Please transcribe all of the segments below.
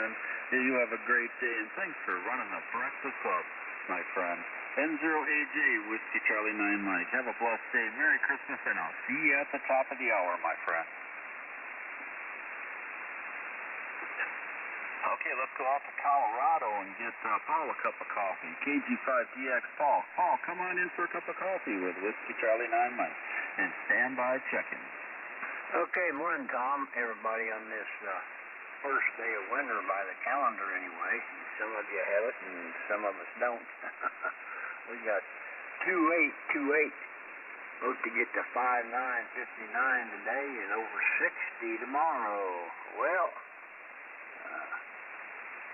friend. You have a great day, and thanks for running the Breakfast Club, my friend. N0AJ, Whiskey Charlie 9 Mike. Have a blessed day. Merry Christmas, and I'll see you at the top of the hour, my friend. Okay, let's go out to Colorado and get Paul a cup of coffee. KG5DX Paul. Paul, come on in for a cup of coffee with Whiskey Charlie 9 Mike. And stand by checking. Okay, morning, Tom. Everybody on this first day of winter by the calendar anyway. Some of you have it and some of us don't. We got 2828. Supposed to get to 5959 today and over 60 tomorrow. Well,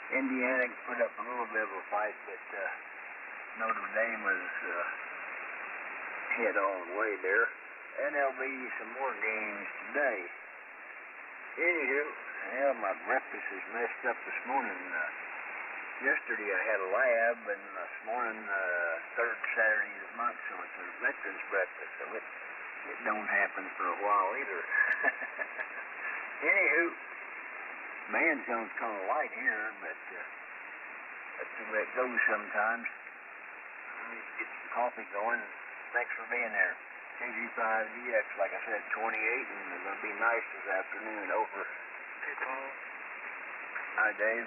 Indiana put up a little bit of a fight, but Notre Dame was head all the way there. And there'll be some more games today. Anywho, well, my breakfast is messed up this morning. Yesterday I had a lab, and this morning, third Saturday of the month, so it's a veterans breakfast, so it don't happen for a while either. Anywho, band sounds kind of light here, but that's the way it goes sometimes. Let me get some coffee going. Thanks for being there. KG5DX, like I said, 28, and it's going to be nice this afternoon. Over. Hey, Paul. Hi, Dave.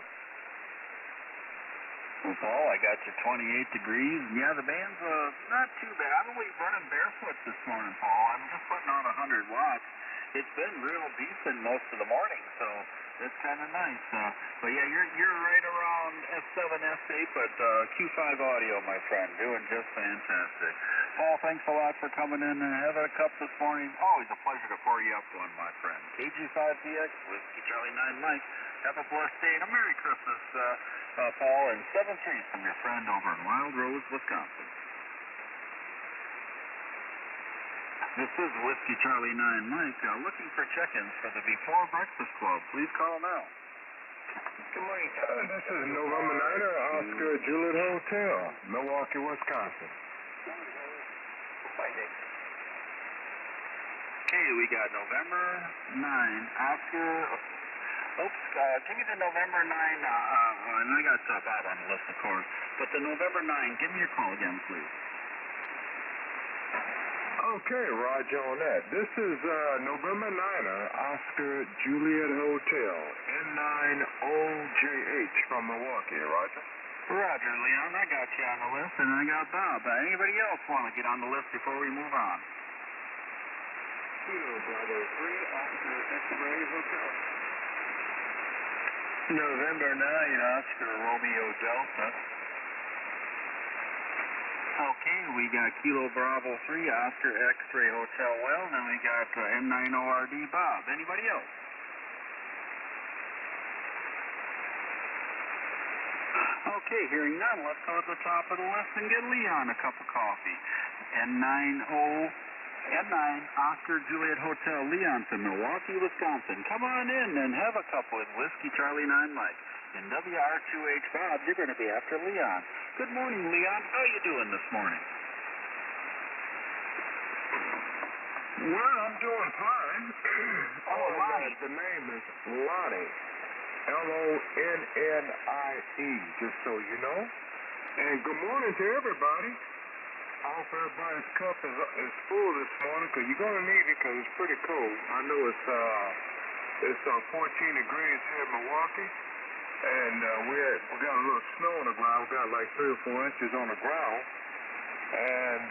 Well, Paul, I got you 28 degrees. Yeah, the band's not too bad. I'm only running barefoot this morning, Paul. I'm just putting on 100 watts. It's been real decent most of the morning, so it's kind of nice. But yeah, you're right around S7, S8, but Q5 audio, my friend, doing just fantastic. Paul, thanks a lot for coming in and having a cup this morning. Always a pleasure to pour you up one, my friend. KG5DX, Whiskey Charlie 9 Mike. Have a blessed day and a Merry Christmas, Paul, and 7-3 from your friend over in Wild Rose, Wisconsin. This is Whiskey Charlie 9 Mike, looking for check-ins for the Before Breakfast Club. Please call now. Good morning. This is November 9er, Oscar Juliet Hotel, Milwaukee, Wisconsin. Okay, we got November 9, Oscar. Oops, give me the November 9, and I got Bob on the list, of course. But the November 9, give me your call again, please. Okay, Roger on that. This is November 9er, Oscar Juliet Hotel, N9OJH from Milwaukee, Roger. Roger, Leon, I got you on the list, and I got Bob. Anybody else want to get on the list before we move on? Kilo Bravo 3, Oscar X-Ray Hotel. November 9, Oscar Romeo Delta. Okay, we got Kilo Bravo 3, Oscar X-Ray Hotel Well, then we got N9ORD Bob. Anybody else? Okay, hearing none, let's go to the top of the list and get Leon a cup of coffee. N9 Oscar Juliet Hotel, Leon from Milwaukee, Wisconsin. Come on in and have a cup with Whiskey Charlie 9 Mike. And WR2H Bob, you're going to be after Leon. Good morning, Leon. How you doing this morning? Well, I'm doing fine. Lonnie. The name is Lonnie. Lonnie, just so you know. And good morning to everybody. I hope everybody's cup is full this morning, because you're going to need it, because it's pretty cold. I know it's 14 degrees here in Milwaukee, and we got a little snow on the ground. We got like 3 or 4 inches on the ground. And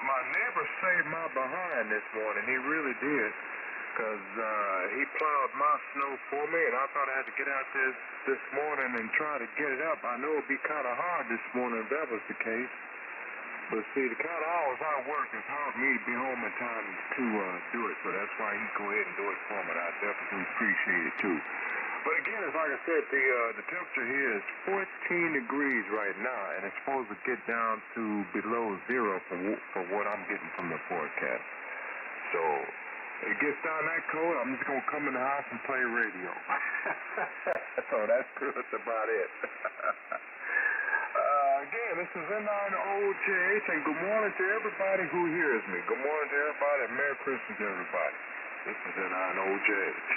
my neighbor saved my behind this morning. He really did, because he plowed my snow for me, and I thought I had to get out there this morning and try to get it up. I know it'd be kind of hard this morning if that was the case. But see, the kind of hours I work, it's hard for me to be home in time to do it, so that's why he go ahead and do it for me. I definitely appreciate it too. But again, it's like I said, the temperature here is 14 degrees right now, and it's supposed to get down to below 0 for what I'm getting from the forecast. So it gets down that cold, I'm just gonna come in the house and play radio. So that's good. That's about it. Again, this is N9OJH, and good morning to everybody who hears me. Good morning to everybody, and Merry Christmas, everybody. This is N9OJH.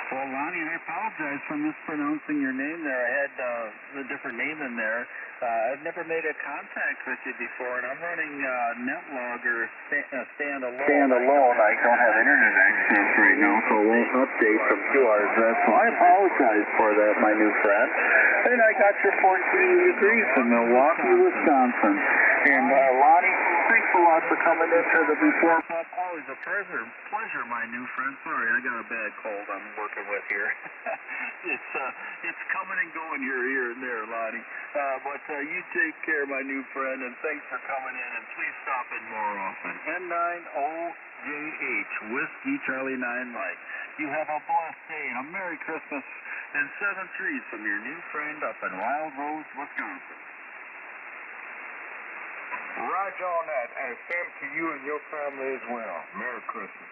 Well, Lonnie, I apologize for mispronouncing your name there. I had a different name in there. I've never made a contact with you before, and I'm running NetLog or standalone. I don't have internet access right now, so it won't update from QRZ. So I apologize for that, my new friend. And I got your 14 degrees from Milwaukee, Wisconsin. And Lonnie, thanks a lot for coming into the Before Pop. Always a pleasure, my new friend. Sorry, I got a bad cold I'm working with here. It's coming and going here and there, Lonnie. But you take care, my new friend, and thanks for coming in. And please stop in more often. N9OJH, Whiskey Charlie 9 Mike. You have a blessed day and a Merry Christmas and 7-3s from your new friend up in Wild Rose, Wisconsin. Roger on that, and same to you and your family as well. Merry Christmas.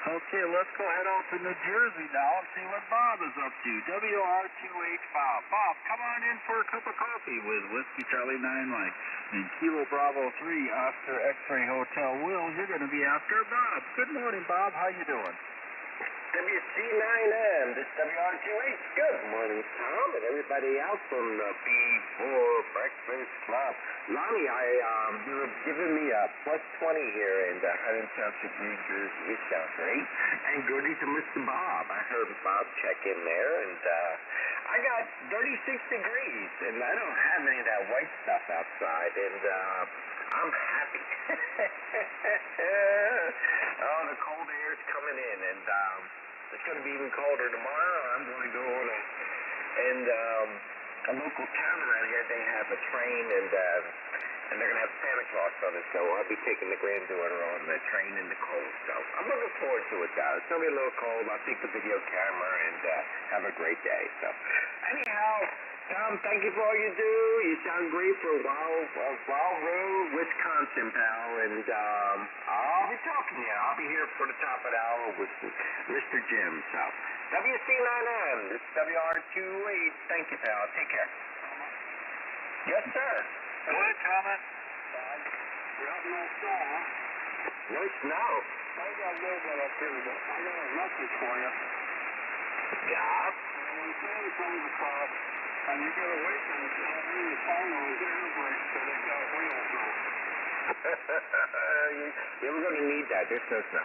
Okay, let's go head out to New Jersey now and see what Bob is up to. WR2H Bob. Bob, come on in for a cup of coffee with Whiskey Charlie 9 Mike and Kilo Bravo 3 Oscar X-Ray Hotel Will. You're going to be after Bob. Good morning, Bob. How you doing? WC9M, this WR2H. Good morning, Tom, and everybody else from the Before Breakfast Club. Lonnie, you were giving me a +20 here in Huntington Township, New Jersey. It sounds great. And goody to Mr. Bob. I heard Bob check in there, and I got 36 degrees, and I don't have any of that white stuff outside, and I'm happy. Oh, the cold air is coming in, and it's going to be even colder tomorrow. I'm going to go on a local town around here. They have a train, and they're going to have Santa Claus on it, so I'll be taking the granddaughter on the train in the cold. So I'm looking forward to it, though. It's going to be a little cold. I'll take the video camera and have a great day. So anyhow, Tom, thank you for all you do. You sound great for Wild Rose, Wisconsin, pal. And I'll be talking to you. I'll be here for the top of the hour with Mr. Jim. So WC9M, this is WR28. Thank you, pal. Take care. Yes, sir. Go ahead, comment. You're out in the snow, huh? No snow. I got a little bit up here, but I got a message for you. Yeah. When Santa comes across, and you gotta wait for the final air brake so they got wheels on. You're going to need that. There's no snow.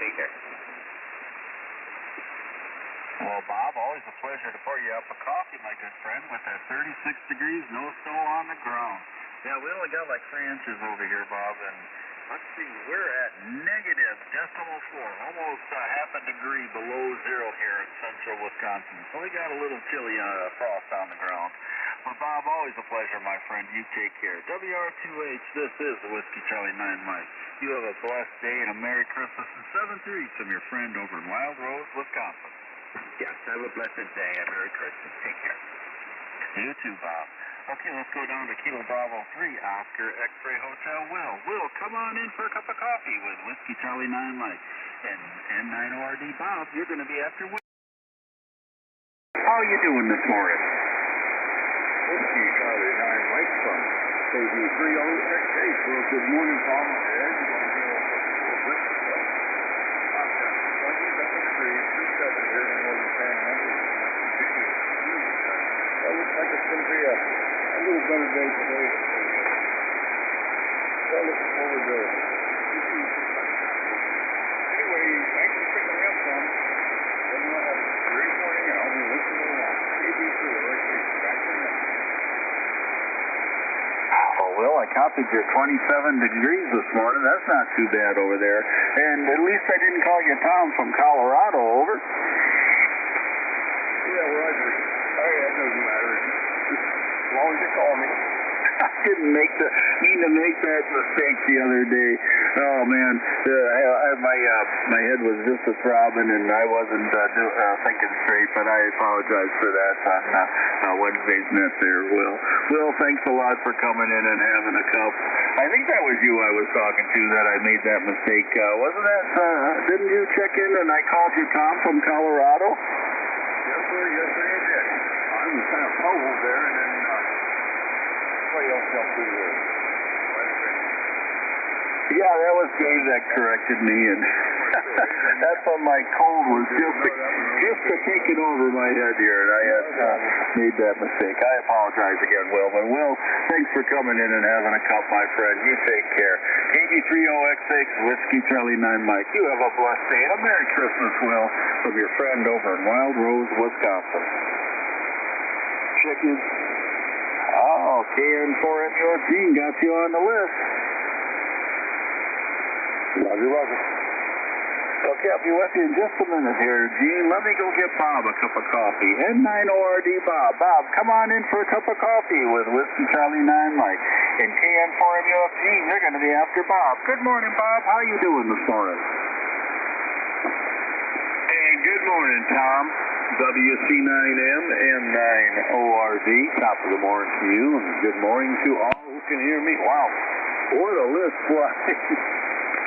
Take care. Well, Bob, always a pleasure to pour you up a coffee, my good friend, with that 36 degrees, no snow on the ground. Yeah, we only got like 3 inches over here, Bob, and let's see, we're at -4, almost half a degree below zero here in central Wisconsin. So we got a little chilly frost on the ground. But Bob, always a pleasure, my friend. You take care. WR2H, this is Whiskey Charlie 9 Mike. You have a blessed day and a Merry Christmas and 7-3 from your friend over in Wild Rose, Wisconsin. Yes, have a blessed day and Merry Christmas. Take care. You too, Bob. Okay, let's go down to Kilo Bravo 3 Oscar X-Ray Hotel Will, come on in for a cup of coffee with Whiskey Charlie 9 Mike and N9ORD Bob. You're going to be after Will. How are you doing this morning? Whiskey Charlie 9 Mike from KV3068. Well, good morning, Tom. And you're going to go for breakfast. I've got 27 degrees, 37 here in the northern panhandle. Well, looks like it's going to be a little better day today. Well, looking forward to it. Anyway, thanks for picking me up, Tom. Everyone have a great morning, and I'll be listening along. KV3, right here. Back to you. Oh, Will, I copied your 27 degrees this morning. That's not too bad over there. And at least I didn't call you Tom from Colorado, over. Yeah, Roger. Oh, yeah, it doesn't matter. As long as you call me. I didn't mean to make that mistake the other day. Oh man, my head was just a throbbing, and I wasn't thinking straight. But I apologize for that on Wednesday's net there, Will. Will, thanks a lot for coming in and having a cup. I think that was you I was talking to that I made that mistake. Wasn't that? Didn't you check in and I called you Tom from Colorado? Yes, sir. Yes, sir, you did. I was kind of puzzled there, and then somebody else jumped through there. Yeah, that was Dave that corrected me, and That's when my cold was just taking over my head here, and I had made that mistake. I apologize again, Will. But Will, thanks for coming in and having a cup, my friend. You take care. KB30X6, Whiskey Charlie 9 Mike. You have a blessed day and a Merry Christmas, Will, from your friend over in Wild Rose, Wisconsin. Chicken. Oh, KN4MUFG got you on the list. Love you, love you. Okay, I'll be with you in just a minute here, Gene. Let me go get Bob a cup of coffee. N9ORD Bob. Bob, come on in for a cup of coffee with Whiskey Charlie 9 Mike. And KN4MUFG, you're going to be after Bob. Good morning, Bob. How you doing this morning? Hey, good morning, Tom. WC9M N9ORD. Top of the morning to you, and good morning to all who can hear me. Wow, what a list.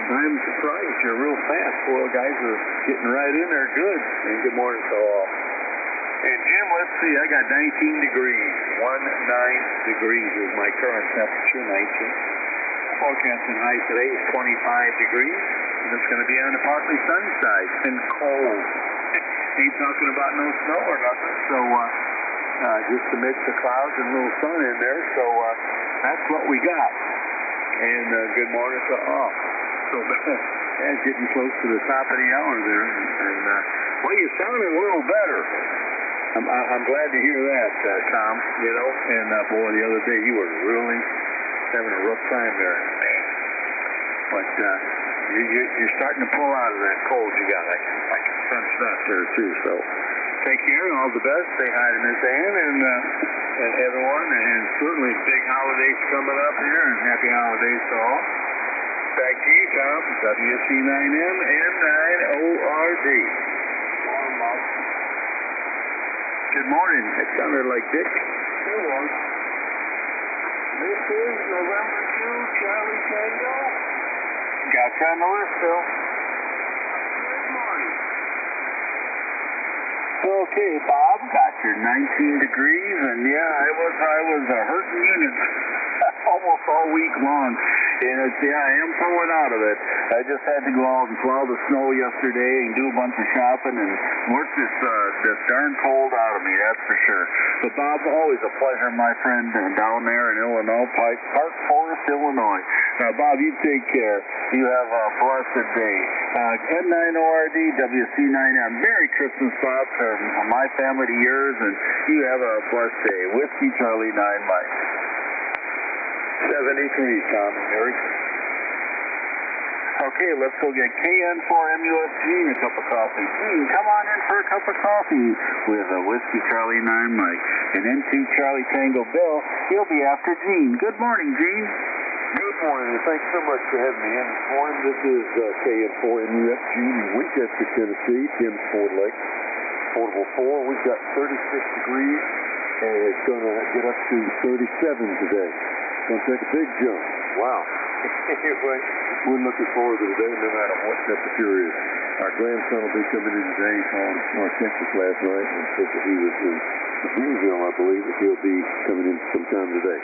I'm surprised you're real fast. Well, guys are getting right in there good. And good morning to all. And Jim, let's see, I got 19 degrees. 19 degrees is my current temperature, 19. Forecasting high today is 25 degrees. And it's going to be on the partly sunny side and cold. Ain't talking about no snow or nothing. So just a mix of clouds and a little sun in there. So that's what we got. And good morning to all. So that's getting close to the top of the hour there. And well, you're sounding a little better. I'm glad to hear that, Tom. You know, and boy, the other day you were really having a rough time there. But you're starting to pull out of that cold you got. I can sense that there too. So take care and all the best. Say hi to Miss Ann and everyone, and certainly big holidays coming up here, and happy holidays to all. Back to you, Tom. WC9M N9ORD. Good morning. It sounded like Dick. It was. This is November 2, Charlie Tango. Got you on the list, Phil. Good morning. Okay, Bob, got your 19 degrees, and yeah, I was a hurting unit almost all week long. And I am pulling out of it. I just had to go out and plow the snow yesterday and do a bunch of shopping and work this darn cold out of me, that's for sure. But Bob, always a pleasure, my friend, down there in Illinois, Park Forest, Illinois. Now, Bob, you take care. You have a blessed day. N9ORD, WC9M. Merry Christmas, Bob, from my family to yours, and you have a blessed day. Whiskey Charlie 9 Mike. 73, Tom and Mary. Okay, let's go get KN4MUFG and a cup of coffee. Gene, come on in for a cup of coffee with a Whiskey Charlie 9 Mike. And N2 Charlie Tango Bill, he'll be after Gene. Good morning, Gene. Good morning, and thanks so much for having me in this morning. This is KN4MUFG in Winchester, Tennessee, Tim's Ford Lake, Portable 4. We've got 36 degrees, and it's going to get up to 37 today. Going to take a big jump. Wow. Anyway, we're looking forward to today no matter what temperature is. Our grandson will be coming in today. He called North Texas last night and said that he was in Greenville, I believe, that he'll be coming in sometime today.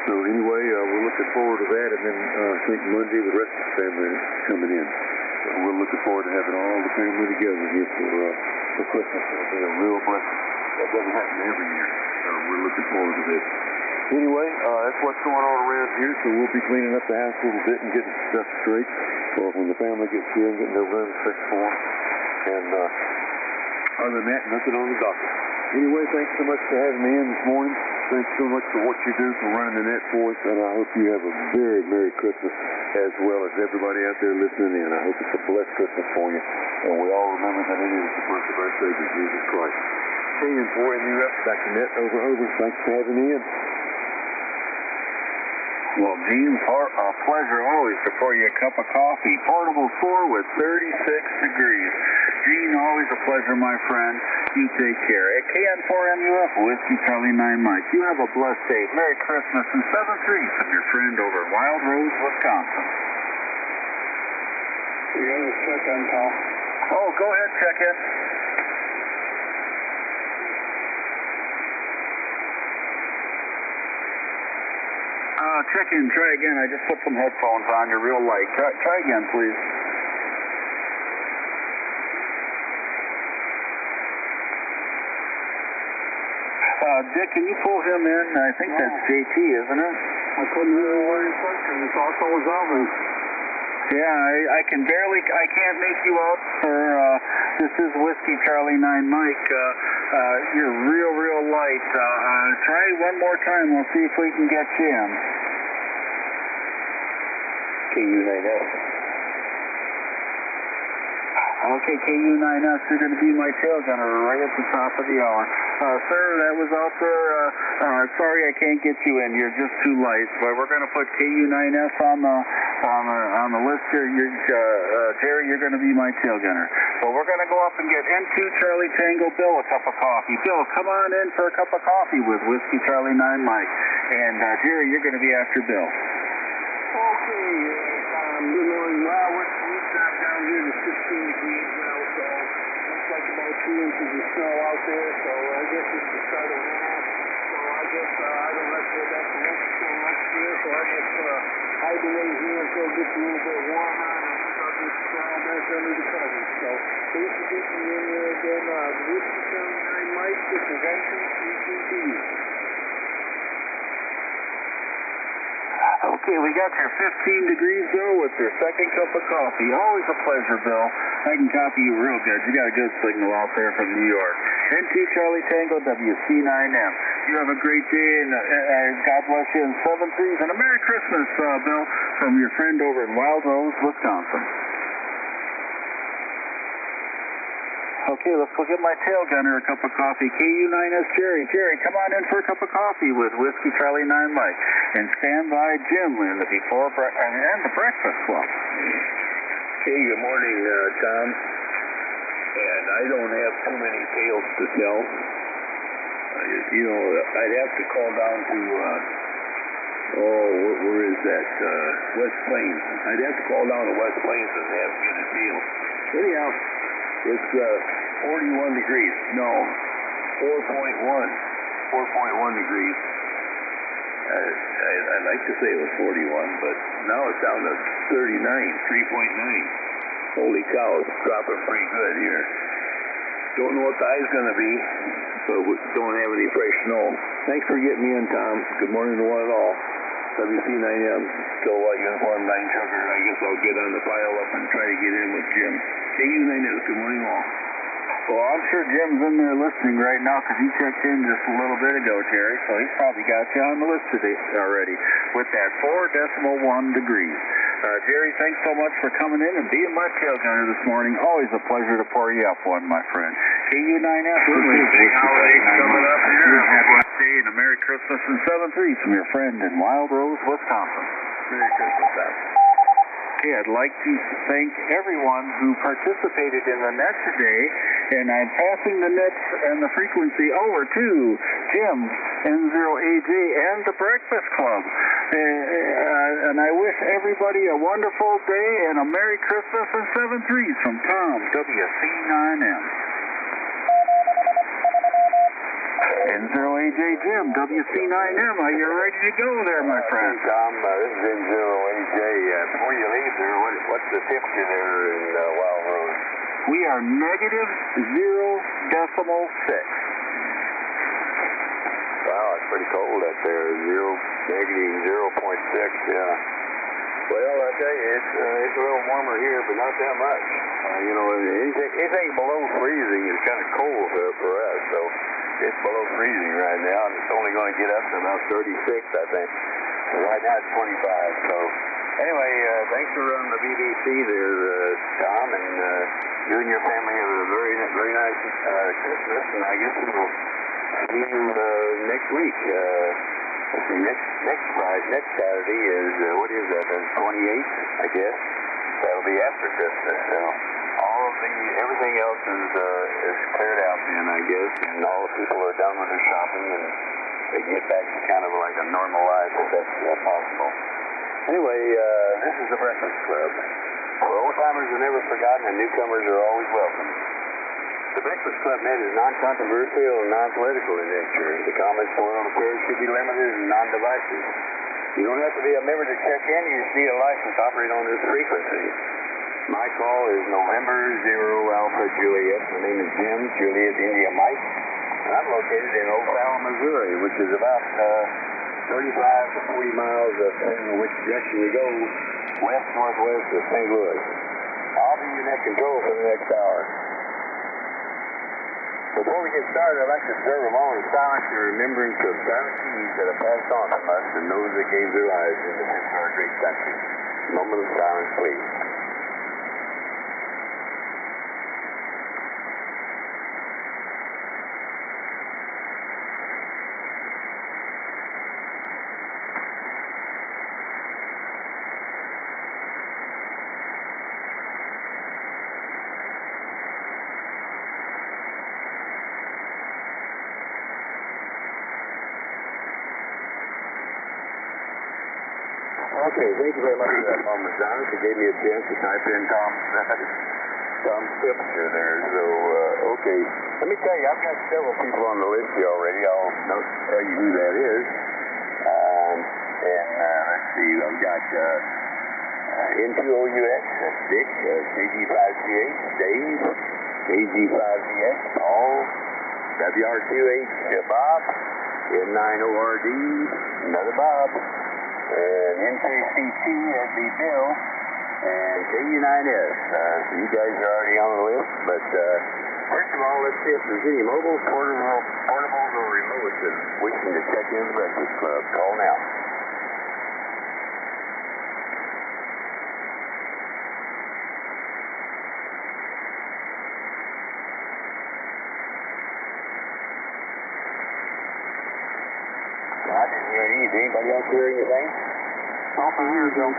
So anyway, we're looking forward to that, and then I think Monday the rest of the family is coming in. So we're looking forward to having all the family together here for Christmas. It'll be a real blessing. That doesn't happen every year, so we're looking forward to this. Anyway, that's what's going on around here, so we'll be cleaning up the house a little bit and getting stuff straight for when the family gets here and getting their rooms fixed for them. And other than that, nothing on the docket. Anyway, thanks so much for having me in this morning. Thanks so much for what you do for running the net for us, and I hope you have a very Merry Christmas as well as everybody out there listening in. I hope it's a blessed Christmas for you, and we all remember that it is the birth of our Savior, Jesus Christ. KN4MUF, back to net, over. Thanks for having me in. Well, Gene, a pleasure always to pour you a cup of coffee. Portable 4 with 36 degrees. Gene, always a pleasure, my friend. You take care. At KN4MUF, Whiskey Charlie 9 Mike, you have a blessed day. Merry Christmas and 7-3 from your friend over at Wild Rose, Wisconsin. You're going to check in, Tom. Oh, go ahead, check in. Check in, try again. I just put some headphones on. You're real light. Try again, please. Dick, can you pull him in? I think that's JT, isn't it? I couldn't hear a word he said because it's also was Avon. Yeah, I can't make you out, sir. This is Whiskey Charlie 9 Mike. You're real light. Try one more time. We'll see if we can get you in. KU9S. Okay, KU9S, you're going to be my tail gunner right at the top of the hour. Sir, that was out there. Sorry I can't get you in. You're just too light. But we're going to put KU9S on the list here. Jerry, you're going to be my tail gunner. Well, we're going to go up and get N2 Charlie Tango Bill a cup of coffee. Bill, come on in for a cup of coffee with Whiskey Charlie 9 Mike. And Jerry, you're going to be after Bill. Okay, good morning. Well, we've got down here to 15 degrees now, so looks like about 2 inches of snow out there, so I guess it's the start of winter. So I guess I don't have to go back to work until next year, so I guess hibernate here until it gets a little bit warmer, and I'll start to crawl back under the covers. So basically, from in there again, the Whiskey Charlie 9 Mike, this is entry 322. Okay, we got your 15 degrees, Bill, with your second cup of coffee. Always a pleasure, Bill. I can copy you real good. You got a good signal out there from New York. N2 Charlie Tango WC9M. You have a great day, and God bless you in 7-3s. And a Merry Christmas, Bill, from your friend over in Wild Rose, Wisconsin. Okay, let's go get my tail gunner a cup of coffee. KU9S Jerry. Jerry, come on in for a cup of coffee with Whiskey Charlie 9 Mike. And stand by Jim in the and the Breakfast Club. Hey, good morning, Tom. And I don't have too many tales to tell. I'd have to call down to, where is that? West Plains. I'd have to call down to West Plains and have get a tale. Anyhow, it's 41 degrees. No, 4.1 degrees. I'd like to say it was 41, but now it's down to 39, 3.9. Holy cow, it's dropping pretty good here. Don't know what the high's going to be, but we don't have any fresh snow. Thanks for getting me in, Tom. Good morning to one and all. WC9M, Kilowatt Uniform 9 Sugar. I guess I'll get on the pile up and try to get in with Jim. KU9M, good morning all. Well, I'm sure Jim's in there listening right now because he checked in just a little bit ago, Terry, so he's probably got you on the list today already with that 4.1 degrees. Jerry, thanks so much for coming in and being my tail gunner this morning. Always a pleasure to pour you up one, my friend. KU9S. Big holidays coming up here. Happy birthday and a Merry Christmas and 7-3s from your friend in Wild Rose, Wisconsin. Merry Christmas, Tom. Okay, I'd like to thank everyone who participated in the net today, and I'm passing the nets and the frequency over to Jim, N0AJ, and the Breakfast Club. And I wish everybody a wonderful day and a Merry Christmas and 7-3s from Tom, WC9M. N0AJ Jim, WC9M, are you ready to go there, my friend? Hey, Tom, this is N0AJ. Before you leave there, what's the temperature there in Wild Rose? We are -0.6. Wow, it's pretty cold out there. -0.6, yeah. Well, I tell you, it's a little warmer here, but not that much. Anything below freezing is kind of cold for us, so it's below freezing right now, and it's only going to get up to about 36, I think. Right now it's 25, so anyway, thanks for running the BBC there, Tom, and you and your family have a very, very nice Christmas, and I guess we'll see you next week. Next Saturday is, what is that, the 28th, I guess. That'll be after Christmas, so everything else is cleared out then, I guess, and all the people are done with their shopping, and they get back to kind of like a normal life if that's possible. Anyway, this is the Breakfast Club. For old-timers are never forgotten, and newcomers are always welcome. The Breakfast Club net is non-controversial and non-political in nature. The comments and world affairs should be limited and non-divisive. You don't have to be a member to check in. You just need a license to operate on this frequency. My call is November 0 Alpha Juliet. My name is Jim, Juliet India Mike. I'm located in Avon, Missouri, which is about 35 to 40 miles, depending on which direction you go, west-northwest of St. Louis. I'll be your net control for the next hour. Before we get started, I'd like to observe a moment of silence in remembrance of silent keys that have passed on from us and those that gave their lives in defense of our great country. A moment of silence, please. Okay, thank you very much for that moment, John. It gave me a chance to type in Tom's temperature there. So, okay. Let me tell you, I've got several people on the list here already. I'll tell you who that is. Let's see, I've got N2OUX, that's Dick, KG5CH, Dave, KG5ZX, Paul, WR2H, Bob, N9ORD, another Bob, and N3CT, that'd be Bill, and KU9S. So you guys are already on the list, but first of all, let's see if there's any mobiles, portables, or remotes that wishing to check in the Breakfast Club. Call now. I didn't hear any. Is anybody else hear anything? Off of here, Joe.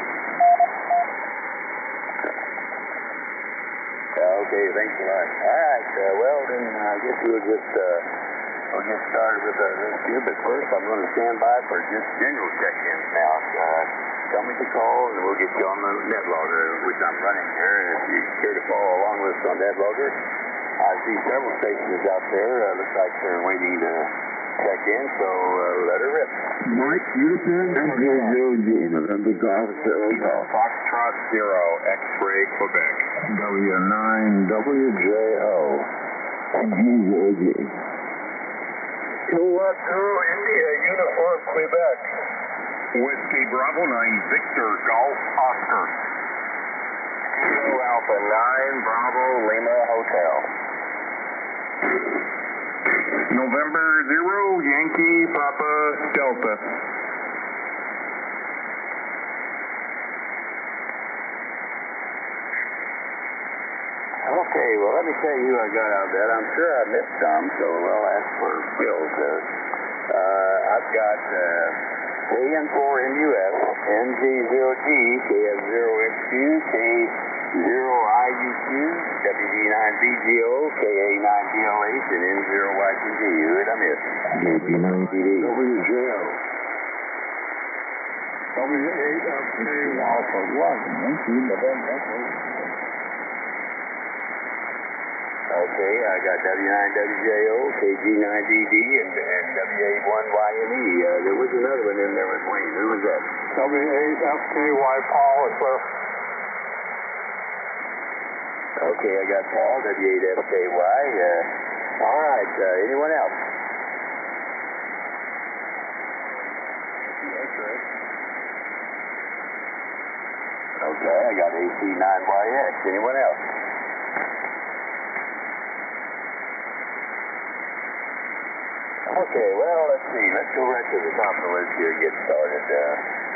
Okay, thanks a lot. All right, well, then I guess we'll get started with our list here, but first I'm going to stand by for just general check-ins now. Tell me to call, and we'll get you on the net logger, which I'm running here, and if you care to follow along with us on net logger, I see several stations out there. Looks like they're waiting to check in, so let her rip. Mike, uniform, MJ0G, November Golf, Foxtrot 0, X-Ray, Quebec. W9WJO, GJG. 212, India, Uniform, Quebec. Whiskey Bravo 9, Victor, Golf, Oscar. Kilo Alpha 9, Bravo, Lima, Hotel. November 0, Yankee, Papa, Delta. Okay, well, let me tell you who I got out of that. I'm sure I missed some, so I'll ask for Bill's. I've got KN4MUF, NG0G, KF0XQ, K0IUQ, WD9BGO, KA9BLH, and N0YTG. Who did I miss? WJO. W8FK Alpha 1, Yankee, November. Okay, I got W9WJO, KG9DD, and W81YME. There was another one in there with Wayne. Who was that? W8FKY Paul as well. Okay, I got Paul, W8FKY. All right, anyone else? Okay, I got AC9YX. Anyone else? Okay, well, let's see. Let's go right to the top of the list here and get started.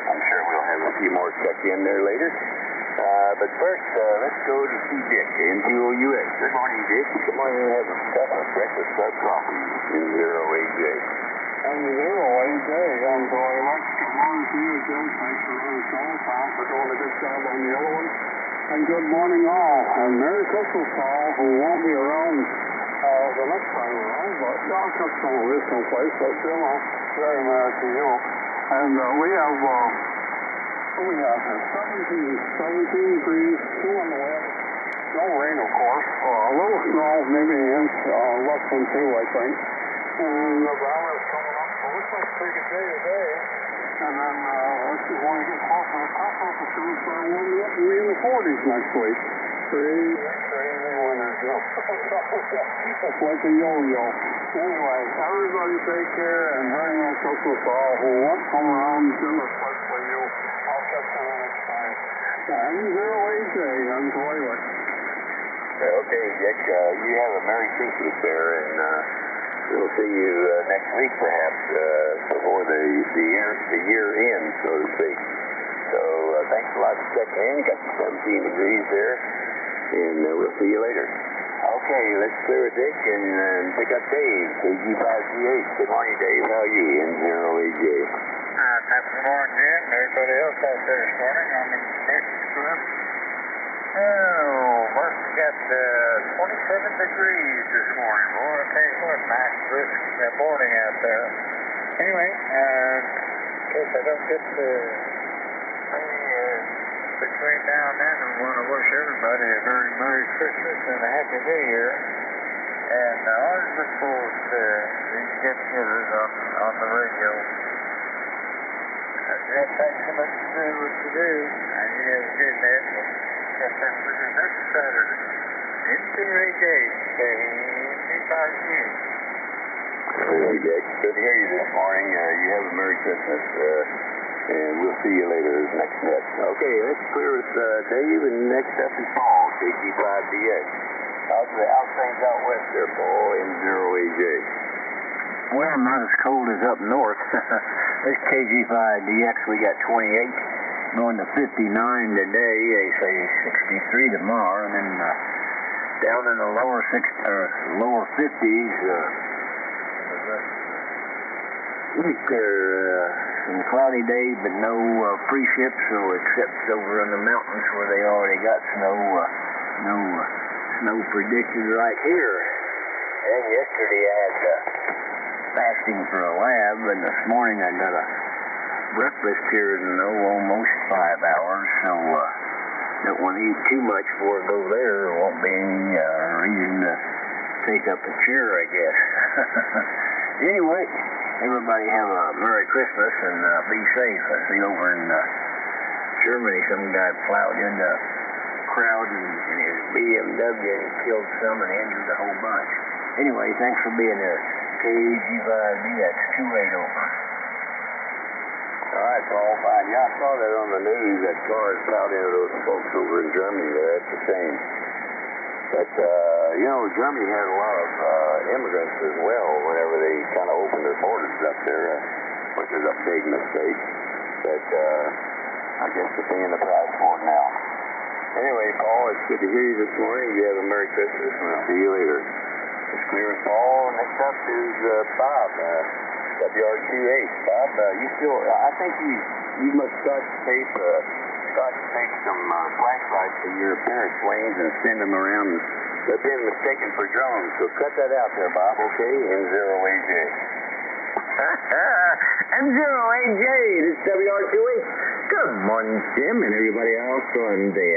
I'm sure we'll have a few more check in there later. But first, let's go to see Dick, N2OUX. Good morning, Dick. Come on in and have a cup of Breakfast Club coffee. N0AJ. N0AJ, thanks very much. Good morning to you, Jim. Thanks for running the show. Tom for doing a good job on the other one. And good morning, all. And Merry Christmas, Paul, who won't be around the next time around, but I'll touch on this someplace, but still, very merry to you. And we have 17 degrees, 2 on the wind, no rain, of course, a little snow, maybe an inch, less than 2, I think. And the valley is coming up, so it looks like a pretty good day today. And then, let's see, when we get close to the top temperatures, going to start warming up and be in the 40s next week. Crazy winters, you know. It's like a yo-yo. Anyway, everybody take care and hang on to the ball. We'll won't come around and do a quick for you. I'll catch you next time. M0AJ on toilet. Okay, Dick, you have a Merry Christmas there, and we'll see you next week, perhaps, before the year ends, so to speak. So thanks a lot for checking in. Got 17 degrees there, and we'll see you later. Okay, let's clear Dick and pick up Dave, KG5G8. Good morning, Dave. How are you? N0AJ. Good morning, Jim. Everybody else out there this morning on the message club. Oh, must have got 27 degrees this morning. Boy, I tell you what, nice brisk morning out there. Anyway, in case I don't get to between now and then, I want to wish everybody a very Merry Christmas and a Happy New Year. And I always look forward to these get-togethers on the radio. I've got so much to do what to do. I knew I was doing that. Got something to do next Saturday. N0AJ, KG5G. Hey, Dick. Good to hear you this morning. You have a Merry Christmas, and we'll see you later next net. Okay, let's clear with Dave, and next up is Paul, KG5DX. How's things out west there, Paul, N0AJ? Well, not as cold as up north. This KG5DX, we got 28, going to 59 today. They say 63 tomorrow, and then down in the lower 50s. Some cloudy day, but no precip, so except over in the mountains where they already got snow, no snow predicted right here. And yesterday I had fasting for a lab, and this morning I got a breakfast here in almost 5 hours, so don't want to eat too much before I go there. There won't be any reason to take up a chair, I guess. Anyway, everybody have a Merry Christmas and be safe. I see over in Germany some guy plowed into a crowd in his BMW and he killed some and injured a whole bunch. Anyway, thanks for being there. KG5DX 28 over. All right, Paul, fine. Yeah, I saw that on the news, that cars plowed into those folks over in Germany there. That's a shame. But, Germany had a lot of immigrants as well whenever they kind of opened their borders up there, which is a big mistake. But I guess they're paying the price for it now. Anyway, Paul, it's good to hear you this morning. You have a Merry Christmas, and I'll see you later. It's clear as Paul. Next up is Bob, WR28. Bob, you still, I think you must start to tape some flashlights to your parents' planes and send them around. They're being mistaken for drones, so cut that out there, Bob, okay? N0AJ. N0AJ, this is WR28. Good morning, Jim, and everybody else on the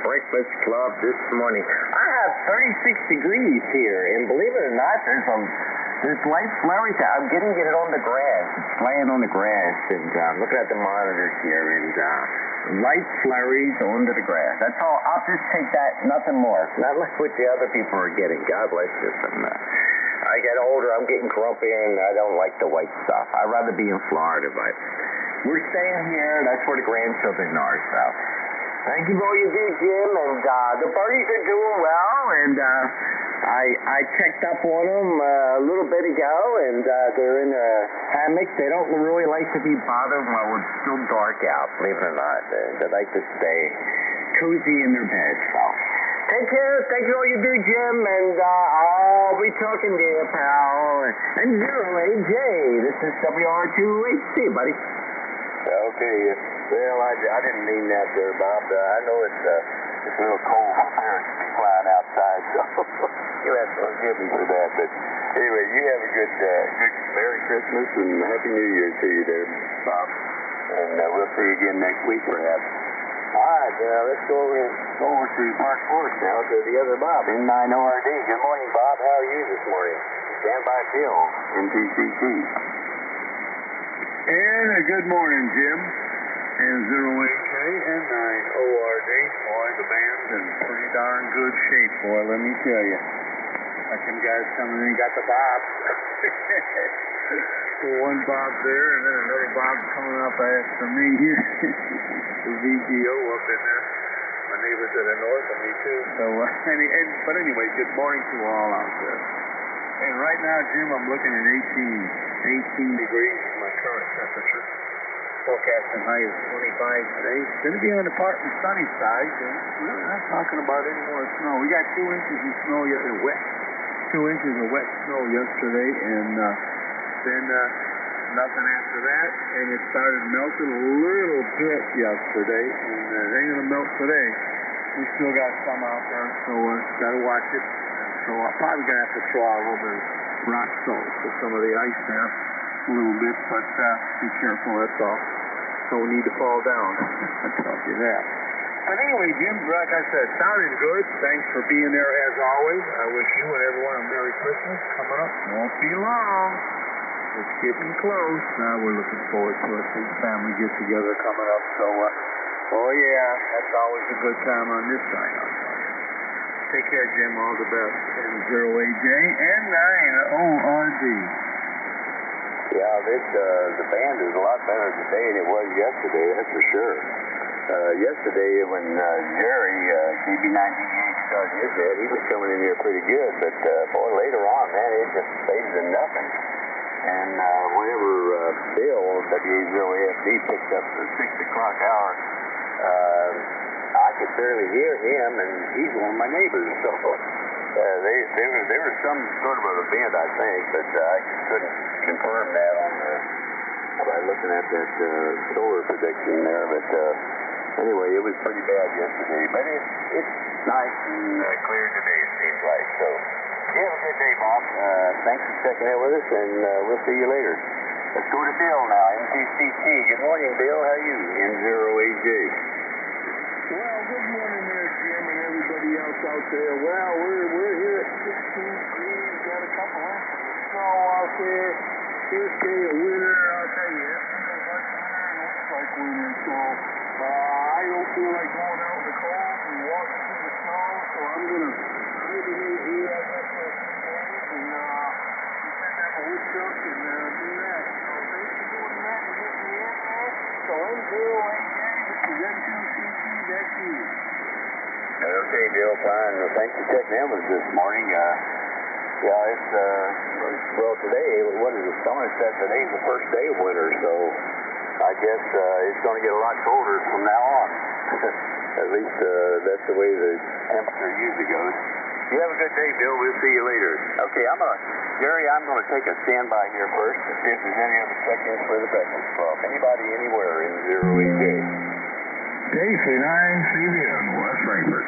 Breakfast Club this morning. I have 36 degrees here, and believe it or not, there's light flurries. I'm getting it on the grass. It's laying on the grass, and I'm looking at the monitors here, and light flurries onto the grass. That's all. I'll just take that, nothing more. Not like what the other people are getting. God bless you. I get older, I'm getting grumpy, and I don't like the white stuff. I'd rather be in Florida, but we're staying here. That's where the grandchildren are, so thank you for all you do, Jim, and the buddies are doing well, and I checked up on them a little bit ago, and they're in a hammock. They don't really like to be bothered while it's still dark out, believe it or not. They like to stay cozy in their beds, so take care. Thank you for all you do, Jim, and I'll be talking to you, pal. And N0AJ, this is WR28. See you, buddy. Okay. Well, I didn't mean that there, Bob. I know it's a little cold for parents to be flying outside, so you'll have to forgive me for that. But anyway, you have a good Merry Christmas and Happy New Year to you there, Bob. And we'll see you again next week, perhaps. All right, let's go over to Park Forest now to the other Bob, N9ORD. Good morning, Bob. How are you this morning? Stand by Bill, NTCT. And a good morning, Jim. N0AJ, N9ORD. Boy, the band's in pretty darn good shape, boy, let me tell you. Got them guys coming in, got the bobs. One bob there, and then another bob coming up after me here. The VGO up in there. My neighbors to the north of me too. So, but anyway, good morning to all out there. And right now, Jim, I'm looking at 18 degrees is my current temperature. Forecasting high is 25 today. It's going to be on the partly sunny side. So we're not talking about any more snow. We got 2 inches of snow, wet. 2 inches of wet snow yesterday, and then nothing after that. And it started melting a little bit yesterday, and it ain't going to melt today. We still got some out there, so got to watch it. So I'm probably going to have to throw out a little bit of rock salt for some of the ice there. A little bit, but be careful, that's all. Don't need to fall down. I'll tell you that. But anyway, Jim, like I said, sounding good. Thanks for being there as always. I wish you and everyone a Merry Christmas. Coming up, won't be long. It's getting close. Now we're looking forward to a big family get together coming up. So, oh yeah, that's always a good time on this side. I'll tell you. Take care, Jim. All the best. N0AJ and 9ORD. Yeah, the band is a lot better today than it was yesterday, that's for sure. Yesterday, when Jerry, KB9DH, started his head, he was coming in here pretty good, but boy, later on, man, it just faded to nothing. And whenever Bill, W0AFD, picked up the 6 o'clock hour, I could barely hear him, and he's one of my neighbors, so there was some sort of an event, I think, but I couldn't confirm that by looking at that solar prediction there, but anyway, it was pretty bad yesterday, but it's nice and clear today, it seems like, so you have a good day, Bob. Thanks for checking in with us, and we'll see you later. Let's go to Bill now, MTCT. Good morning, Bill. How are you? N0AJ. Well, good morning there, Jim, and everybody else out there. Well, we're here at 16 degrees. Got a couple inches of snow out there. First day of winter, I'll tell you, it feels like winter and looks like winter. So I don't feel like going out in the cold and walking through the snow. So I'm gonna hibernate here. I got for a few days and pretend I'm a wood chuck and do that. So thanks for doing that and getting me in there. So N0AJ, this is N2CT. Back to you. Okay, Bill, fine. Well, thanks for checking in with us this morning. Yeah, it's, well, today, what is it? Someone said today's the first day of winter, so I guess it's going to get a lot colder from now on. At least that's the way the temperature usually goes. You have a good day, Bill. We'll see you later. Okay, Jerry, I'm going to take a standby here first to see if there's any other check-ins for the Breakfast Club. Anybody anywhere in 0AJ? KC9 CBN, West Frankfort.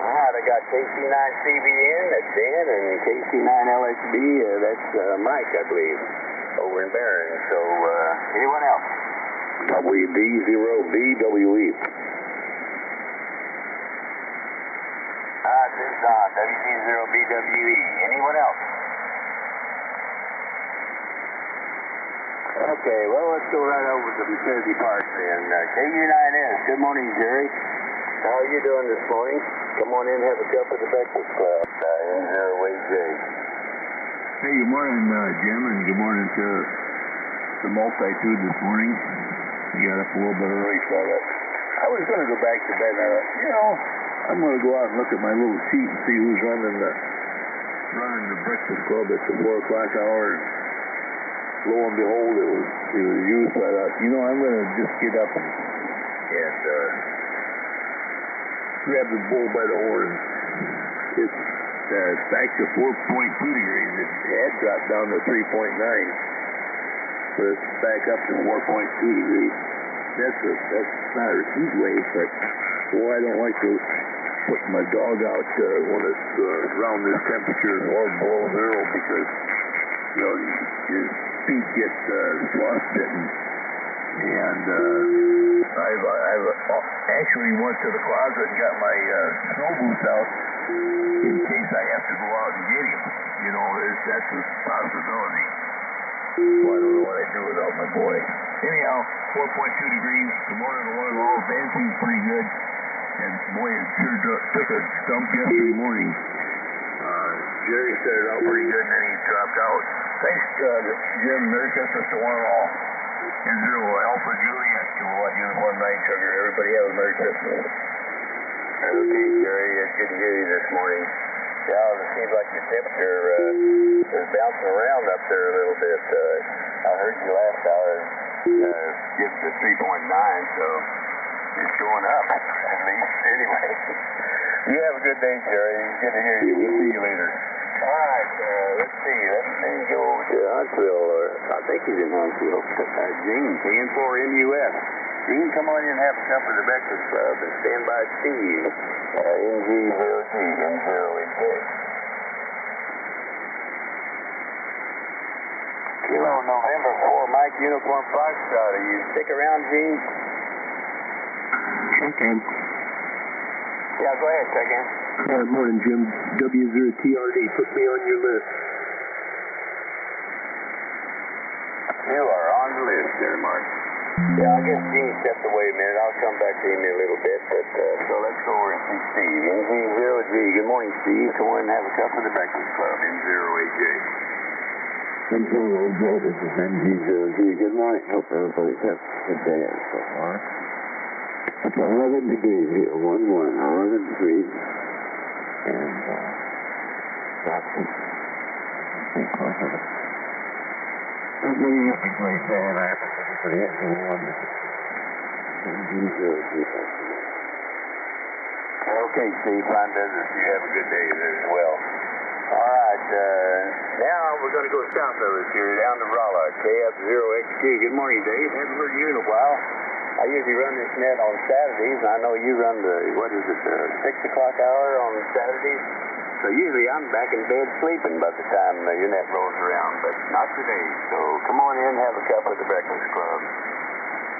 I got KC9CBN, that's Dan, and KC9LXB, that's Mike, I believe, over in Barron. So, anyone else? WD0BWE. This is Don, WD0BWE. Anyone else? Okay, well, let's go right over to McKenzie Park then. KU9S, good morning, Jerry. How are you doing this morning? Come on in and have a cup of the Breakfast Club. N0AJ. Hey, good morning, Jim, and good morning to the multitude this morning. We got up a little bit early, so I was going to go back to bed. I'm going to go out and look at my little sheet and see who's running the Breakfast Club at the 4 o'clock hour. Lo and behold, it was you. So I thought, I'm going to just get up and grab the bull by the horn. It's back to 4.2 degrees. It had dropped down to 3.9, but it's back up to 4.2 degrees. That's not a heat wave, but boy, I don't like to put my dog out when it's around this temperature or below zero because his feet get frostbitten. And I've actually went to the closet and got my snow boots out in case I have to go out and get him. That's a possibility. So I don't know what I'd do without my boy. Anyhow, 4.2 degrees. Good morning to one and all. band seems pretty good. And boy, it sure took a stump yesterday morning. Jerry started out pretty good, and then he dropped out. Thanks, Jim. Merry Christmas to one and all. And zero Alpha Juliet to Unicorn Night Sugar. Everybody have a Merry Christmas. Okay, Jerry, it's good to hear you this morning. Yeah, it seems like your temperature is bouncing around up there a little bit. I heard you last hour gives the 3.9, so it's going up, at least. Anyway, you have a good day, Jerry. Good to hear you. We'll see you later. All right, let's see. Let me go to Huntsville. I think he's in Huntsville. Gene, KN4MUF. Gene, come on in and have a cup of the Breakfast Club and stand by Steve. NG0G, N0AJ. Kilo November 4, Mike Uniform Foxtrot. Are you stick around, Gene? Check in. Yeah, go ahead, check in. Good morning, Jim. W0TRD. Put me on your list. You are on the list there, Mark. Yeah, I guess Gene stepped away a minute. I'll come back to him in a little bit. But so let's go over and see Steve. NG0G. Good morning, Steve. Come on and have a cup of the Breakfast Club. N0AJ. N0AJ, this is NG0G. Good morning. Hope everybody's having a good day so far. It's 11 degrees here. 11 degrees. And that's it. I think we're getting up a great day, and I have to say for the extra one. NG0G. Okay, Steve, fine business. You have a good day as well. All right, now we're going to go south of us here, down to Rolla, KF0XQ. Good morning, Dave. Haven't heard you in a while. I usually run this net on Saturdays, and I know you run the, 6 o'clock hour on Saturdays? So usually I'm back in bed sleeping by the time your net rolls around, but not today. So come on in, have a cup of the Breakfast Club.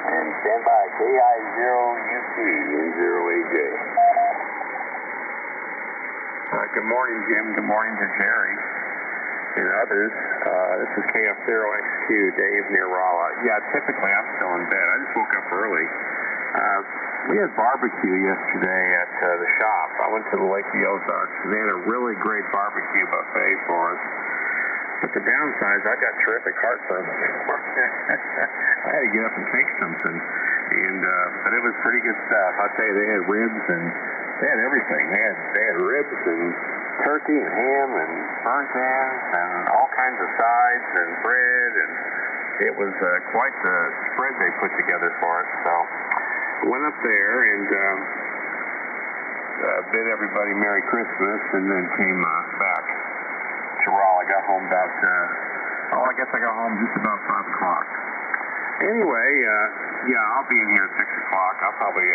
And stand by, KI0UQ, N0AJ. Good morning, Jim. Good morning to Jerry and others. This is KF0XQ, Dave near Rolla. Yeah, typically I'm still in bed. I just woke up early. We had barbecue yesterday at the shop. I went to the Lake of the Ozarks, and they had a really great barbecue buffet for us. But the downside is I got terrific heartburn before. I had to get up and take something. But it was pretty good stuff. I'll tell you, they had ribs and they had everything. They had ribs and turkey and ham and burnt ends and all kinds of sides and bread, and it was quite the spread they put together for us. So went up there and bid everybody Merry Christmas, and then came back to Raleigh. Got home about I guess I got home just about 5 o'clock. Anyway, yeah, I'll be in here at 6 o'clock. I'll probably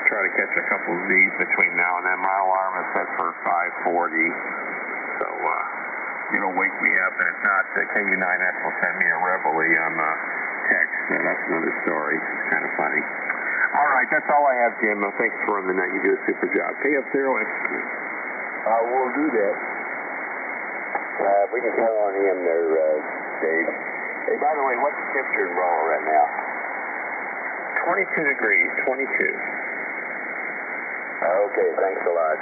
try to catch a couple of these between now and then. My alarm is set for 5:40, so it'll wake me up. And if not, KU9S will send me a reveille on text. That's another story. It's kind of funny. All right, that's all I have, Jim. Thanks for running the night. You do a super job. KF0XQ. I will do that. We can count on him there, Dave. Hey, by the way, what's the temperature in Rolla right now? 22 degrees, 22. Okay, thanks a lot.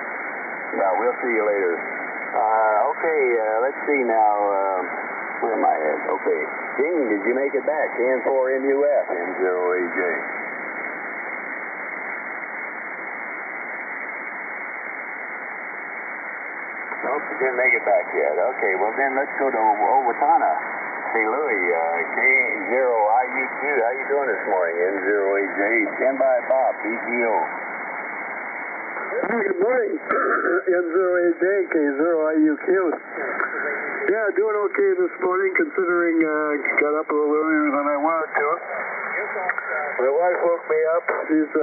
Now, we'll see you later. Okay, let's see now. Where am I at? Okay. Gene, did you make it back? N4MUF, N0AJ. Nope, you didn't make it back yet. Okay, well then let's go to Owatonna. Hey, Louie, K0IUQ, how you doing this morning? N0AJ, stand by Bob, BGO. Good morning, N0AJ, K0IUQ. Yeah, doing okay this morning, considering got up a little earlier than I wanted to. My wife woke me up. She's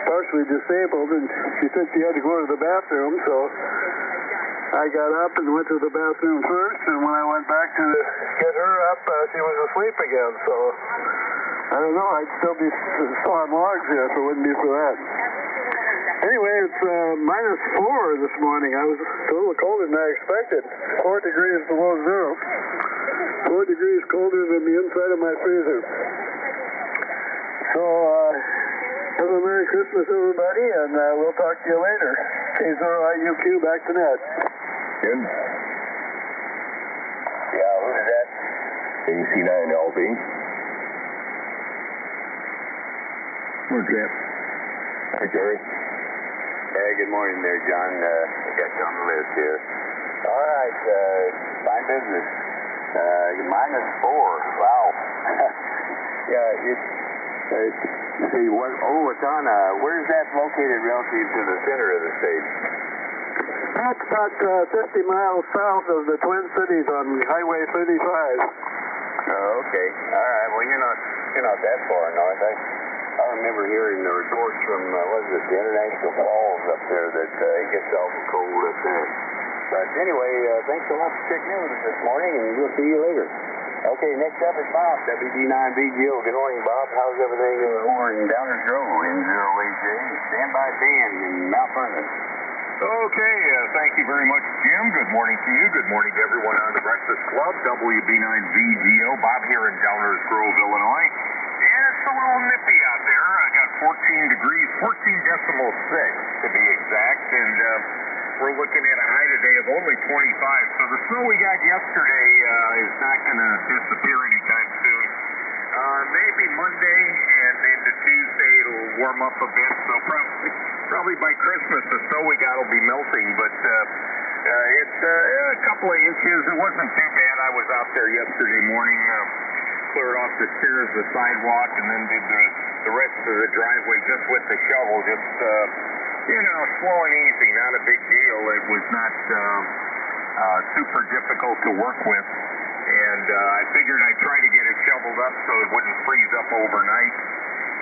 partially disabled, and she said she had to go to the bathroom, so I got up and went to the bathroom first, and when I went back to get her up, she was asleep again, so I don't know, I'd still be sawing logs here if it wouldn't be for that. Anyway, it's -4 this morning. I was a little colder than I expected. 4 degrees below zero. 4 degrees colder than the inside of my freezer. So, a Merry Christmas, everybody, and we'll talk to you later. K0IUQ, back to net. Jim? Yeah, who is that? AC9LB. What's that? Hey, Jerry. Hey, good morning there, John. I got you on the list here. All right, fine business. -4. Wow. Yeah, see, it's on, where's that located relative to the center of the state? That's about 50 miles south of the Twin Cities on Highway 35. Oh, okay. All right. Well, you're not that far north. I remember hearing the reports from the International Falls up there that it gets awful cold up there. But anyway, thanks so much for checking in with us this morning, and we'll see you later. Okay, next up is Bob, WD9BGO. Good morning, Bob. How's everything over in Downers Grove, N0AJ? Stand by Dan in Mount Vernon. Okay, thank you very much, Jim. Good morning to you. Good morning to everyone on the Breakfast Club, WB9VGO. Bob here in Downers Grove, Illinois. Yeah, it's a little nippy out there. I got 14 degrees, 14.6 to be exact, and we're looking at a high today of only 25. So the snow we got yesterday is not going to disappear anytime soon. Maybe Monday and into Tuesday it'll warm up a bit. So probably by Christmas the snow we got will be melting. But it's a couple of inches. It wasn't too bad. I was out there yesterday morning, cleared off the stairs, the sidewalk, and then did the rest of the driveway just with the shovel. Just slow and easy, not a big deal. It was not super difficult to work with. And I figured I'd try to get it shoveled up so it wouldn't freeze up overnight.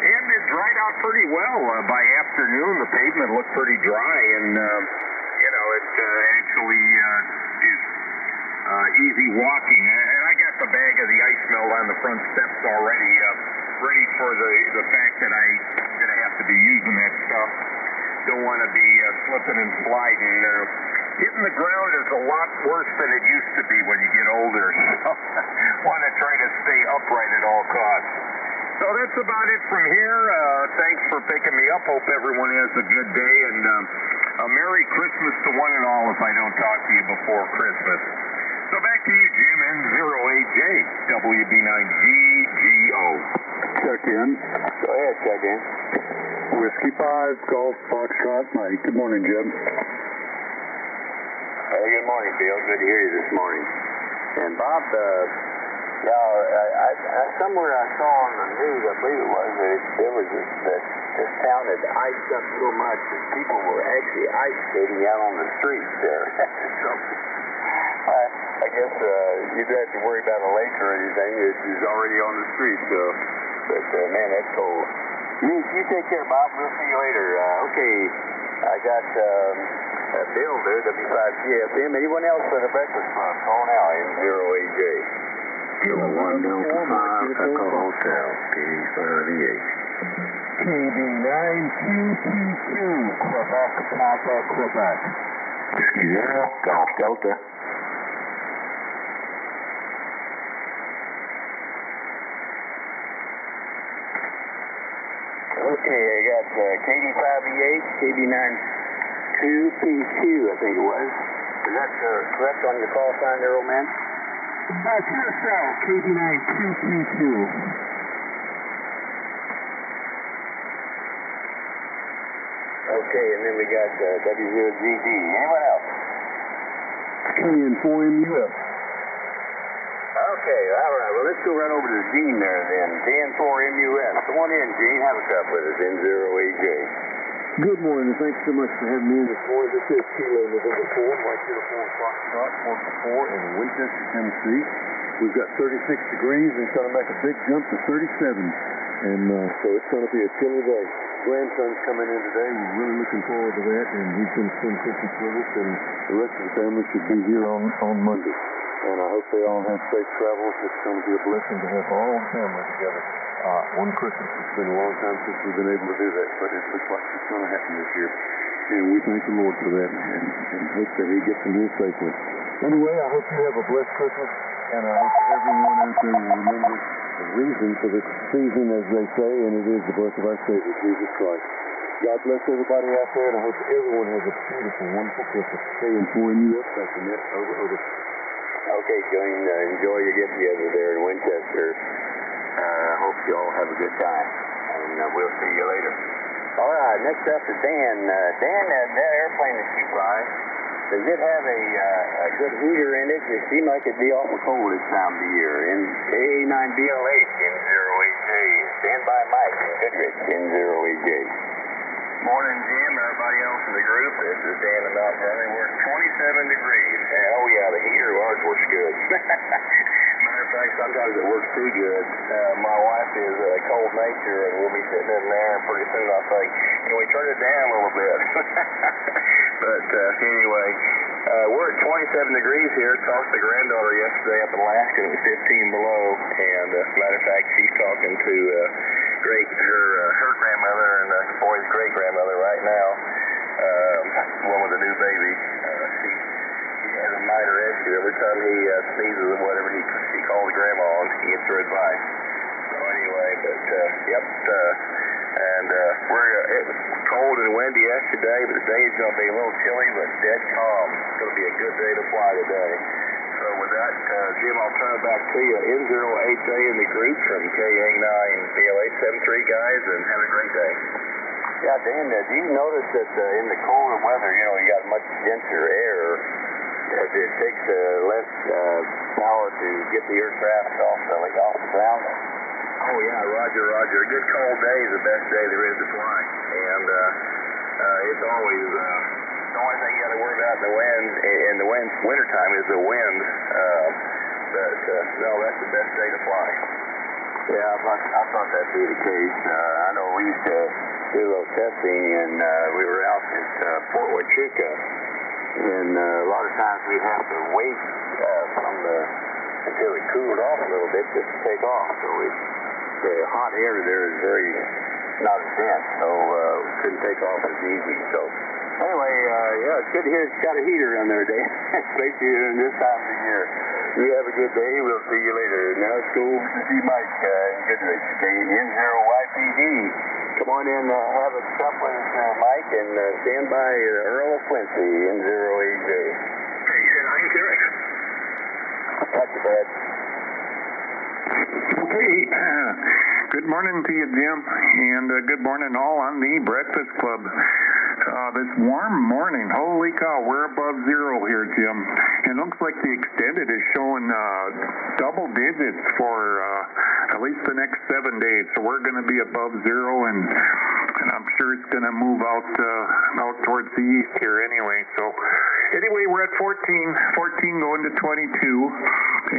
And it dried out pretty well. By afternoon, the pavement looked pretty dry, and, it actually is easy walking. And I got the bag of the ice melt on the front steps already, ready for the fact that I'm going to have to be using that stuff. Don't want to be slipping and sliding. Hitting the ground is a lot worse than it used to be when you get older. So want to try to stay upright at all costs. So that's about it from here. Thanks for picking me up. Hope everyone has a good day, and a Merry Christmas to one and all if I don't talk to you before Christmas. So back to you, Jim, N0AJ, WB9VGO. Check in. Go ahead, check in. Whiskey 5, Golf Foxtrot Mike. Good morning, Jim. Hey, good morning, Bill. Good to hear you this morning. And Bob, somewhere I saw on the news, I believe it was, that this town had iced up so much that people were actually ice skating out on the streets there. So, I guess you don't have to worry about a lake or anything. It's already on the street. So, but man, that's cold. You take care, Bob. We'll see you later. Okay, I got Bill there, W5GFM. Anyone else for the Breakfast Club? Call now, N0AJ. Kilo 1 Delta 5, Echo Hotel, P38. KB9QPQ, Quebec, Papa, Quebec. Whiskey 0, Golf Delta. Okay, I got KD5E8, KB92PQ, I think it was. Is that correct on your call sign there, old man? QSL, KB9QPQ. Okay, and then we got W0GD. Anyone else? KN4MUF. Okay, all right. Well, let's go right over to Gene there then. DN4MUS. Come on in, Gene. Have a cup with us. N0AJ. Good morning, and thanks so much for having me in this morning. This is Kilo November 4, White Uniform Foxtrot, 1-4 in Winchester, Tennessee. We've got 36 degrees, and it's going to make a big jump to 37. And so it's going to be a chilly day. Grandson's coming in today. We're really looking forward to that, and he's going to spend Christmas with us, and the rest of the family should be here on Monday. And I hope they all have safe travels. It's going to be a blessing to have our own family together. One Christmas. It's been a long time since we've been able to do that, but it looks like it's going to happen this year. And we thank the Lord for that, and hope that He gets them here safely. Anyway, I hope you have a blessed Christmas, and I hope everyone out there will remember the reason for the season, as they say, and it is the birth of our Savior, Jesus Christ. God bless everybody out there, and I hope everyone has a beautiful, wonderful Christmas. Stay in 4 U.S. That's the net. Over. Okay, Jane, enjoy your get-together there in Winchester. I hope you all have a good time, and we'll see you later. All right, next up is Dan. Dan, that airplane that you fly, does it have a good heater in it? It seemed like it'd be awful cold this time of the year. In KA9BLH, N0AJ. Stand by Mike in Goodrich, N0AJ. Morning, Jim, everybody else in the group. This is Dan and Mount Vernon. We're at 27 degrees. Oh, yeah, the heater of ours works good. Matter of fact, sometimes it works too good. My wife is a cold nature, and we'll be sitting in there, and pretty soon I'll say, can we turn it down a little bit? But anyway, we're at 27 degrees here. Talked to the granddaughter yesterday up in Alaska, and it was 15 below. And matter of fact, she's talking to her grandmother and the boy's great-grandmother right now, one with a new baby. She has a minor issue. Every time he sneezes or whatever, she calls grandma and he gets her advice. So anyway, but yep, and it was cold and windy yesterday, but today is going to be a little chilly, but dead calm. It's going to be a good day to fly today. So with that, Jim, I'll turn it back to you. N0AJ in the group from KA9BLH73 guys, and have a great day. Yeah, Dan, do you notice that in the colder weather, you got much denser air, as it takes less power to get the aircraft off the ground? Oh, yeah, roger. A good cold day is the best day there is to fly. And it's always, the only thing you got to worry about in the wintertime is the wind. But no, that's the best day to fly. Yeah, I thought that'd be the case. I know we used to do a little testing, and we were out at Fort Huachuca. And a lot of times we'd have to wait until it cooled off a little bit just to take off. So the hot air there is not as dense, so couldn't take off as easy. So anyway, yeah, it's good to hear it's got a heater on there, Dave, especially in this time of the year. You have a good day. We'll see you later. Now it's cool to see Mike in Goodrich, N0YPD. Come on in, have a sup with us, Mike, and stand by Earl of Quincy, N0AJ. KA9 Derek. That's bad. Okay, good morning to you, Jim, and good morning all on the Breakfast Club. This warm morning, holy cow, we're above zero here, Jim. It looks like the extended is showing double digits for at least the next 7 days, so we're going to be above zero, and I'm sure it's going to move out towards the east here anyway. So anyway, we're at 14 going to 22,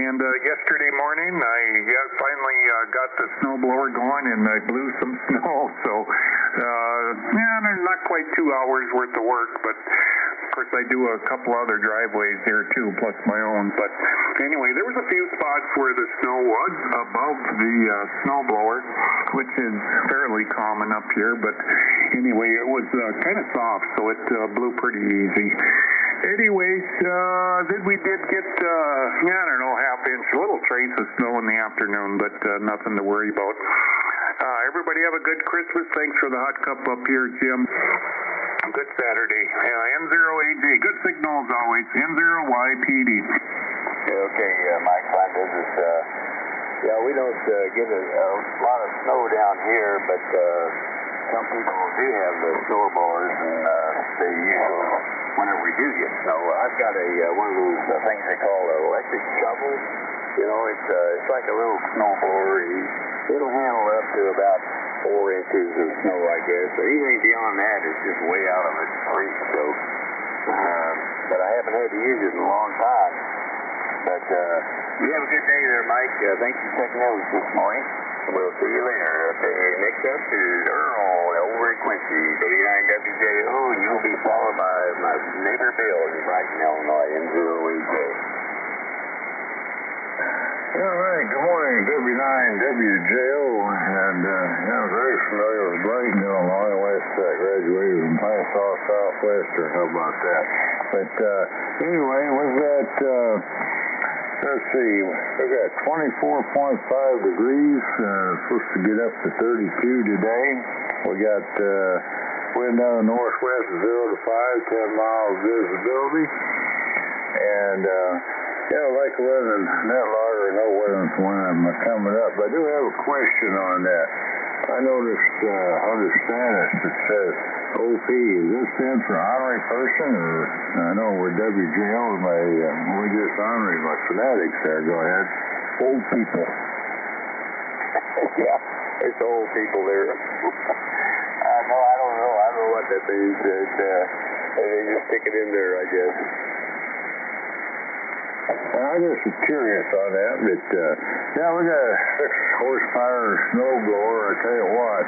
and yesterday morning I finally got the snowblower going, and I blew some snow, so there's not quite 2 hours worth of work, but of course I do a couple other driveways here too, plus my own. But anyway, there was a few spots where the snow was above the snowblower, which is fairly common up here, but anyway, it was kind of soft, so it blew pretty easy. Anyways, then we did get, half inch, a little trace of snow in the afternoon, but nothing to worry about. Everybody have a good Christmas. Thanks for the hot cup up here, Jim. Good Saturday. N0AJ, good signal as always. N0YPD. Okay, Mike, fine business. Yeah, we don't get a lot of snow down here, but some people do have the snowblowers, and they use whenever we do get snow. I've got one of those things they call an electric shovel. It's like a little snowblower. It'll handle up to about 4 inches of snow, I guess. But anything beyond that is just way out of its reach. So, but I haven't had to use it in a long time. But you have a good day there, Mike. Thanks for checking in with us this morning. We'll see you later. Okay, next up is Earl over at Quincy, W9WJO, and you'll be followed by my neighbor Bill in Brighton, Illinois, N0AJ. All right, good morning, W9WJO, and I'm very familiar with Brighton, Illinois. Last graduated from Pansaw Southwestern. How about that? But anyway, with that Let's see, we got 24.5 degrees, supposed to get up to 32 today. We got wind out of the northwest 0 to 5, 10 miles visibility. And, like it wasn't that long or no weather when I'm coming up. But I do have a question on that. I noticed under status it says OP. Does this stand for honorary person, or I know we're WJL, we're just honoring my fanatics there. Go ahead. Old people. Yeah, there's old people there. No, I don't know. I don't know what that means. They just stick it in there, I guess. I just was curious on that, but we got a 6 horsepower snowblower. I tell you what,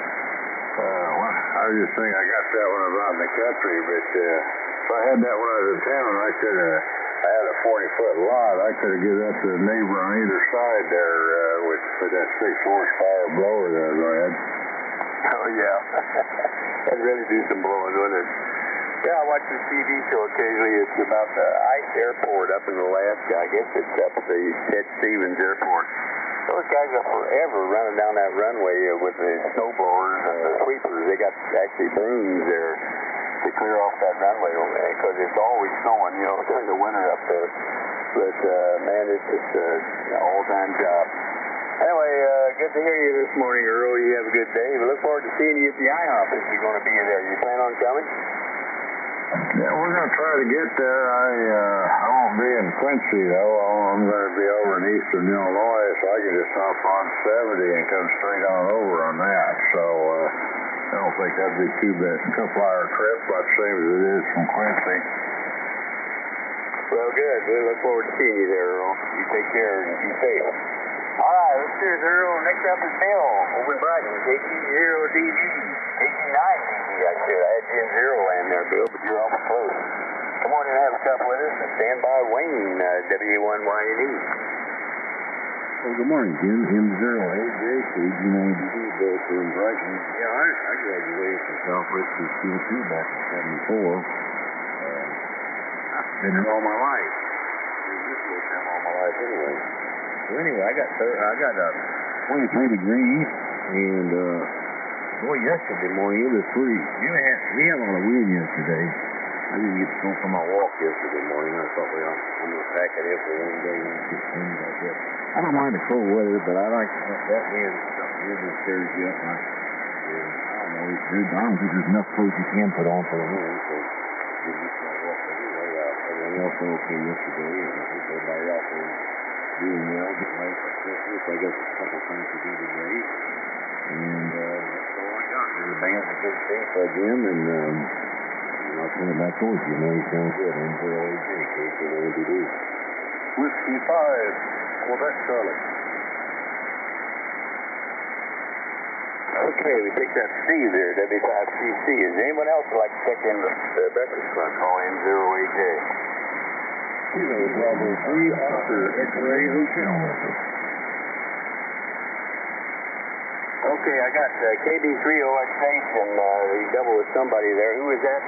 I was just thinking I got that when I was out in the country, but if I had that when I was in town, I had a 40-foot lot. I could have given that to the neighbor on either side there with that 6 horsepower blower there. Go ahead. Oh yeah, that'd really do some blowing, wouldn't it? Yeah, I watch the TV show occasionally. It's about the ice airport up in Alaska. I guess it's up at the Ted Stevens Airport. Those guys are forever running down that runway with the snow blowers and the sweepers. They got actually brooms there to clear off that runway over there because it's always snowing, during the winter up there. But, man, it's just an all-time job. Anyway, good to hear you this morning, Earl. You have a good day. We look forward to seeing you at the IHOP if you're going to be there. You plan on coming? Yeah, we're going to try to get there. I won't be in Quincy, though. I'm going to be over in eastern Illinois, so I can just hop on 70 and come straight on over on that. So I don't think that'd be too bad. A couple-hour trip, about the same as it is from Quincy. Well, good. We look forward to seeing you there, Earl. You take care and be safe. All right, let's cheers, Earl. Next up is Bill over in Brighton, KT0DG. KT9DG, I said. I had you in zero land there, Bill, but you're almost close. Come on in and have a cup with us and stand by Wayne, W1YNE. Well, good morning, Jim. M0AJ, KT9DG, both in Brighton. Yeah, I graduated from Southwest School too back in 74. I've been here all my life. Been this little town all my life anyway. So anyway, I got 23 degrees, and yesterday morning it was free. We had a lot of wind yesterday. I didn't get to go for my walk yesterday morning. I thought, well, I'm going to pack it in for one day and get things like that. I don't mind the cold weather, but I like that wind. Something really stirs you up. I don't know. It's good. I don't think there's enough clothes you can put on for the wind. So you get my walk anyway. Everyone else okay yesterday, and I think everybody else is doing well, getting ready for Christmas. I got a couple things to do today, and that's all I got. And the band's in good shape, Jim, and I'll turn it back towards you. Now you sound good. M0AJ, KT9DG. Whiskey 5, Quebec, Charlotte. Okay, we picked up Steve there, W5CC. Is anyone else would like to check in the Breakfast Club? Call M0AJ. Kilo Bravo 3 Oscar X-Ray Hotel. Okay, I got KB3OX station. You double with somebody there. Who is that?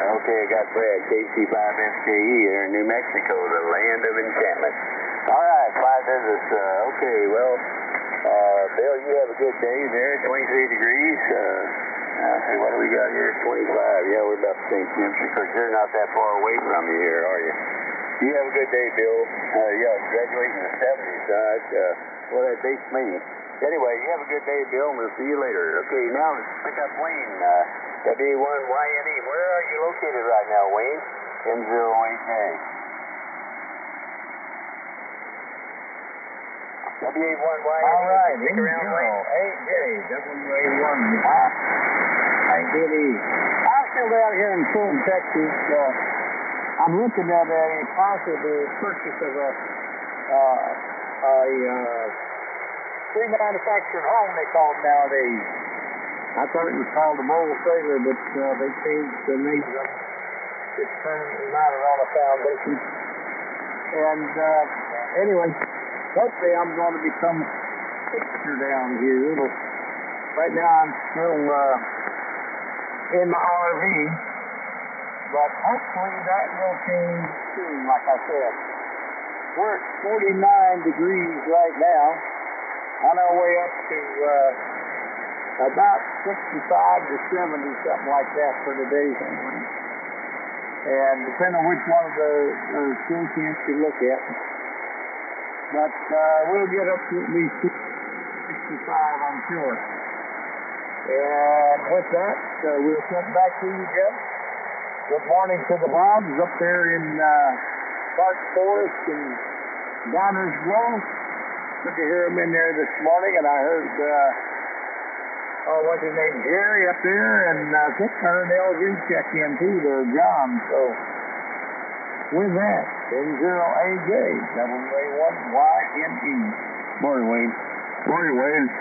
Okay, I got Brad, KC5SKE there in New Mexico, the land of enchantment. All right, fly business. Okay, well, Bill, you have a good day there, 23 degrees. See, what do we got here? 25. Yeah, we're about the same temperature because you're not that far away from me here, are you? You have a good day, Bill. Graduating in the 70s. Well, that dates me. Anyway, you have a good day, Bill, and we'll see you later. Okay, now let's pick up Wayne, W1YNE. Where are you located right now, Wayne? M0AJ. W1YNE. All right, stick around, Wayne. AJ, W1. I'm still down here in Fulton, Texas. I'm looking at a possible purchase of a pre-manufactured home, they call it nowadays. I thought it was called a mobile trailer, but they changed the name of it. It's permanently mounted on a foundation. And anyway, hopefully I'm going to become a fixture down here. Right now I'm still in my RV. but hopefully that will change soon, like I said. We're at 49 degrees right now, on our way up to about 65 to 70, something like that for today's one. And depending on which one of the stations you look at. But we'll get up to at least 65, I'm sure. And with that, we'll come back to you, Jim. Good morning to the Bobs up there in Park Forest and Downers Grove. Good to hear them in there this morning, and I heard, what's his name, Jerry up there, and I think I heard LG check in too there, John. So, with that, N0AJ, WA1YNE. Morning, Wayne. Morning, Wayne.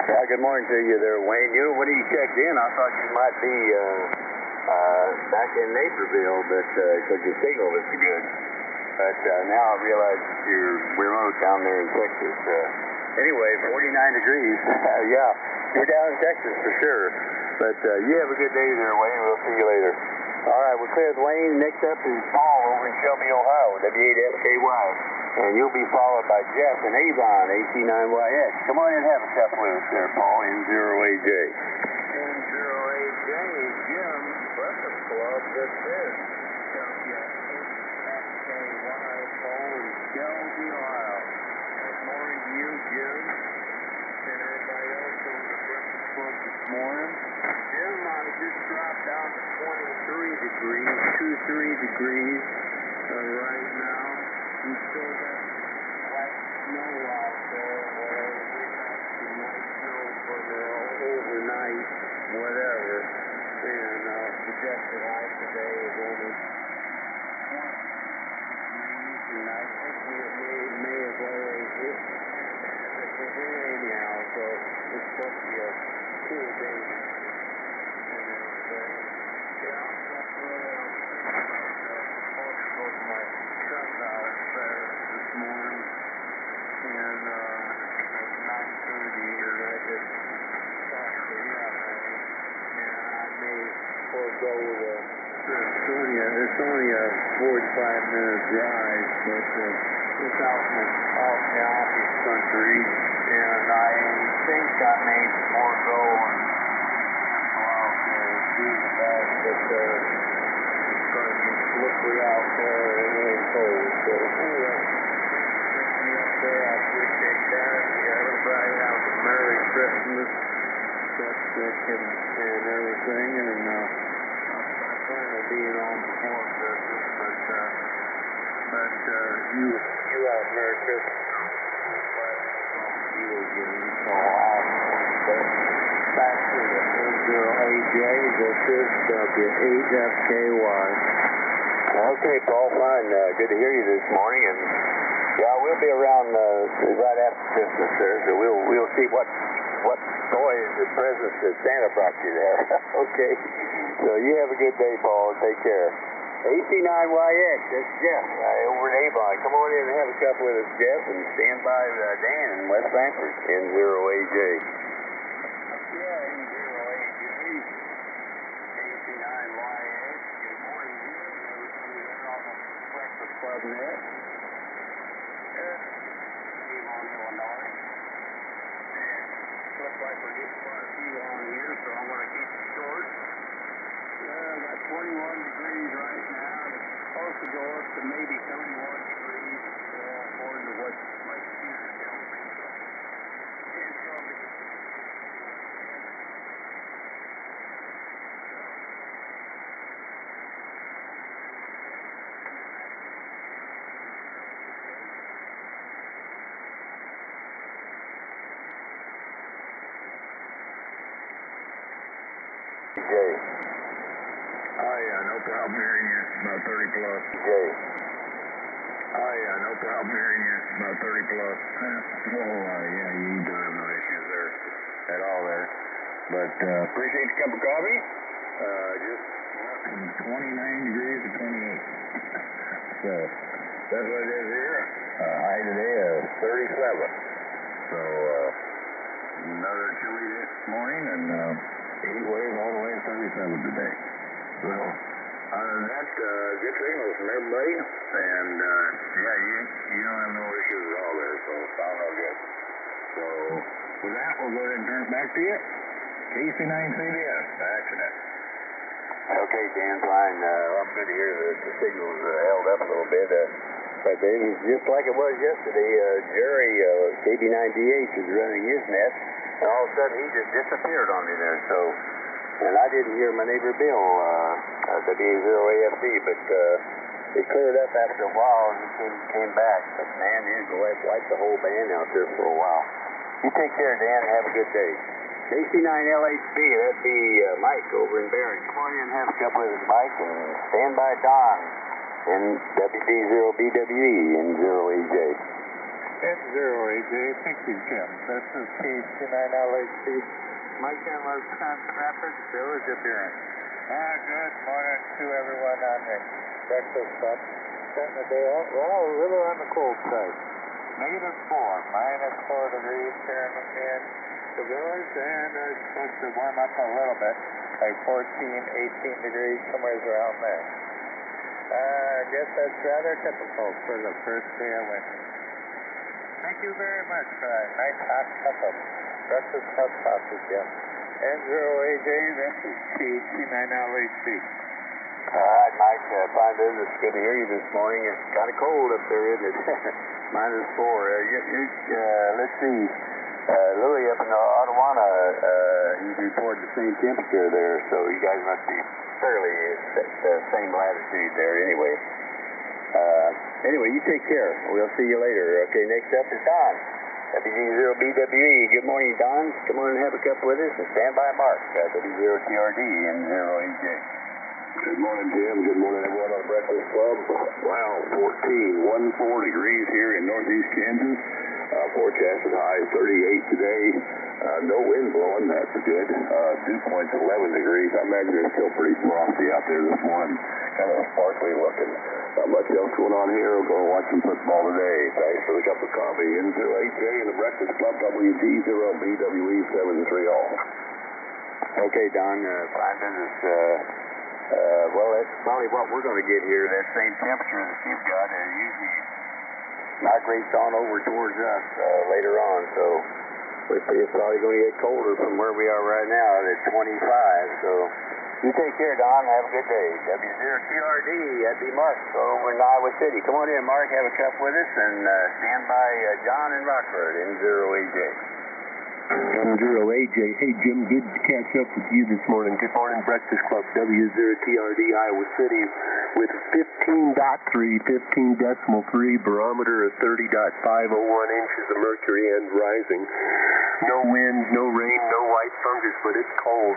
Yeah, good morning to you there, Wayne. When you checked in, I thought you might be back in Naperville, but because your signal was so good. But now I realize that you're remote down there in Texas. Anyway, 49 degrees. Yeah, you're down in Texas for sure. But you have a good day there, Wayne. We'll see you later. All right, we're clear with Wayne. Next up is Paul over in Shelby, Ohio, W8FKY. And you'll be followed by Jeff in Avon, AC9YX. Come on in and have a cup with us there, Paul, N0AJ. N0AJ is Jim, Breakfast Club. This is WFKY, Paul in Shelby, Ohio. Good morning to you, Jim, and everybody else on the Breakfast Club this morning. Jim, I just dropped down to 23 degrees, 23 degrees right now. We still got white snow out there, whatever. We got some white snow for the overnight, whatever. And projected high today is only 20 degrees, and I think we may have already hit anyhow, so it's supposed to be a cool day and everything. Yeah, that's really my son's out there this morning, and at 9:30, and I just talked to him, and I may forego it's only a 45-minute drive, but it's out in the office country, and I think I may forego and go out there and do the best, but it's going to be slippery out there and really cold. So anyway, take me up there. I appreciate that. Yeah, everybody have a Merry Christmas, and everything. And I plan on being on before Christmas, but you have a Merry Christmas. You again. So back to the N0AJ. This is W8FKY. Okay, Paul, fine. Good to hear you this morning, and yeah, we'll be around right after Christmas, sir. So we'll see what toys or presents that Santa brought you there. Okay. So you have a good day, Paul. Take care. AC9YX, that's Jeff over in Avon. Come on in and have a cup with us, Jeff, and stand by Dan in West Frankfort, N0AJ. Yeah, N0AJ. AC9YX. Good morning, everybody there on the Breakfast Club net. Avon, Illinois. And looks like we're getting quite a few on here, so I'm going to keep it short. About 21 degrees right now. It's supposed to go up to maybe 31 degrees, according to what my computer tells me. It's going to be Jay. Oh, yeah, no problem hearing you. About 30 plus. Jay. Oh, yeah, no problem hearing you. About 30 plus. Yeah, you don't have no issues there at all there. But appreciate the cup of coffee. Just 29 degrees to 28. So that's what it is here. High today of 37. So another chilly this morning, and heat wave all the way to 37 today. So Other than that, good signals from everybody, and yeah, you don't have no issues at all there, so sound all good. So with that, we'll go ahead and turn it back to you. KC9CBS, back to that. Okay, Dan, fine. I'm good to hear that the signals held up a little bit. But it was just like it was yesterday. Jerry, KB9DH, is running his net, and all of a sudden he just disappeared on me there. So, and I didn't hear my neighbor Bill, WA0AFD, but it cleared up after a while and he came back. But man, you go ahead and wipe the whole band out there for a while. You take care, Dan, and have a good day. KC9LHB, that'd be Mike over in Barron. Come on in and have a couple of us, Mike, and stand by Don in WD0BWE and 0AJ. And 0AJ, thank you, Jim. This is KC9LHB. Mike and Los Rapids, Village of Barron. Good morning to everyone on the breakfast club. Starting the day out, well, a little on the cold side. -4, -4 degrees here in the village, and it's supposed to warm up a little bit, like 14, 18 degrees, somewhere around there. I guess that's rather typical for the first day of winter. Thank you very much for that nice hot cup of breakfast club coffee, Jim. And 0AJ, this is KC9LHC. All right, Mike, fine business. Good to hear you this morning. It's kind of cold up there, isn't it? -4. Let's see. Louis up in Ottawana, he's reported the same temperature there, so you guys must be fairly at the same latitude there anyway. Anyway, you take care. We'll see you later. Okay, next up is Don. WD0BWE. Good morning, Don. Come on and have a cup with us, and stand by Mark, W0TRD and 0AJ. Good morning, Jim. Good morning, everyone on the Breakfast Club. Wow, 14 degrees here in northeast Kansas. Forecasted high 38 today. No wind blowing, that's good. Dew point's 11 degrees. I imagine it's still pretty frosty out there this morning. Kind of sparkly looking. Not much else going on here. We're going to watch some football today. Thanks for the cup of coffee. N0AJ and the Breakfast Club, WD0BWE73 all. Okay, Don, fine business. Well, that's probably what we're going to get here. That same temperature that you've got usually migrates on over towards us later on. So it's probably going to get colder from where we are right now at 25. So you take care, Don. Have a good day. W0TRD, that'd be Mark over in Iowa City. Come on in, Mark. Have a cup with us and stand by John in Rockford in 0AJ. N0AJ. Hey, Jim, good to catch up with you this morning. Good morning, Breakfast Club, W0TRD, Iowa City, with 15.3, 15.3, barometer of 30.501 inches of mercury and rising. No wind, no rain, no white fungus, but it's cold.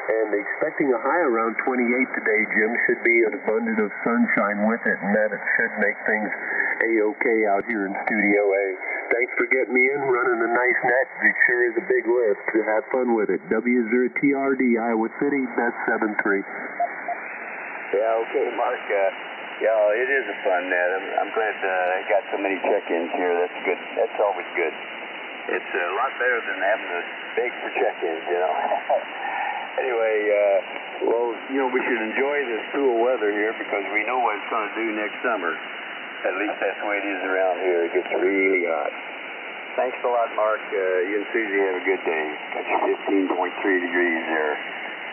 And expecting a high around 28 today, Jim. Should be an abundance of sunshine with it, and that it should make things A-OK out here in Studio A. Thanks for getting me in, running a nice net. It sure is a big lift. Have fun with it. W0TRD, Iowa City, best 7-3. Yeah, okay, Mark. Yeah, it is a fun net. I'm glad I got so many check-ins here. That's good. That's always good. It's a lot better than having to beg for check-ins, you know. Anyway, well, you know, we should enjoy this cool weather here because we know what it's going to do next summer. At least that's the way it is around here. It gets really hot. Thanks a lot, Mark. You and Susie have a good day. Got you 15.3 degrees there.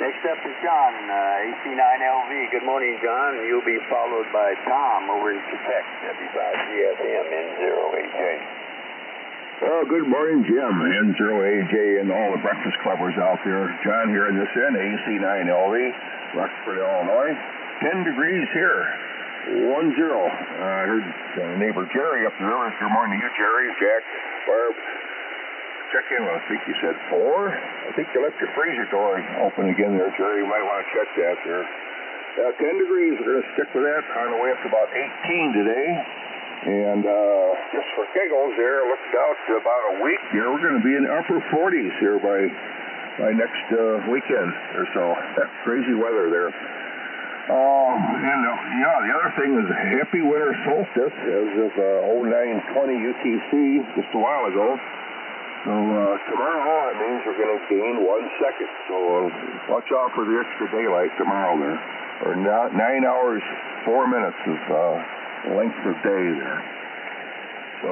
Next up is John, AC9LV. Good morning, John. You'll be followed by Tom over in Quebec, W5GFM N0AJ. Oh, good morning, Jim. N0AJ and all the Breakfast Clubbers out there. John here in this end, AC9LV, Rockford, Illinois. 10 degrees here. 1-0. I heard neighbor Jerry up there. Good morning to you, Jerry, Jack, Barb. Check in. I think you said 4. I think you left your freezer door open again there, Jerry. You might want to check that there. 10 degrees. We're going to stick with that on the way up to about 18 today. And just for giggles there, looked out to about a week here. We're going to be in the upper 40s here by next weekend or so. That's crazy weather there. And the other thing is happy winter solstice as of 0920 UTC just a while ago. So tomorrow, that means we're going to gain 1 second. So watch out for the extra daylight tomorrow there. Or 9 hours, 4 minutes of length of day there. So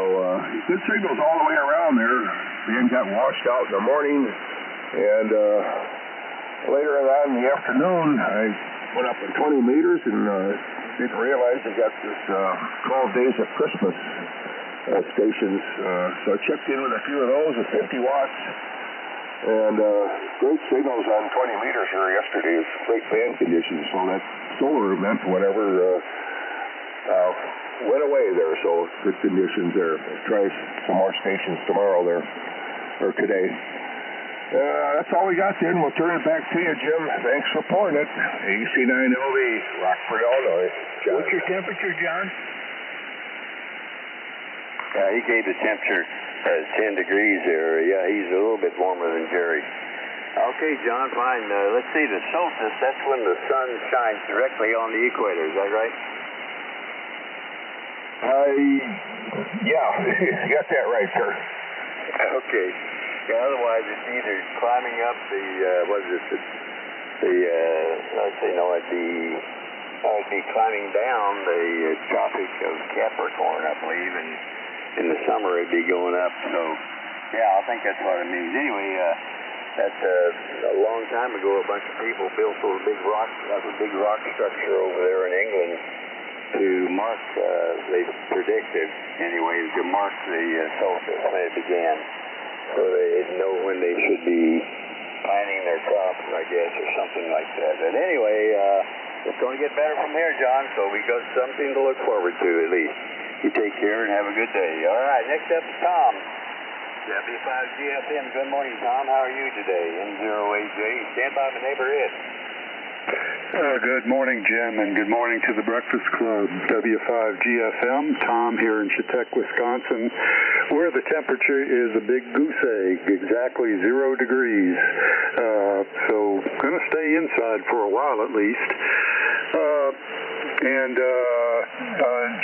good signals all the way around there. Band got washed out in the morning, and later on in the afternoon, I went up in 20 meters and didn't realize they got this 12 days of Christmas stations. So I checked in with a few of those at 50 watts. And great signals on 20 meters here yesterday. It's great band conditions. So that solar event, whatever, went away there. So good conditions there. Let's try some more stations tomorrow there, or today. That's all we got then. We'll turn it back to you, Jim. Thanks for pouring it. AC9LV, Rockford, Illinois. John. What's your temperature, John? He gave the temperature 10 degrees there. Yeah, he's a little bit warmer than Jerry. Okay, John, fine. Let's see, the solstice, that's when the sun shines directly on the equator. Is that right? Yeah, you got that right, sir. Okay. Yeah, otherwise, it's either climbing up the, it'd be climbing down the Tropic of Capricorn, I believe, and in the summer it'd be going up. So, yeah, I think that's what it means. Anyway, that's a long time ago, a bunch of people built a big rock structure over there in England to mark, they predicted, anyway, to mark the solstice when it began. So they know when they should be planting their crops, I guess, or something like that. But anyway, it's going to get better from here, John, so we got something to look forward to, at least. You take care and have a good day. All right, next up is Tom. W5GFM. Good morning, Tom. How are you today? N0AJ. Stand by my neighbor Ed. Good morning, Jim, and good morning to the Breakfast Club. W5GFM. Tom here in Chetek, Wisconsin, where the temperature is a big goose egg, exactly 0 degrees. So going to stay inside for a while at least.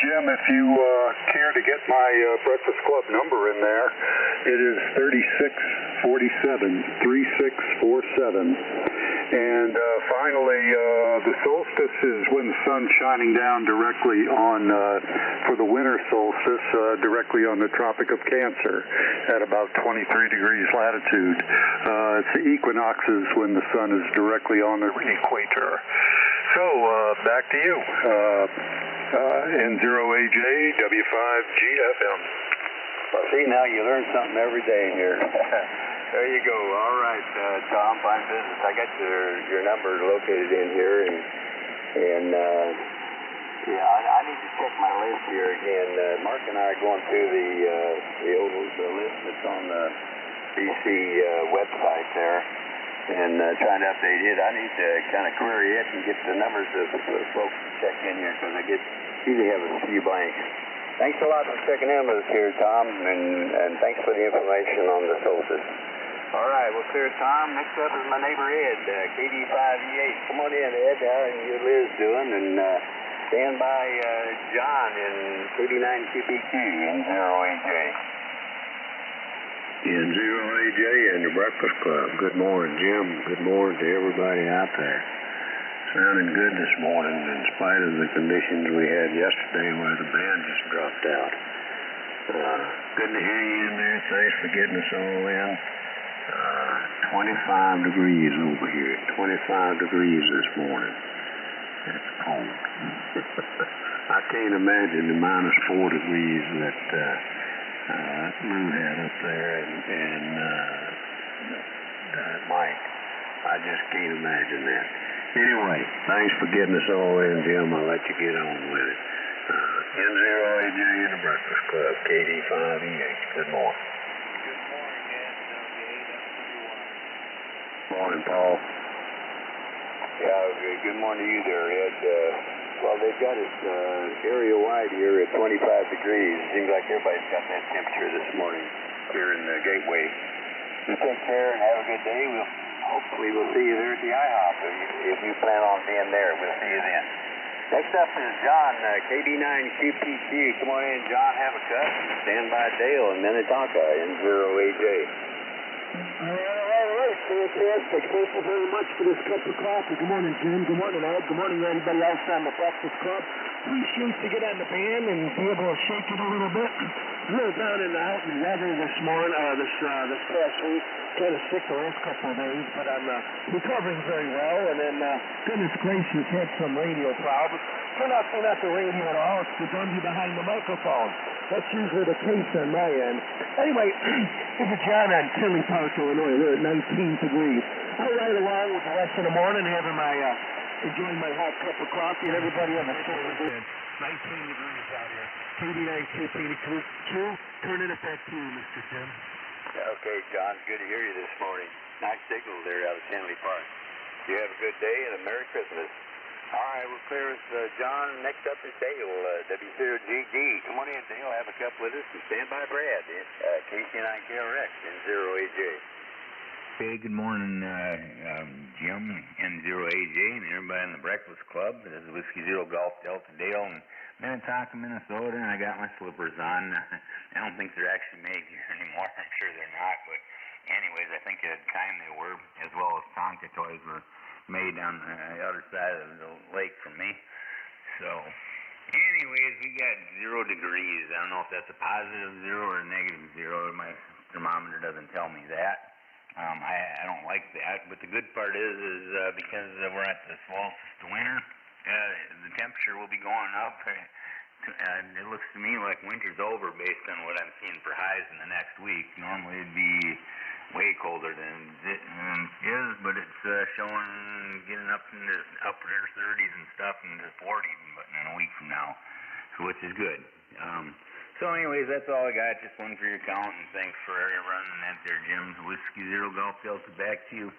Jim, if you care to get my Breakfast Club number in there, it is 3647. And finally, the solstice is when the sun's shining down directly on, for the winter solstice, directly on the Tropic of Cancer at about 23 degrees latitude. It's the equinoxes when the sun is directly on the equator. So, back to you. N0AJ, W5GFM. Well, see, now you learn something every day here. There you go. All right, Tom, fine business. I got your number located in here, and I need to check my list here again. Mark and I are going through the list that's on the BC website there, and trying to update it. I need to kind of query it and get the numbers of the folks to check in here, because I usually have a few blanks. Thanks a lot for checking in with us here, Tom, and thanks for the information on the solstice. All right, well, clear, Tom. Next up is my neighbor Ed, KD5E8. Come on in, Ed. How are you, Liz, doing? And stand by John in KD9QPQ, N0AJ. N0AJ and the Breakfast Club. Good morning, Jim. Good morning to everybody out there. Sounding good this morning in spite of the conditions we had yesterday where the band just dropped out. Good to hear you in there. Thanks for getting us all in. 25 degrees over here. 25 degrees this morning. That's cold. I can't imagine the -4 degrees that Lou had up there and Mike. I just can't imagine that. Anyway, thanks for getting us all in, Jim. I'll let you get on with it. N0AJ in the Breakfast Club, KD5E8. Good morning. Good morning, Ed. Morning, Paul. Yeah, good morning to you there, Ed. Well, they've got it area-wide here at 25 degrees. Seems like everybody's got that temperature this morning here in the Gateway. You take care and have a good day. Hopefully we'll see you there at the IHOP. If you plan on being there, we'll see you then. Next up is John, KB9QPQ. Come on in, John, have a cup. Stand by Dale in Minnetonka, N0AJ. All right, fantastic. Thank you very much for this cup of coffee. Good morning, Jim. Good morning, Ed. Good morning, everybody else on the Breakfast Club. Appreciate you get on the band and be able to shake it a little bit. A little down and out in the weather this morning, this past week. Kind of sick the last couple of days, but I'm recovering very well. And then, goodness gracious, had some radio problems. Turned out they're not the radio at all. It's the dummy behind the microphone. That's usually the case on my end. Anyway, this is John on Tinley Park, Illinois. We're at 19 degrees. I'll ride along with the rest of the morning, having my enjoying my hot cup of coffee, and everybody on the phone. 19 degrees out here. KD9QPQ, turn it up that tune, Mr. Tim. Okay, John, good to hear you this morning. Nice signal there out of Tinley Park. You have a good day and a Merry Christmas. All right, we'll clear us, John. Next up is Dale, W0GG. Come on in, Dale, have a cup with us, and stand by Brad, KC9KRX, N0AJ. Hey, good morning, Jim, N0AJ, and everybody in the Breakfast Club. This is Whiskey Zero Golf Delta Dale in Minnetonka, Minnesota, and I got my slippers on. I don't think they're actually made here anymore. I'm sure they're not, but anyways, I think at the time they were, as well as Tonka toys were made on the other side of the lake from me. So, anyways, we got 0 degrees. I don't know if that's a positive 0 or a negative 0. My thermometer doesn't tell me that. I don't like that, but the good part is because we're at the solstice to winter, the temperature will be going up. It looks to me like winter's over based on what I'm seeing for highs in the next week. Normally it'd be way colder than it is, but it's showing getting up in the upper 30s and stuff into the 40s but in a week from now, so which is good. So anyways, that's all I got. Just one for your count, and thanks for running that there, Jim's Whiskey Zero Golf Delta. Back to you.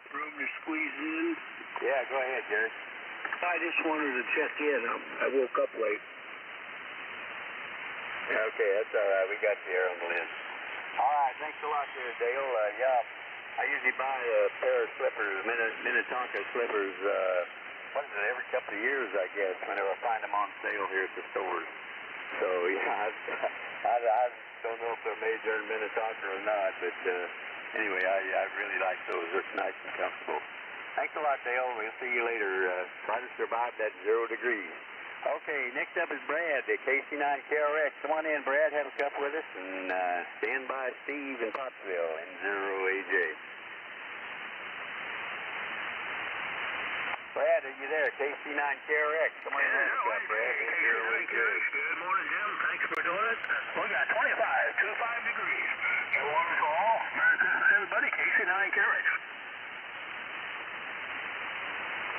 Room to squeeze in. Yeah, go ahead, Jerry. I just wanted to check in. I woke up late. Okay, that's all right. We got you here on the list. All right, thanks a lot there, Dale. Yeah, I usually buy a pair of slippers, Minnetonka slippers, every couple of years, I guess, whenever I find them on sale here at the stores. So, yeah, I don't know if they're made there in Minnetonka or not, but anyway, I really like those. They're nice and comfortable. Thanks a lot, Dale. We'll see you later. Try to survive that 0 degrees. Okay, next up is Brad, KC9KRX. Come on in, Brad. Have a cup with us, and stand by Steve in Pottsville, N0AJ. Brad, are you there? KC9KRX. Come on in, have a cup, Brad. N0AJ. Good morning, Jim. Thanks for doing it. We got 25 degrees. So on to all. Merry Christmas, everybody. KC9KRX.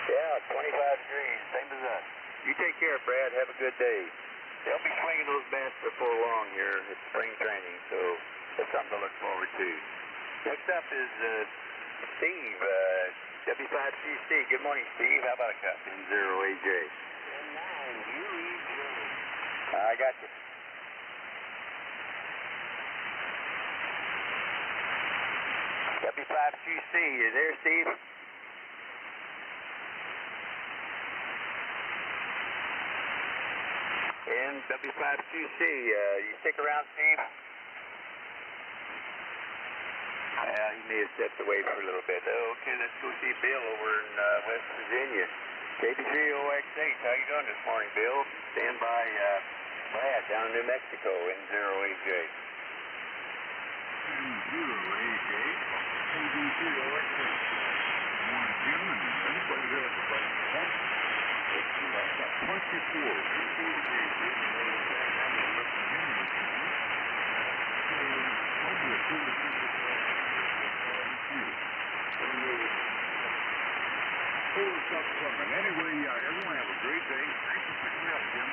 Yeah, 25 degrees, same as us. You take care, Brad. Have a good day. They'll be swinging those bats before long here. It's spring training, so that's something to look forward to. Next up is Steve, W5CC. Good morning, Steve. How about a cup? N0AJ. I got you. W5QC, you there, Steve? And W5QC, you stick around, Steve? He may have stepped away for a little bit. Okay, let's go see Bill over in West Virginia. KB3OX8, how you doing this morning, Bill? Stand by Brad down in New Mexico, N0AJ. N0AJ, KB3OX8. Morning, Jim, and everybody here at the Breakfast Club. It's about 24 degrees here in West Virginia. Probably a cool stuff coming. Anyway, everyone have a great day. Thanks for picking me up, Jim.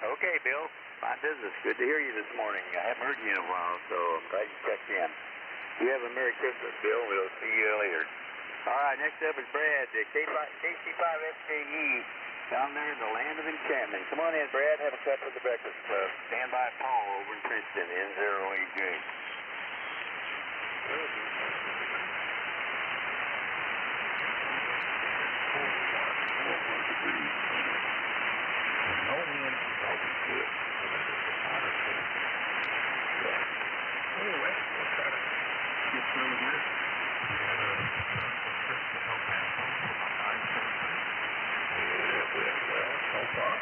Okay, Bill. Fine business. Good to hear you this morning. I haven't heard you in a while, so I'm glad you checked in. You have a Merry Christmas, Bill. We'll see you later. All right, next up is Brad, KC5SKE, down there in the land of enchantment. Come on in, Brad. Have a cup of the Breakfast Club. Stand by Paul over in Princeton, N0AJ. Anyway, we'll try to get through here. So far.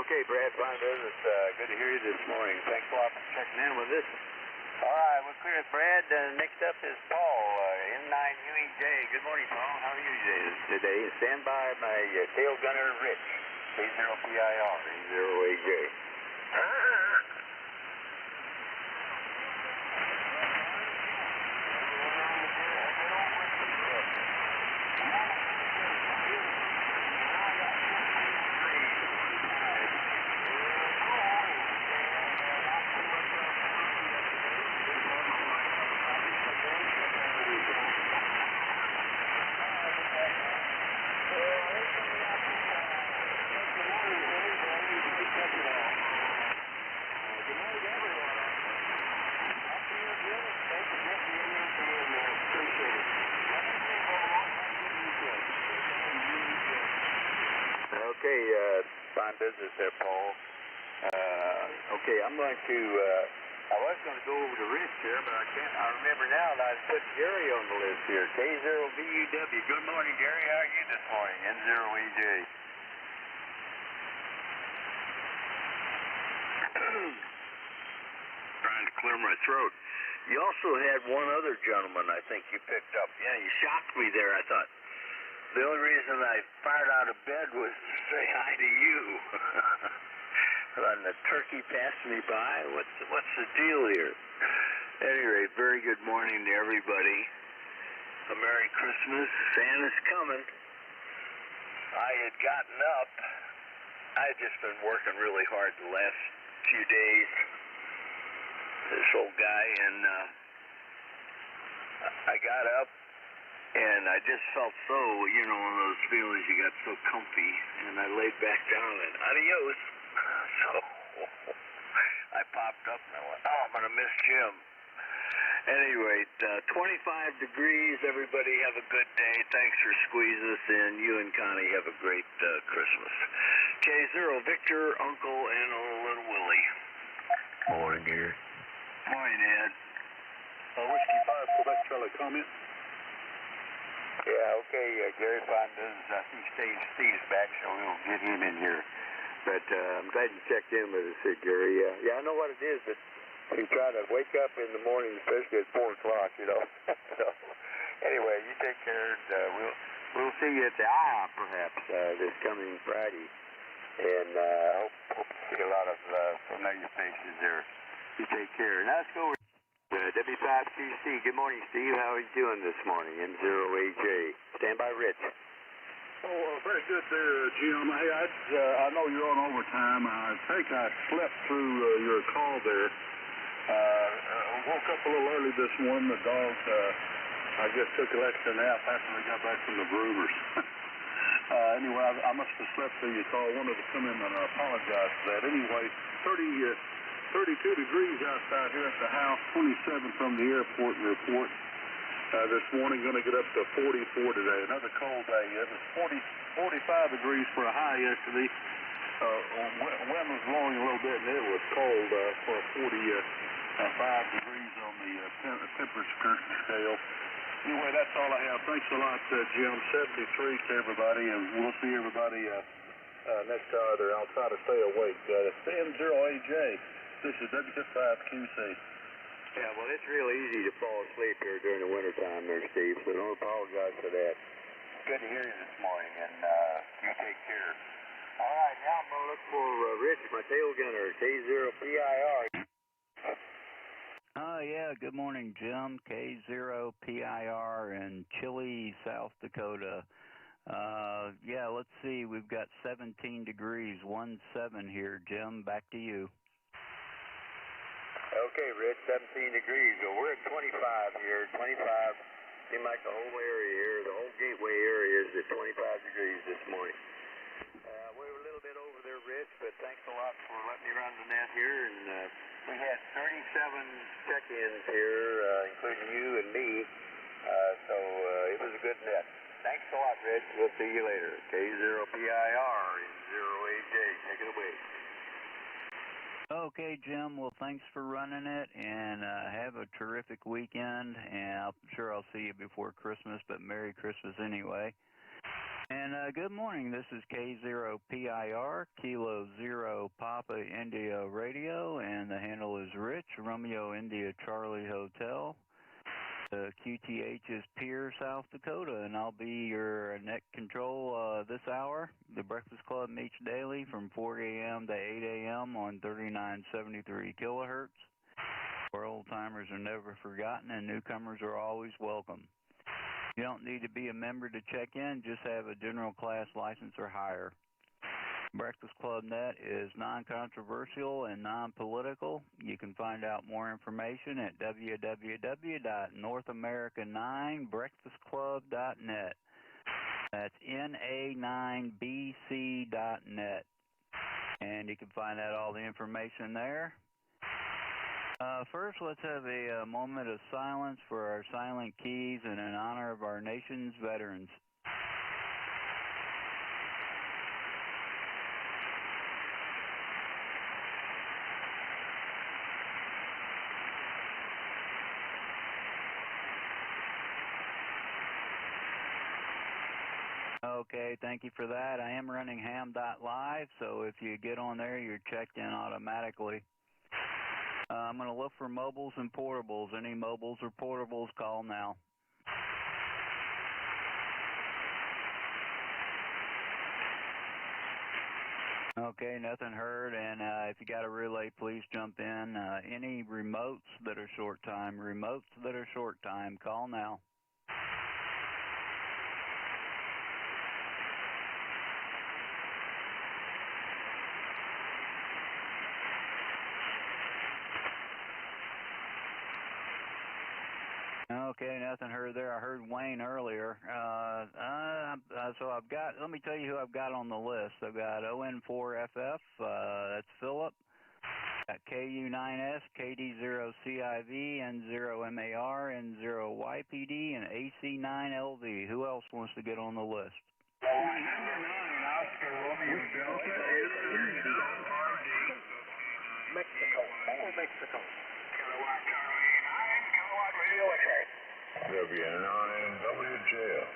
Okay, Brad, fine business. Good to hear you this morning. Thanks a lot for checking in with us. All right, we're clear as Brad. Next up is Paul, N9UEJ. Good morning, Paul. How are you today? Stand by my tail gunner, Rich. K0PIR, N0AJ. Okay, fine business there, Paul. Okay, I'm going to, I was going to go over to Rich here, but I can't, I remember now that I put Gary on the list here. K0VUW. Good morning, Gary. How are you this morning? N0EJ. Trying to clear my throat. You also had one other gentleman I think you picked up. Yeah, you shocked me there, I thought. The only reason I fired out of bed was to say hi to you. And the turkey passed me by. What's the deal here? At any rate, very good morning to everybody. A Merry Christmas. Santa's coming. I had gotten up. I had just been working really hard the last few days. This old guy, and I got up. And I just felt so, one of those feelings you got so comfy. And I laid back down and adios. So I popped up and I went, I'm going to miss Jim. Anyway, 25 degrees. Everybody have a good day. Thanks for squeezing us in. You and Connie have a great Christmas. K0, Victor, Uncle, and old little Willie. Morning, Gary. Morning, Ed. Whiskey 5, Quebec, Charlie, comment? Yeah, okay, Gary, fine business. I see Steve's back, so we'll get him in here. But I'm glad you checked in with us, Gary. Yeah, I know what it is, but you try to wake up in the morning, especially at 4 o'clock, So, anyway, you take care, and we'll see you at the IHOP, perhaps, this coming Friday. And I hope to see a lot of familiar faces there. You take care. Now let's go over W5QC. Good morning, Steve. How are you doing this morning? N0AJ. Stand by, Rich. Very good there, Jim. Hey, I know you're on overtime. I think I slept through your call there. Woke up a little early this morning. The dog, I guess, took an extra nap after we got back from the Brewers. Anyway, I must have slept through your call. I wanted to come in and apologize for that. Anyway, 32 degrees outside here at the house, 27 from the airport report. This morning going to get up to 44 today. Another cold day. It was 45 degrees for a high yesterday. Wind was blowing a little bit, and it was cold for 45 degrees on the temperature scale. Anyway, that's all I have. Thanks a lot, Jim. 73 to everybody, and we'll see everybody next hour there. I'll try to stay awake. N0AJ. This is W5QC. Yeah, well, it's real easy to fall asleep here during the wintertime there, Steve, so don't apologize for that. Good to hear you this morning, and you take care. All right, now I'm going to look for Rich, my tail gunner, K0PIR. Yeah, good morning, Jim. K0PIR in Chile, South Dakota. Yeah, let's see. We've got 17 degrees, 17 here. Jim, back to you. Okay, Rich, 17 degrees. Well, we're at 25 here. 25. Seems like the whole area here, the whole gateway area is at 25 degrees this morning. We were a little bit over there, Rich, but thanks a lot for letting me run the net here. And we had 37 check-ins here, including you and me. So it was a good net. Thanks a lot, Rich. We'll see you later. K0PIR in 0AJ. Take it away. Okay, Jim. Well, thanks for running it, and have a terrific weekend. And I'm sure I'll see you before Christmas, but Merry Christmas anyway. And good morning. This is K0PIR, Kilo Zero Papa India Radio, and the handle is Rich, Romeo India Charlie Hotel. QTH is Pierre, South Dakota, and I'll be your net control this hour. The Breakfast Club meets daily from 4 a.m. to 8 a.m. on 3973 kilohertz, where old-timers are never forgotten and newcomers are always welcome. You don't need to be a member to check in, just have a general class license or higher. Breakfast Club Net is non-controversial and non-political. You can find out more information at www.northamerica9breakfastclub.net. That's NA9BC.net. And you can find out all the information there. First, let's have a moment of silence for our silent keys and in honor of our nation's veterans. Okay, thank you for that. I am running ham.live, so if you get on there, you're checked in automatically. I'm going to look for mobiles and portables. Any mobiles or portables, call now. Okay, nothing heard, and if you got a relay, please jump in. Any remotes that are short time, call now. Okay, nothing heard there. I heard Wayne earlier. So I've got, let me tell you who I've got on the list. I've got ON4FF, that's Philip. Got KU9S, KD0CIV, N0MAR, N0YPD, and AC9LV. Who else wants to get on the list? Number 9, Oscar Romeo Delta, Mexico, Mexico. Kilowatt Charlie 9, kilowatt radio X-ray. W9WJF.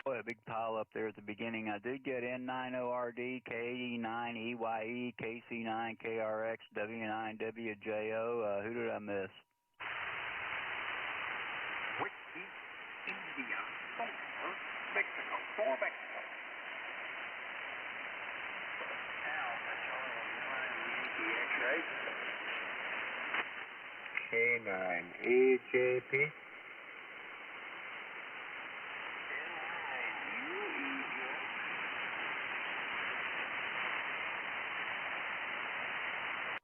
Boy, a big pile up there at the beginning. I did get N90RD, K89EYE, KC9KRX, W9WJO. Who did I miss? Whiskey, India, 4, Mexico, 4 Mexico. Alpha Charlie 9, X-ray. K9EJP.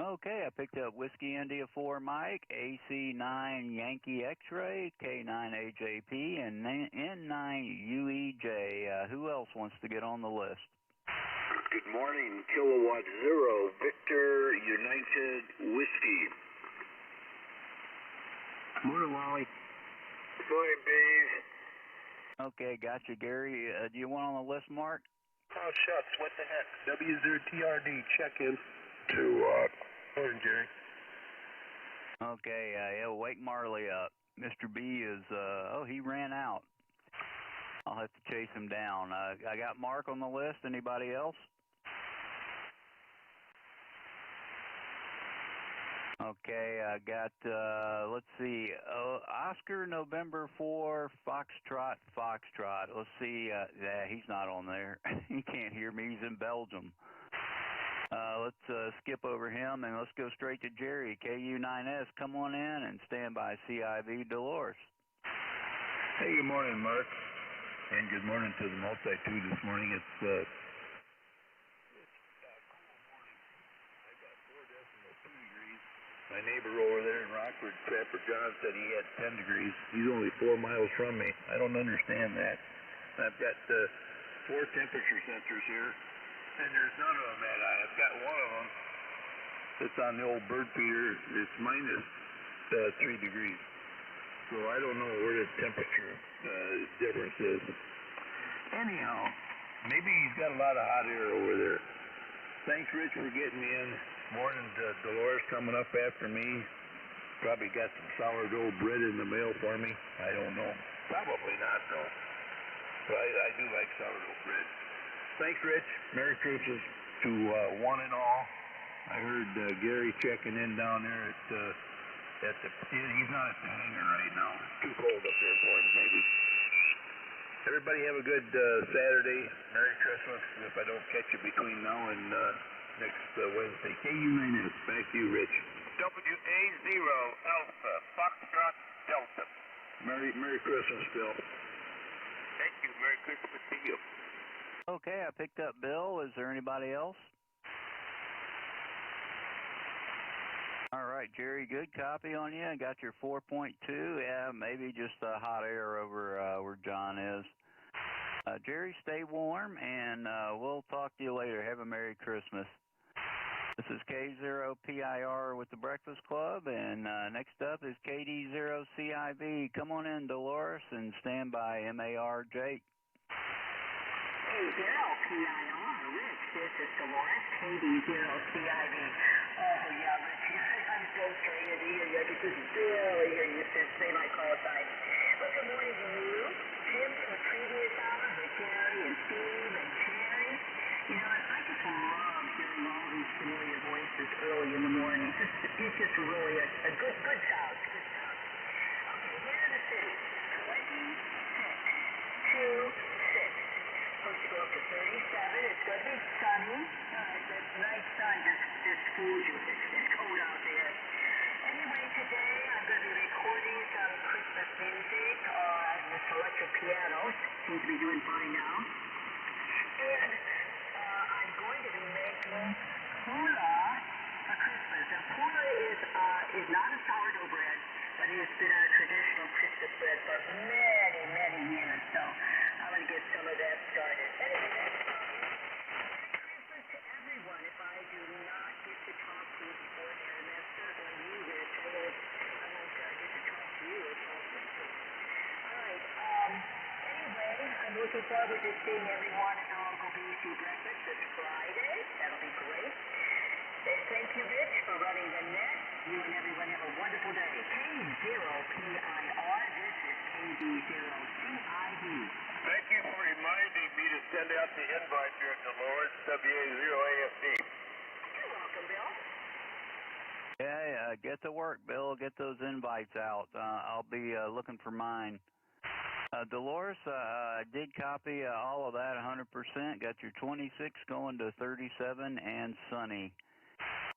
Okay, I picked up Whiskey India 4 Mike, AC9 Yankee X-ray, K9AJP, and N9UEJ. Who else wants to get on the list? Good morning, Kilowatt Zero, Victor United Whiskey. Morning, Wally. Morning, Bees. Okay, gotcha, Gary. Do you want on the list, Mark? Oh, shucks, what the heck? W0TRD, check in. Morning, Jerry. Okay, yeah, wake Marley up. Mr. B is, he ran out. I'll have to chase him down. I got Mark on the list. Anybody else? Okay, I got, let's see, Oscar November 4, Foxtrot. Let's see, yeah, he's not on there. He can't hear me. He's in Belgium. Let's skip over him and let's go straight to Jerry. KU9S, come on in and stand by CIV Dolores. Hey, good morning, Mark. And good morning to the multi-2 this morning. It's cool morning. I got 4.2 degrees. My neighbor over there in Rockford, Trapper John, said he had 10 degrees. He's only 4 miles from me. I don't understand that. I've got 4 temperature sensors here, and there's none of them at. I've got one of them that's on the old bird feeder. It's minus 3 degrees. So I don't know where the temperature difference is. Anyhow, maybe he's got a lot of hot air over there. Thanks, Rich, for getting me in. Morning to Dolores coming up after me. Probably got some sourdough bread in the mail for me. I don't know. Probably not, though. But I do like sourdough bread. Thanks, Rich. Merry Christmas to one and all. I heard Gary checking in down there at the, he's not at the hangar right now. It's too cold up there for him, maybe. Everybody have a good Saturday. Merry Christmas if I don't catch you between now and next Wednesday. KU9S, back to you, Rich. WA0 Alpha Foxtrot Delta. Merry Christmas, Bill. Thank you. Merry Christmas to you. Okay, I picked up Bill. Is there anybody else? All right, Jerry, good copy on you. I got your 4.2. Yeah, maybe just hot air over where John is. Jerry, stay warm, and we'll talk to you later. Have a Merry Christmas. This is K0PIR with the Breakfast Club, and next up is KD0CIV. Come on in, Dolores, and stand by MAR Jake. K0PIR, Rich, this is Dolores, KD0CIV. Oh, yeah, Rich, I'm so sorry to hear you. I could just barely hear you say my call sign. Well, good morning to you, Jim in the previous hour, with Gary and Steve and Terry. You know, I just love hearing all these familiar voices early in the morning. It's just really a good sound. Good sound. Okay, here in the city, 26. Supposed to go up to 37. It's going to be sunny. That nice sun just fools you. It's cold out there. Anyway, today I'm going to be recording some Christmas music on this electric piano. Seems to be doing fine now. And I'm going to be making pula for Christmas. Now, pula is not a sourdough bread, but it has been our traditional Christmas bread for many, many years. So I'm going to get some of that started. Anyway, Merry Christmas to everyone. If I do not get to talk to you before then, and that's certainly you, Rich. I won't get to talk to you at all. All right. Anyway, I'm looking forward to seeing everyone at the local BC breakfast this Friday. That'll be great. And thank you, Rich, for running the net. You and everyone have a wonderful day. K0PIR, this is KD0CIV. Thank you for reminding me to send out the invite here at Dolores, WA0AFD. You're welcome, Bill. Yeah, get to work, Bill. Get those invites out. I'll be looking for mine. Dolores, I did copy all of that 100%. Got your 26 going to 37 and sunny.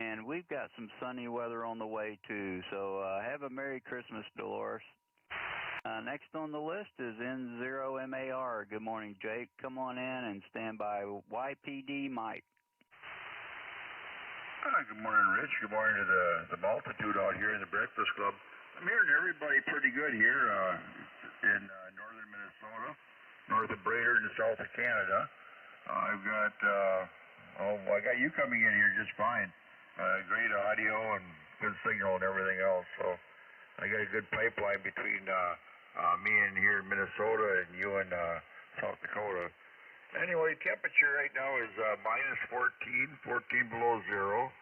And we've got some sunny weather on the way, too. So have a Merry Christmas, Dolores. Next on the list is N0MAR. Good morning, Jake. Come on in and stand by YPD Mike. Good morning, Rich. Good morning to the multitude out here in the Breakfast Club. I'm hearing everybody pretty good here in northern Minnesota, north of Brainerd and south of Canada. I got you coming in here just fine. Great audio and good signal and everything else. So I got a good pipeline between me and here in Minnesota and you in South Dakota. Anyway, temperature right now is minus 14 below zero.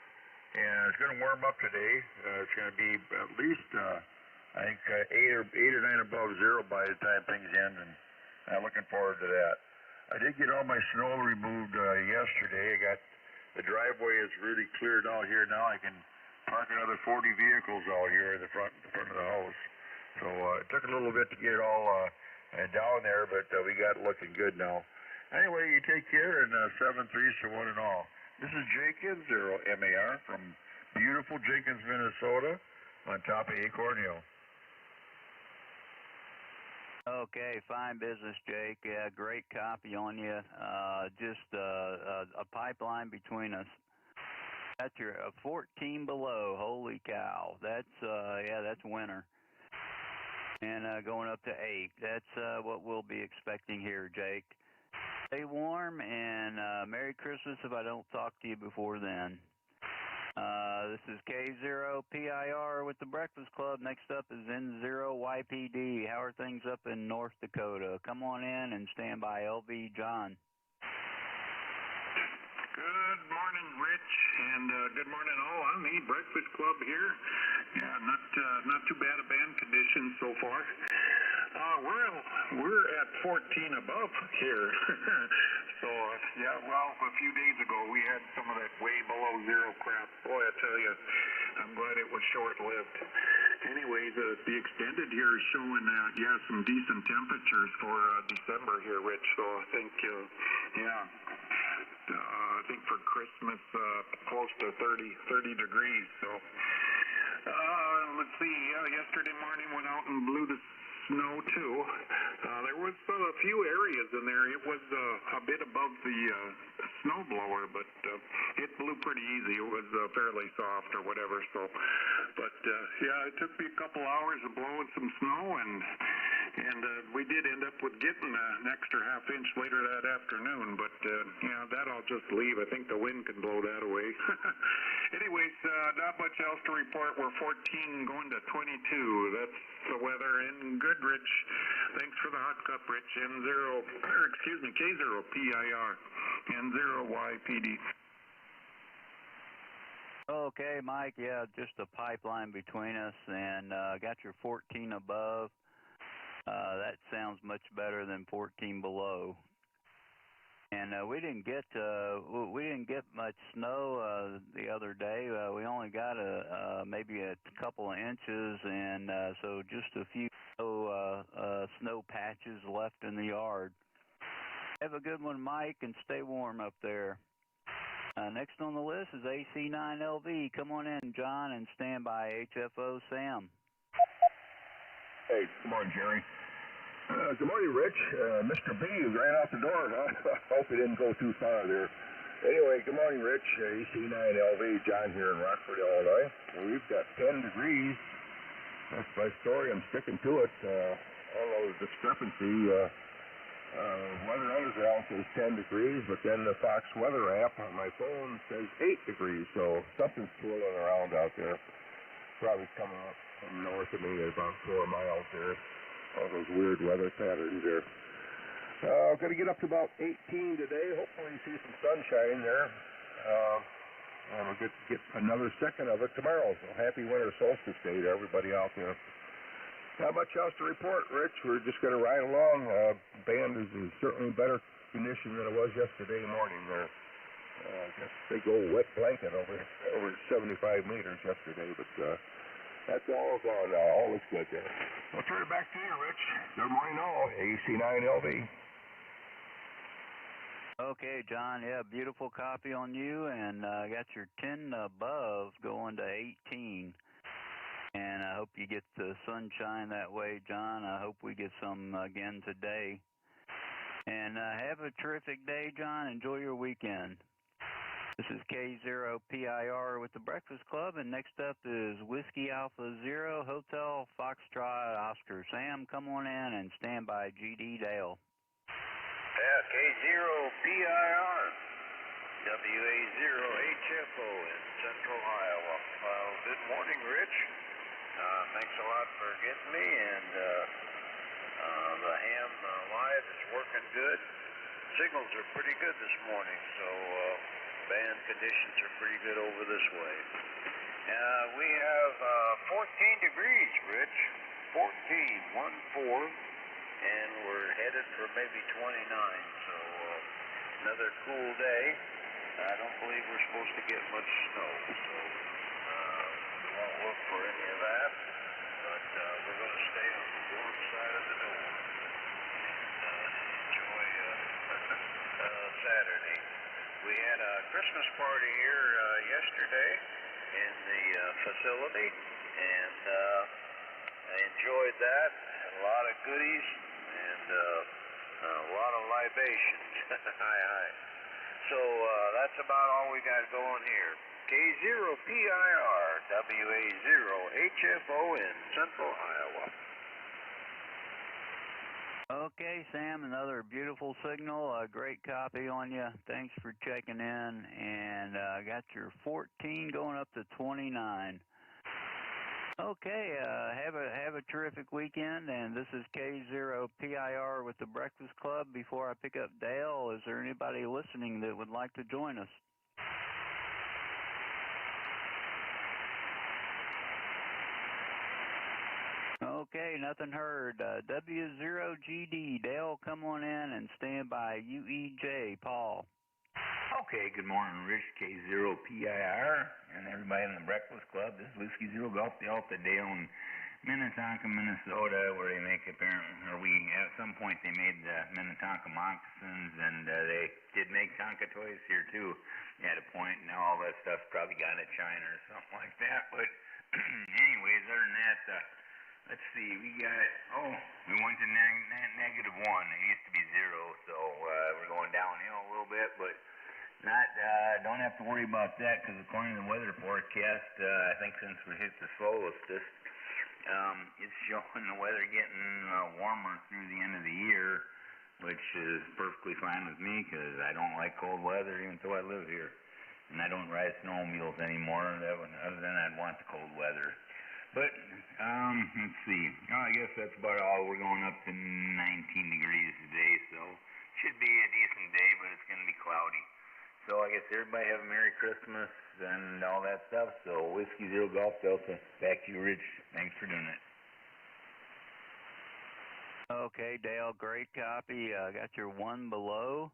And it's going to warm up today. It's going to be at least, I think, 8 or 9 above zero by the time things end, and I'm looking forward to that. I did get all my snow removed yesterday. I got the driveway is really cleared out here now. I can park another 40 vehicles out here in the front of the house. So it took a little bit to get it all down there, but we got it looking good now. Anyway, you take care, and 7-3 to 1 and all. This is Jenkins, or MAR, from beautiful Jenkins, Minnesota, on top of Acorn Hill. Okay, fine business, Jake. Yeah, great copy on you. Just a pipeline between us. That's your 14 below. Holy cow! That's that's winter. And going up to 8. That's what we'll be expecting here, Jake. Stay warm, and Merry Christmas if I don't talk to you before then. This is K0PIR with the Breakfast Club. Next up is N0YPD. How are things up in North Dakota? Come on in and stand by. LV John. Good morning, Rich, and good morning all on the Breakfast Club here. Yeah, not too bad of band conditions so far. We're at 14 above here. So, well, a few days ago we had some of that way below zero crap. Boy, I tell you, I'm glad it was short-lived. Anyways, the extended here is showing, some decent temperatures for December here, Rich. So I think, I think for Christmas, close to 30 degrees. So, let's see. Yesterday morning went out and blew the snow too. There was a few areas in there. It was a bit above the snow blower, but it blew pretty easy. It was fairly soft or whatever. So, but it took me a couple hours of blowing some snow, and we did end up with getting an extra half inch later that afternoon. But that I'll just leave. I think the wind can blow that away. Anyways, not much else to report. We're 14 going to 22. That's the weather in Goodrich. Thanks for the hot cup, Rich. K0PIR, N0YPD. Okay, Mike. Yeah, just a pipeline between us, and got your 14 above. That sounds much better than 14 below. And we didn't get much snow the other day. We only got maybe a couple of inches, and so just a few snow patches left in the yard. Have a good one, Mike, and stay warm up there. Next on the list is AC9LV. Come on in, John, and stand by. HFO Sam. Hey, good morning, Jerry. Good morning, Rich. Mr. B ran out the door. Hope he didn't go too far there. Anyway, good morning, Rich. AC9LV, John here in Rockford, Illinois. Well, we've got 10 degrees. That's my story. I'm sticking to it. All those discrepancy. Weather Underground says 10 degrees, but then the Fox Weather app on my phone says 8 degrees. So something's swirling around out there. Probably coming up from north of me at about 4 miles there. All those weird weather patterns there. Going to get up to about 18 today. Hopefully you see some sunshine there. And we'll get another second of it tomorrow. So happy winter solstice day to everybody out there. Not much else to report, Rich. We're just going to ride along. Band is in certainly better condition than it was yesterday morning there. Just a big old wet blanket over 75 meters yesterday, but that's all gone now. All looks good there. I'll turn it back to you, Rich. Good morning all. AC9LV. Okay, John. Yeah, beautiful copy on you, and got your 10 above going to 18. And I hope you get the sunshine that way, John. I hope we get some again today. And have a terrific day, John. Enjoy your weekend. This is K0PIR with the Breakfast Club, and next up is Whiskey Alpha Zero Hotel Foxtrot Oscar. Sam, come on in and stand by. GD Dale. Yeah, K0PIR, WA0HFO in Central Iowa. Good morning, Rich. Thanks a lot for getting me, and the ham live is working good. Signals are pretty good this morning, so band conditions are pretty good over this way. We have 14 degrees, Rich. 14, and we're headed for maybe 29, so another cool day. I don't believe we're supposed to get much snow, so for any of that, but we're going to stay on the warm side of the door and enjoy Saturday. We had a Christmas party here yesterday in the facility, and I enjoyed that. Had a lot of goodies and a lot of libations. Hi. So that's about all we got going here. K0PIR, WA0HFO in Central Iowa. Okay, Sam, another beautiful signal. Great copy on you. Thanks for checking in. And I got your 14 going up to 29. Okay, have a terrific weekend. And this is K0PIR with the Breakfast Club. Before I pick up Dale, is there anybody listening that would like to join us? Okay, nothing heard. W0GD, Dale, come on in and stand by. UEJ, Paul. Okay, good morning, Rich, K0PIR, and everybody in the Breakfast Club. This is Whiskey Zero Golf Delta, Dale in Minnetonka, Minnesota, where they make at some point they made the Minnetonka moccasins, and they did make Tonka toys here too at a point. Now all that stuff's probably gone to China or something like that, but anyways, other than that, let's see, we went to -1. It used to be 0, so we're going downhill a little bit, but don't have to worry about that, because according to the weather forecast, I think since we hit the solstice, it's showing the weather getting warmer through the end of the year, which is perfectly fine with me, because I don't like cold weather, even though I live here. And I don't ride snowmobiles anymore, other than I'd want the cold weather. But, let's see. I guess that's about all. We're going up to 19 degrees today, so should be a decent day, but it's going to be cloudy. So I guess everybody have a Merry Christmas and all that stuff. So Whiskey Zero Golf Delta, back to you, Rich. Thanks for doing it. Okay, Dale, great copy. Got your 1 below.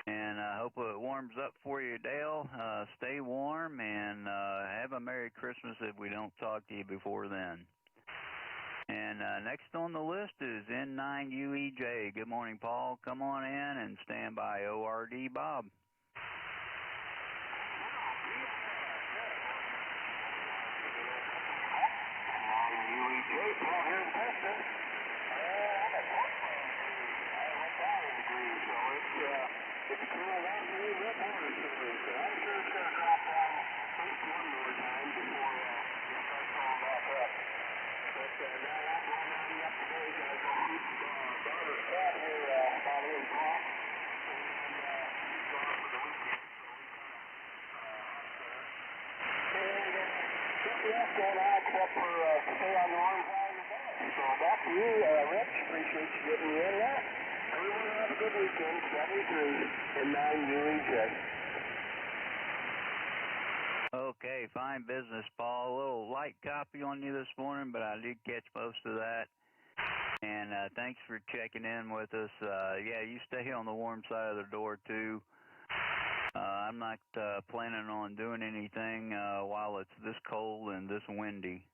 And I hope it warms up for you, Dale. Stay warm and have a Merry Christmas if we don't talk to you before then. And next on the list is N9UEJ. Good morning, Paul. Come on in and stand by. ORD, Bob. UEJ, Paul here in Preston. I'm at 1 degrees, so it's cool out here in that water today, so I'm sure it's going to drop down at least 1 more time before it starts going back up. But now I'm going rounding up today, guys. I'll keep daughter's cat here about 8 o'clock, and she's gone for the weekend, so we kind of nothing else going on except for stay on the warm side of the bed. So back to you, Rich. Appreciate you getting me in there. Everyone have a good weekend. 73 and 9 UEJ. Okay, fine business, Paul. A little light copy on you this morning, but I did catch most of that. And thanks for checking in with us. Yeah, you stay on the warm side of the door, too. I'm not planning on doing anything while it's this cold and this windy.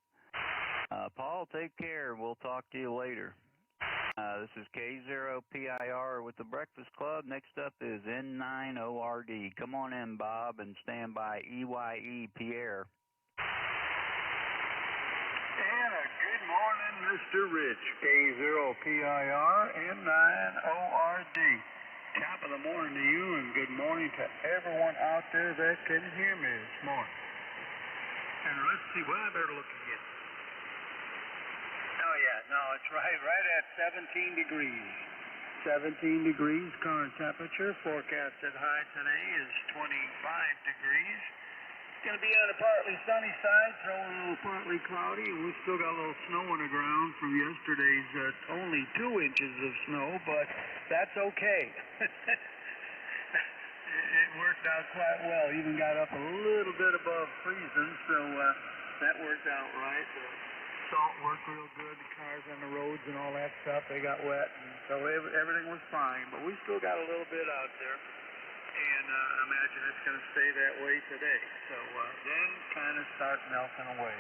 Paul, take care. We'll talk to you later. This is K0PIR with the Breakfast Club. Next up is N9ORD. Come on in, Bob, and stand by. EYE, Pierre. And a good morning, Mr. Rich. K0PIR, N9ORD. Top of the morning to you, and good morning to everyone out there that can hear me this morning. And let's see, well, I better look again. Oh, yeah, no, it's right at 17 degrees. 17 degrees current temperature. Forecasted high today is 25 degrees. It's going to be on the partly sunny side, throwing a little partly cloudy, and we've still got a little snow on the ground from yesterday's only 2 inches of snow, but that's okay. It worked out quite well. Even got up a little bit above freezing, so that worked out right. The salt worked real good. The cars on the roads and all that stuff, they got wet, and so everything was fine. But we still got a little bit out there, and I imagine it's going to stay that way today. So then kind of start melting away.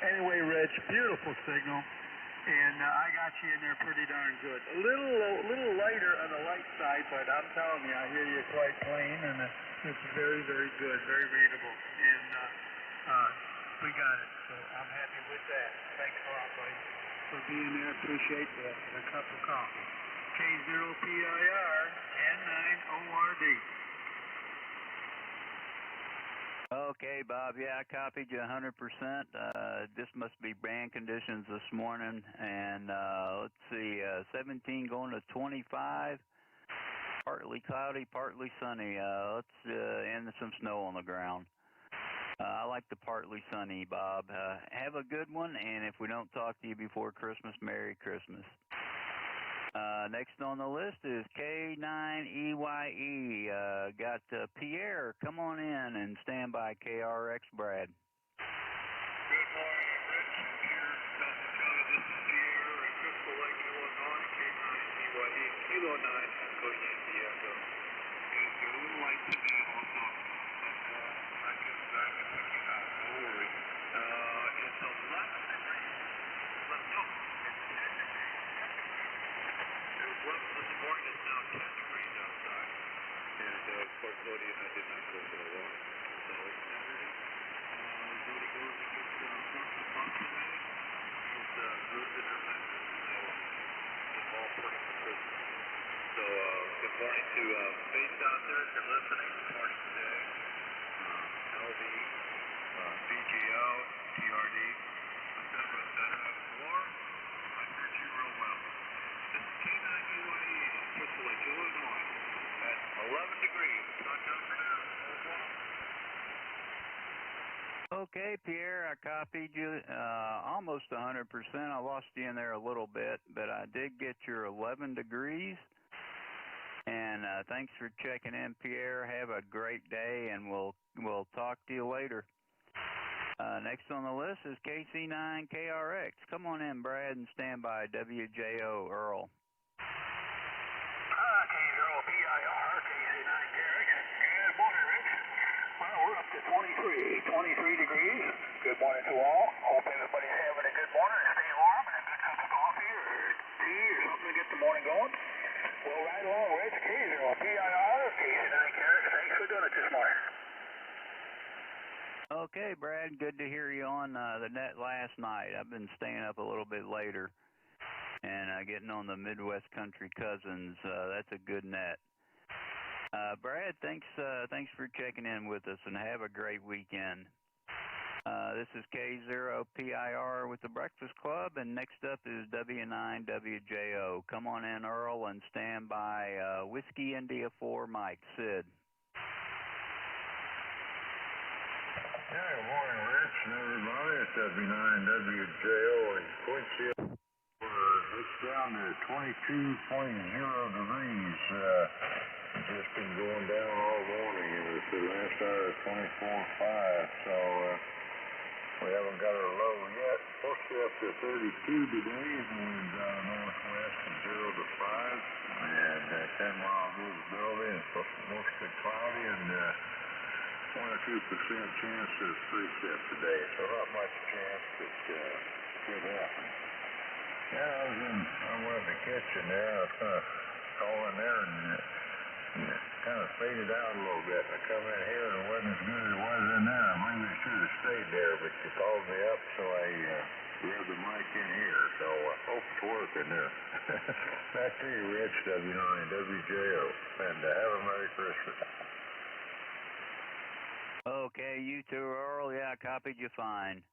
Anyway, Rich, beautiful signal, and I got you in there pretty darn good. A little lighter on the light side, but I'm telling you, I hear you quite plain, and it's very, very good, very readable, and we got it. So I'm happy with that. Thanks a lot, buddy, for being there. Appreciate the cup of coffee. K0PIR 109ORD. Okay, Bob. Yeah, I copied you 100%. This must be brand conditions this morning. And let's see, 17 going to 25. Partly cloudy, partly sunny. And some snow on the ground. I like the partly sunny, Bob. Have a good one. And if we don't talk to you before Christmas, Merry Christmas. Next on the list is K9EYE. Got Pierre. Come on in and stand by KRX, Brad. Good morning, Rich. Here, South Dakota. This is Pierre in Crystal Lake, Illinois. K9EYE, Kilo 9, Echo Yankee Echo. It's a little light today also, but I can pick it out. Don't worry. It's 11 degrees. No, it's 10 degrees. It was 11 this morning. It's now 10 degrees outside. And of course, Lodi and I did not go for a walk. So it's Saturday. Lodi goes against North Dakota. It's good in her matches. So it's all pretty for Christmas. So good morning to Faith out there if you're listening. Good morning today. LD, BGO, TRD, etc. War. I heard you real well. This is K9EYE, Crystal Lake, Illinois, at 11 degrees. Sun jumping out. Okay, Pierre, I copied you almost 100%. I lost you in there a little bit, but I did get your 11 degrees. And thanks for checking in, Pierre. Have a great day, and we'll talk to you later. Next on the list is KC9KRX. Come on in, Brad, and stand by WJO Earl. K0PIR, KC9KRX. Good morning, Rich. Well, we're up to 23 degrees. Good morning to all. Hope everybody's having a good morning and staying warm and a good cup of coffee or tea or something to get the morning going. Well, right along, Rich. K0PIR, KC9KRX. Thanks for doing it this morning. Okay, Brad, good to hear you on the net last night. I've been staying up a little bit later and getting on the Midwest Country Cousins. That's a good net. Brad, thanks for checking in with us, and have a great weekend. This is K0PIR with the Breakfast Club, and next up is W9WJO. Come on in, Earl, and stand by Whiskey India 4 Mike. Sid. Good morning, Rich and everybody. It's W9WJO in Quincy. It's down to 22.0 degrees. It's just been going down all morning, and it's the last hour of 24.5, so we haven't got our low yet. Supposed to be up to 32 today, and the wind's out of northwest from 0 to 5, and 10 miles visibility, and supposed to be mostly cloudy, and 1 or 2% chance of precip today, so not much chance that could happen. Yeah, I was in the kitchen there. I was kind of calling there, and it kind of faded out a little bit. I come in here, and it wasn't as good as it was in there. Maybe it should have stayed there, but you called me up, so I grabbed the mic in here, so I hope it's working there. Back to you, Rich, W9WJO, and have a Merry Christmas. Okay, you too, Earl. Yeah, I copied you fine.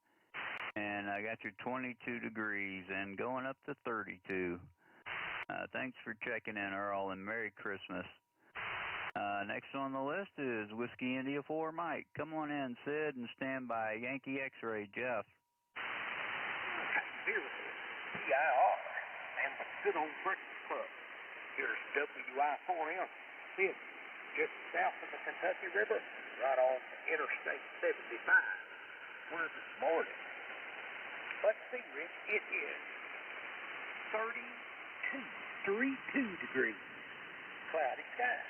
And I got your 22 degrees and going up to 32. Thanks for checking in, Earl, and Merry Christmas. Next on the list is Whiskey India 4 Mike. Come on in, Sid, and stand by Yankee X-Ray, Jeff. Here's PIR and the good old Breakfast Club. Here's WI4M, Sid, just south of the Kentucky River, right on Interstate 75. We're this morning. Let's see, Rich, it is 32 degrees. Cloudy skies.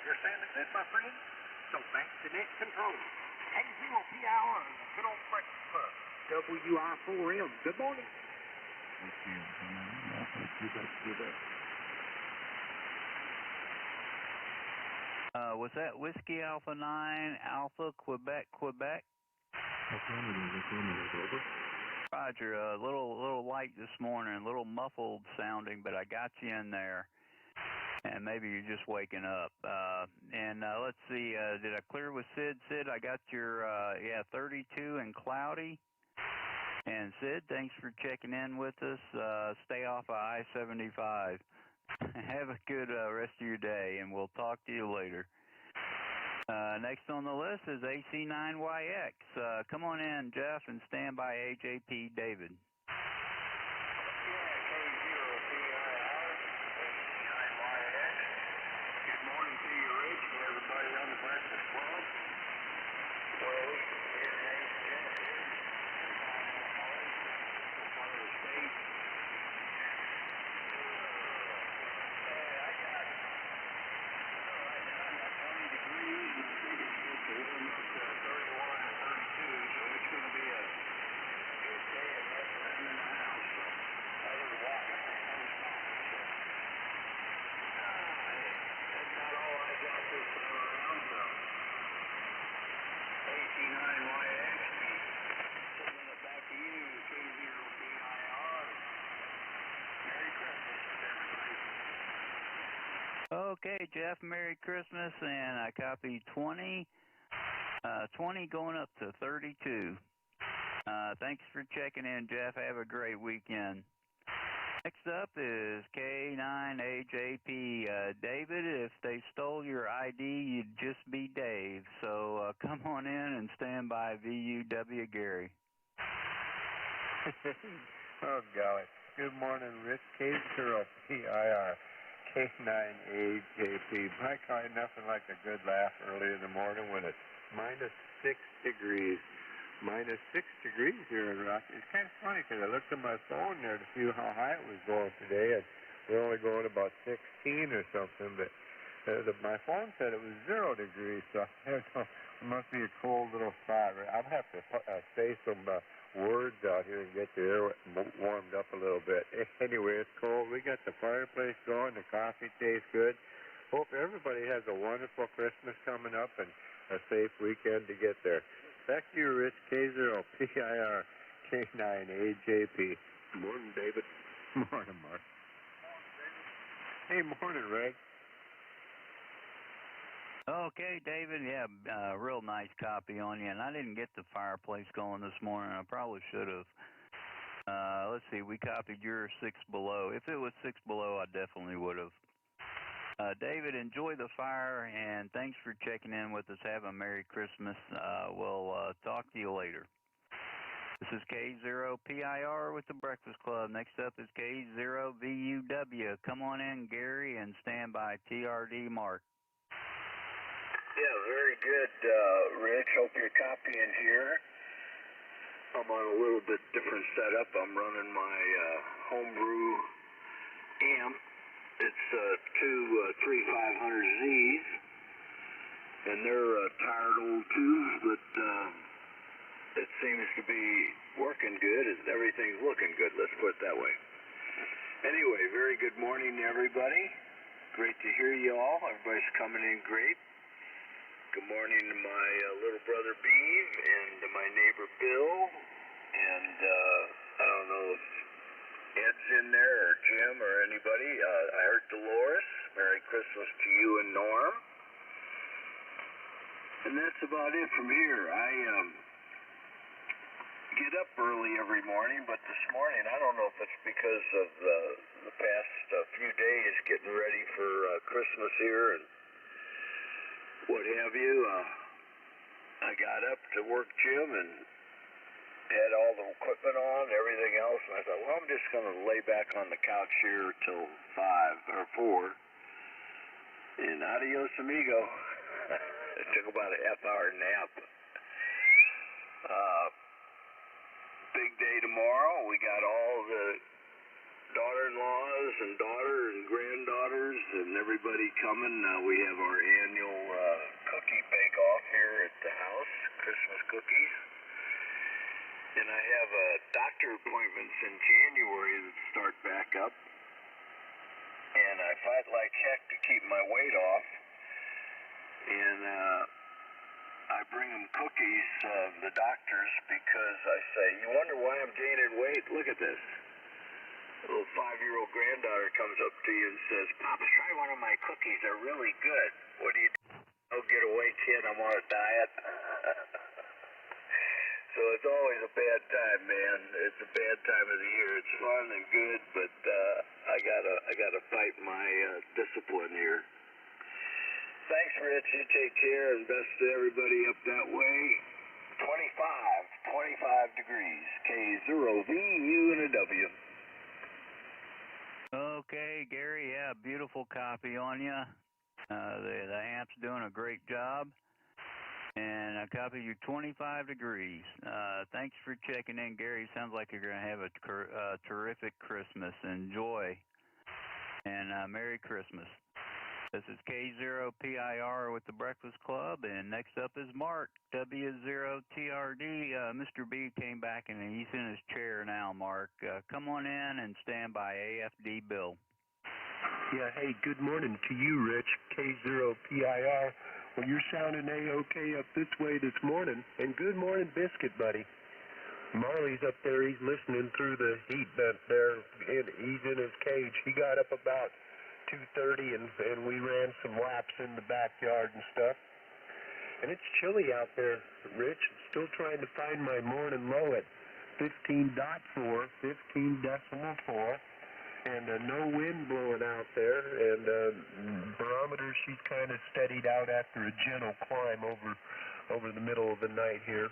You're sounding good, my friend? So back to net control. K0PIR, the good old Breakfast Club. WI4M. Good morning. Was that Whiskey Alpha 9, Alpha, Quebec, Quebec? Affirmative, over. Roger, a little light this morning, a little muffled sounding, but I got you in there. And maybe you're just waking up. Let's see, did I clear with Sid? Sid, I got your, 32 and cloudy. And Sid, thanks for checking in with us. Stay off of I-75. Have a good rest of your day, and we'll talk to you later. Next on the list is AC9YX. Come on in, Jeff, and stand by AJP David. Good morning to you, Rich, and everybody on the Breakfast Club. Well, here in one of the states. Right now I got 20 degrees, and I think it's supposed to warm up to 31 and 32, so it's going to be a good day of messing around in the house. So I was walking my own spot. That's not all I got this time around, so AC9YX, sending it back to you, K0PIR. Merry Christmas, everybody. Okay, Jeff, Merry Christmas, and I copy 20 going up to 32. Thanks for checking in, Jeff. Have a great weekend. Next up is K9AJP. David, if they stole your ID, you'd just be Dave. So come on in and stand by VUW Gary. Oh, golly. Good morning, Rich. K0PIR. K9AJP. My car, nothing like a good laugh early in the morning when it's minus 6 degrees. Minus 6 degrees here in Rockford. It's kind of funny because I looked at my phone there to see how high it was going today, and we're only going about 16 or something, but my phone said it was 0 degrees, so I don't know. It must be a cold little spot. I'll have to say some words out here and get the air warmed up a little bit. Anyway, it's cold. We got the fireplace going. The coffee tastes good. Hope everybody has a wonderful Christmas coming up and a safe weekend to get there. Back to you, Rich. K0PIR, K9AJP. Morning, David. Morning, Mark. Hey, morning, Red. Okay, David, yeah, real nice copy on you. And I didn't get the fireplace going this morning. I probably should have. Let's see, we copied your 6 below. If it was 6 below, I definitely would have. David, enjoy the fire, and thanks for checking in with us. Have a Merry Christmas. We'll talk to you later. This is K0PIR with the Breakfast Club. Next up is K0VUW. Come on in, Gary, and stand by TRD Mark. Yeah, very good, Rich. Hope you're copying here. I'm on a little bit different setup. I'm running my homebrew amp. It's two 3500Zs, and they're tired old tubes, but it seems to be working good. Everything's looking good, let's put it that way. Anyway, very good morning to everybody. Great to hear you all. Everybody's coming in great. Good morning to my little brother Beav and to my neighbor Bill, and I don't know if Ed's in there or Jim or anybody. I heard Dolores. Merry Christmas to you and Norm. And that's about it from here. I get up early every morning, but this morning, I don't know if it's because of the past few days getting ready for Christmas here and what have you. I got up to work gym and had all the equipment on, everything else, and I thought, well, I'm just going to lay back on the couch here till 5 or 4, and adios amigo. It took about a half-hour nap. Big day tomorrow. We got all the daughter-in-laws and daughter and granddaughters and everybody coming. We have our annual cookie bake-off here at the house, Christmas cookies. and I have doctor appointments in January that start back up, and I fight like heck to keep my weight off, and I bring them cookies, the doctors, because I say, you wonder why I'm gaining weight? Look at this. A little 5-year-old granddaughter comes up to you and says, Papa, try one of my cookies. They're really good. What do you do? Oh, get away, kid. I'm on a diet. So it's always a bad time, man. It's a bad time of the year. It's fun and good, but I gotta fight my discipline here. Thanks, Rich. You take care, and best to everybody up that way. 25 degrees. K0V, U and a W. Okay, Gary, yeah, beautiful copy on you. The amp's doing a great job. And I copy you 25 degrees. Thanks for checking in, Gary. Sounds like you're going to have a terrific Christmas. Enjoy. And Merry Christmas. This is K0PIR with the Breakfast Club, and next up is Mark, W0TRD. Mr. B came back, and he's in his chair now, Mark. Come on in and stand by AFD Bill. Yeah, hey, good morning to you, Rich, K0PIR. Well, you're sounding A-OK up this way this morning, and good morning, Biscuit Buddy. Marley's up there, he's listening through the heat vent there, and he's in his cage. He got up about 2:30, and we ran some laps in the backyard and stuff. And it's chilly out there, Rich. Still trying to find my morning low at 15.4, 15.4, and no wind blowing out there. And barometer, she's kind of steadied out after a gentle climb over the middle of the night here.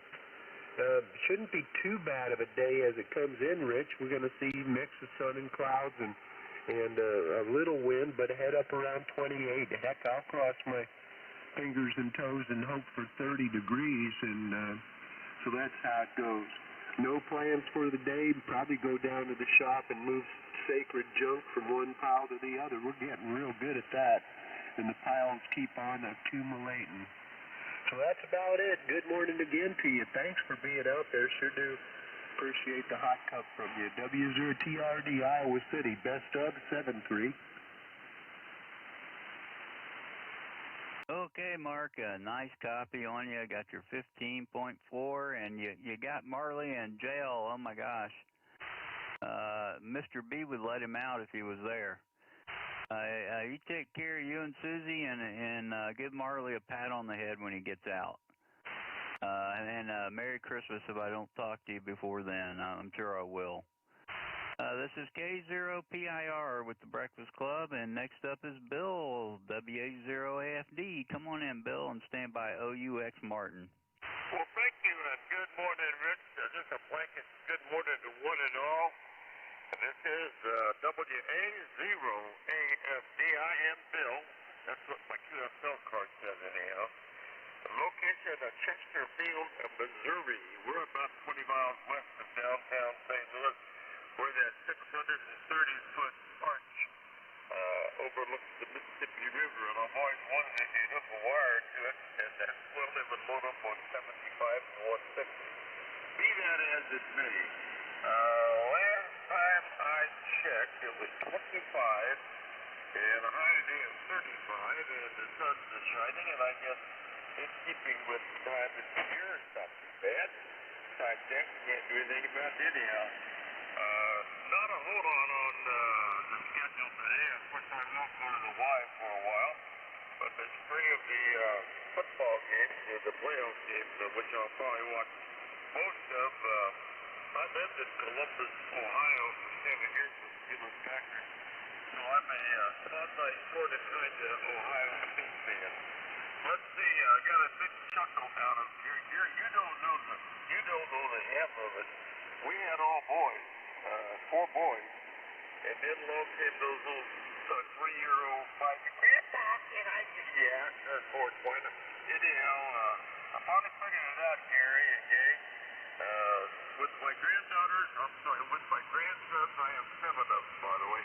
Shouldn't be too bad of a day as it comes in, Rich. We're going to see a mix of sun and clouds and a little wind, but head up around 28. Heck, I'll cross my fingers and toes and hope for 30 degrees, and so that's how it goes. No plans for the day. Probably go down to the shop and move sacred junk from one pile to the other. We're getting real good at that, and the piles keep on accumulating. So that's about it. Good morning again to you. Thanks for being out there. Sure do appreciate the hot cup from you. W0TRD, Iowa City. Best of 7-3. Okay, Mark, a nice copy on you. Got your 15.4, and you got Marley in jail. Oh, my gosh. Mr. B would let him out if he was there. You take care of you and Susie, and give Marley a pat on the head when he gets out. And Merry Christmas if I don't talk to you before then. I'm sure I will. This is K0PIR with the Breakfast Club, and next up is Bill, WA0AFD. Come on in, Bill, and stand by OUX Martin. Well, thank you, and good morning, Rich. Just a blanket good morning to one and all. And this is WA0AFD. I am Bill. That's what my QFL card says anyhow. The location of Chesterfield, Missouri. We're about 20 miles west of downtown St. Louis, where that 630-foot arch overlooks the Mississippi River. And I've always wanted to hook a wire to it, and that's well, it would load up on 75 and 160. Be that as it may, last time I checked, it was 25, and a high today of 35, and the sun's shining, and I guess in keeping with the time of the year, it's not too bad. Time check, can't do anything about it anyhow. Not a whole lot on the schedule today. Of course, I won't go to the Y for a while, but there's three of the football games, or the playoff games, which I'll probably watch most of. I lived in Columbus, Ohio for 7 years with the Steelers Packers, so I'm a sort of kind of Ohio State fan. Let's see, I got a big chuckle out of here. You don't know the half of it. We had all boys, 4 boys, and then along came those little 3-year-old 5-year grandpa, and I just, yeah, 420. Anyhow, I finally figured it out, Gary and Gay. With my granddaughters, with my grandsons, I have 7 of them, by the way.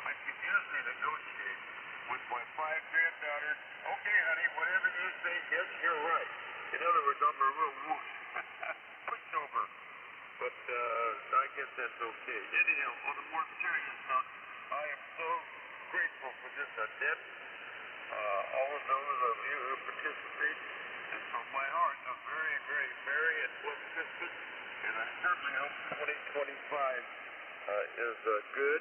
I can usually negotiate with my 5 granddaughters. Okay, honey, whatever you say, yes, you're right. In other words, I'm a real whoosh. Pushover. But guess that's okay. Anyhow, on a more serious note, I am so grateful for this event. All of those of you who participate, and from my heart, a very, very merry and blessed Christmas, and I certainly hope 2025 is good.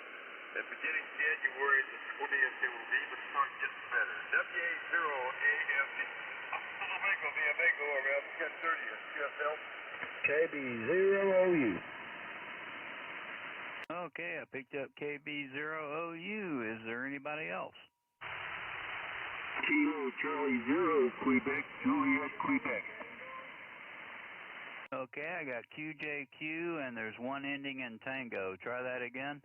And beginning January the 20th, it will even start getting better. WA0AFD. Amigo, the Amigo around 10:30 is QSL. KB0OU. Okay, I picked up KB0OU. Is there anybody else? Kilo Charlie 0, Quebec, Juliet, Quebec. Okay, I got QJQ, and there's one ending in Tango. Try that again.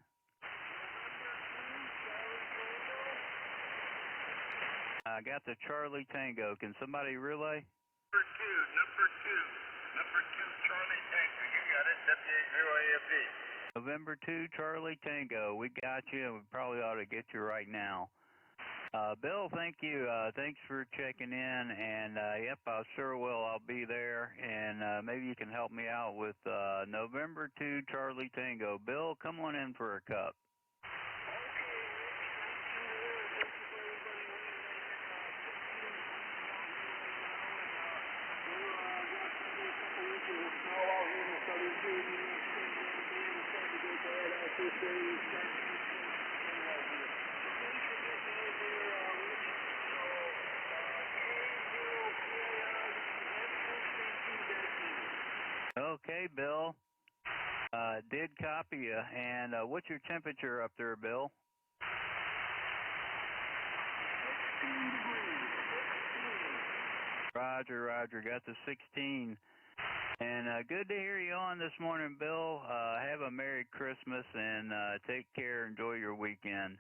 I got the Charlie Tango. Can somebody relay? Number two, Charlie Tango. You got it, WA0AFD. November 2, Charlie Tango. We got you, and we probably ought to get you right now. Bill, thank you. Thanks for checking in, and yep, I sure will. I'll be there, and maybe you can help me out with November 2, Charlie Tango. Bill, come on in for a cup. Okay, Bill. Did copy you. And what's your temperature up there, Bill? Roger, Roger. Got the 16. And good to hear you on this morning, Bill. Have a Merry Christmas and take care. Enjoy your weekend.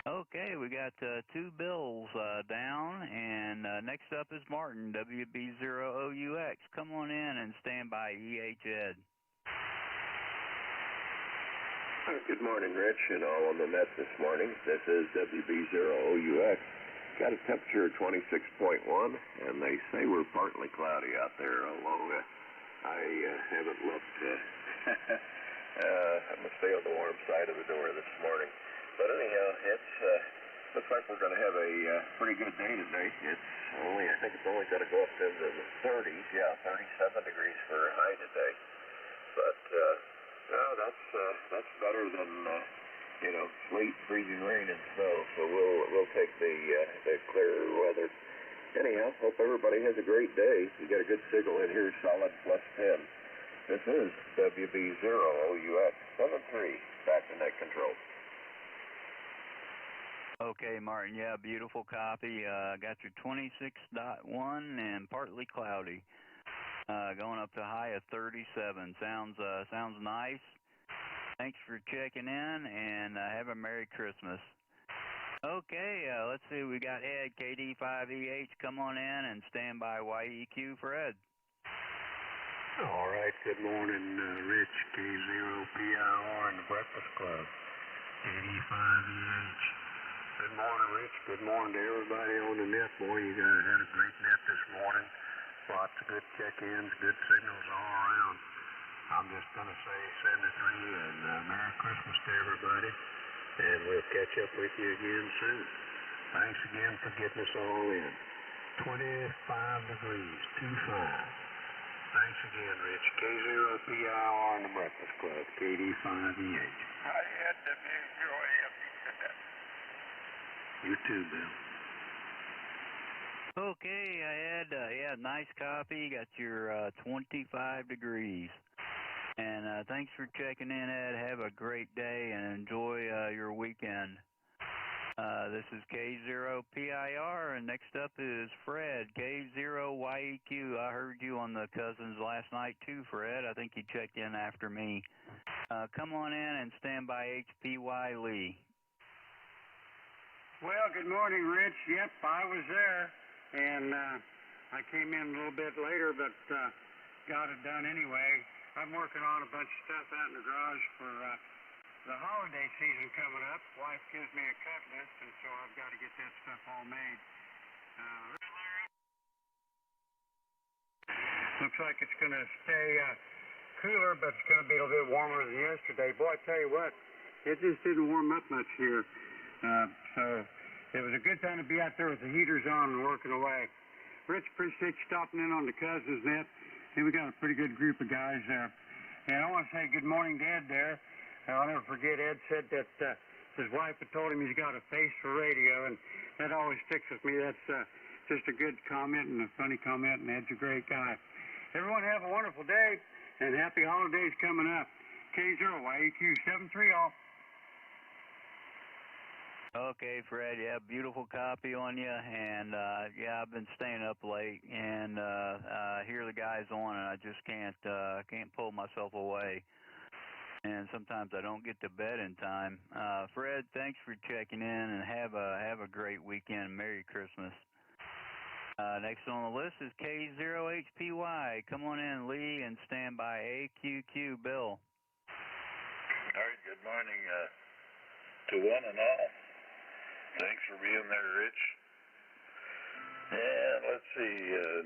Okay, we got two Bills down, and next up is Martin, WB0OUX. Come on in and stand by EH Ed. Good morning, Rich, and all on the net this morning. This is WB0OUX. Got a temperature of 26.1, and they say we're partly cloudy out there, although I haven't looked. I'm going to stay on the warm side of the door this morning. But anyhow, looks like we're going to have a pretty good day today. I think it's only going to go up into the 30s. Yeah, 37 degrees for a high today. But no, that's better than sleet, freezing rain, and snow. So we'll take the clearer weather. Anyhow, hope everybody has a great day. We got a good signal in here, solid +10. This is WB0OUX 73. Back to net control. Okay, Martin, yeah, beautiful copy. Got your 26.1 and partly cloudy. Going up to high of 37. Sounds nice. Thanks for checking in, and have a Merry Christmas. Okay, let's see. We got Ed, KD5EH. Come on in and stand by YEQ for Ed. All right, good morning, Rich, K0PIR and the Breakfast Club, KD5EH. Good morning, Rich. Good morning to everybody on the net. Boy, you guys had a great net this morning. Lots of good check-ins, good signals all around. I'm just going to say 73 and Merry Christmas to everybody. And we'll catch up with you again soon. Thanks again for getting us all in. 25 degrees, 25. Thanks again, Rich. K0PIR and the Breakfast Club, KD5EH. I had WA0AFD. You too, Bill. Okay, I had, nice copy. Got your 25 degrees. And thanks for checking in, Ed. Have a great day and enjoy your weekend. This is K0PIR, and next up is Fred, K0YEQ. I heard you on the Cousins last night too, Fred. I think you checked in after me. Come on in and stand by HPY Lee. Well, good morning, Rich. Yep, I was there, and I came in a little bit later, but got it done anyway. I'm working on a bunch of stuff out in the garage for the holiday season coming up. Wife gives me a cut list, and so I've got to get that stuff all made. Looks like it's going to stay cooler, but it's going to be a little bit warmer than yesterday. Boy, I tell you what, it just didn't warm up much here. So it was a good time to be out there with the heaters on and working away. Rich, appreciate you stopping in on the Cousins Net. And we got a pretty good group of guys there. And I want to say good morning to Ed there. I'll never forget Ed said that his wife had told him he's got a face for radio, and that always sticks with me. That's just a good comment and a funny comment, and Ed's a great guy. Everyone have a wonderful day, and happy holidays coming up. K0YEQ73 all. Okay, Fred. Yeah, beautiful copy on you, and yeah, I've been staying up late, and hear the guys on, and I just can't pull myself away. And sometimes I don't get to bed in time. Fred, thanks for checking in, and have a great weekend. Merry Christmas. Next on the list is K0HPY. Come on in, Lee, and stand by AQQ. Bill. All right. Good morning to one and all. Thanks for being there, Rich. And let's see,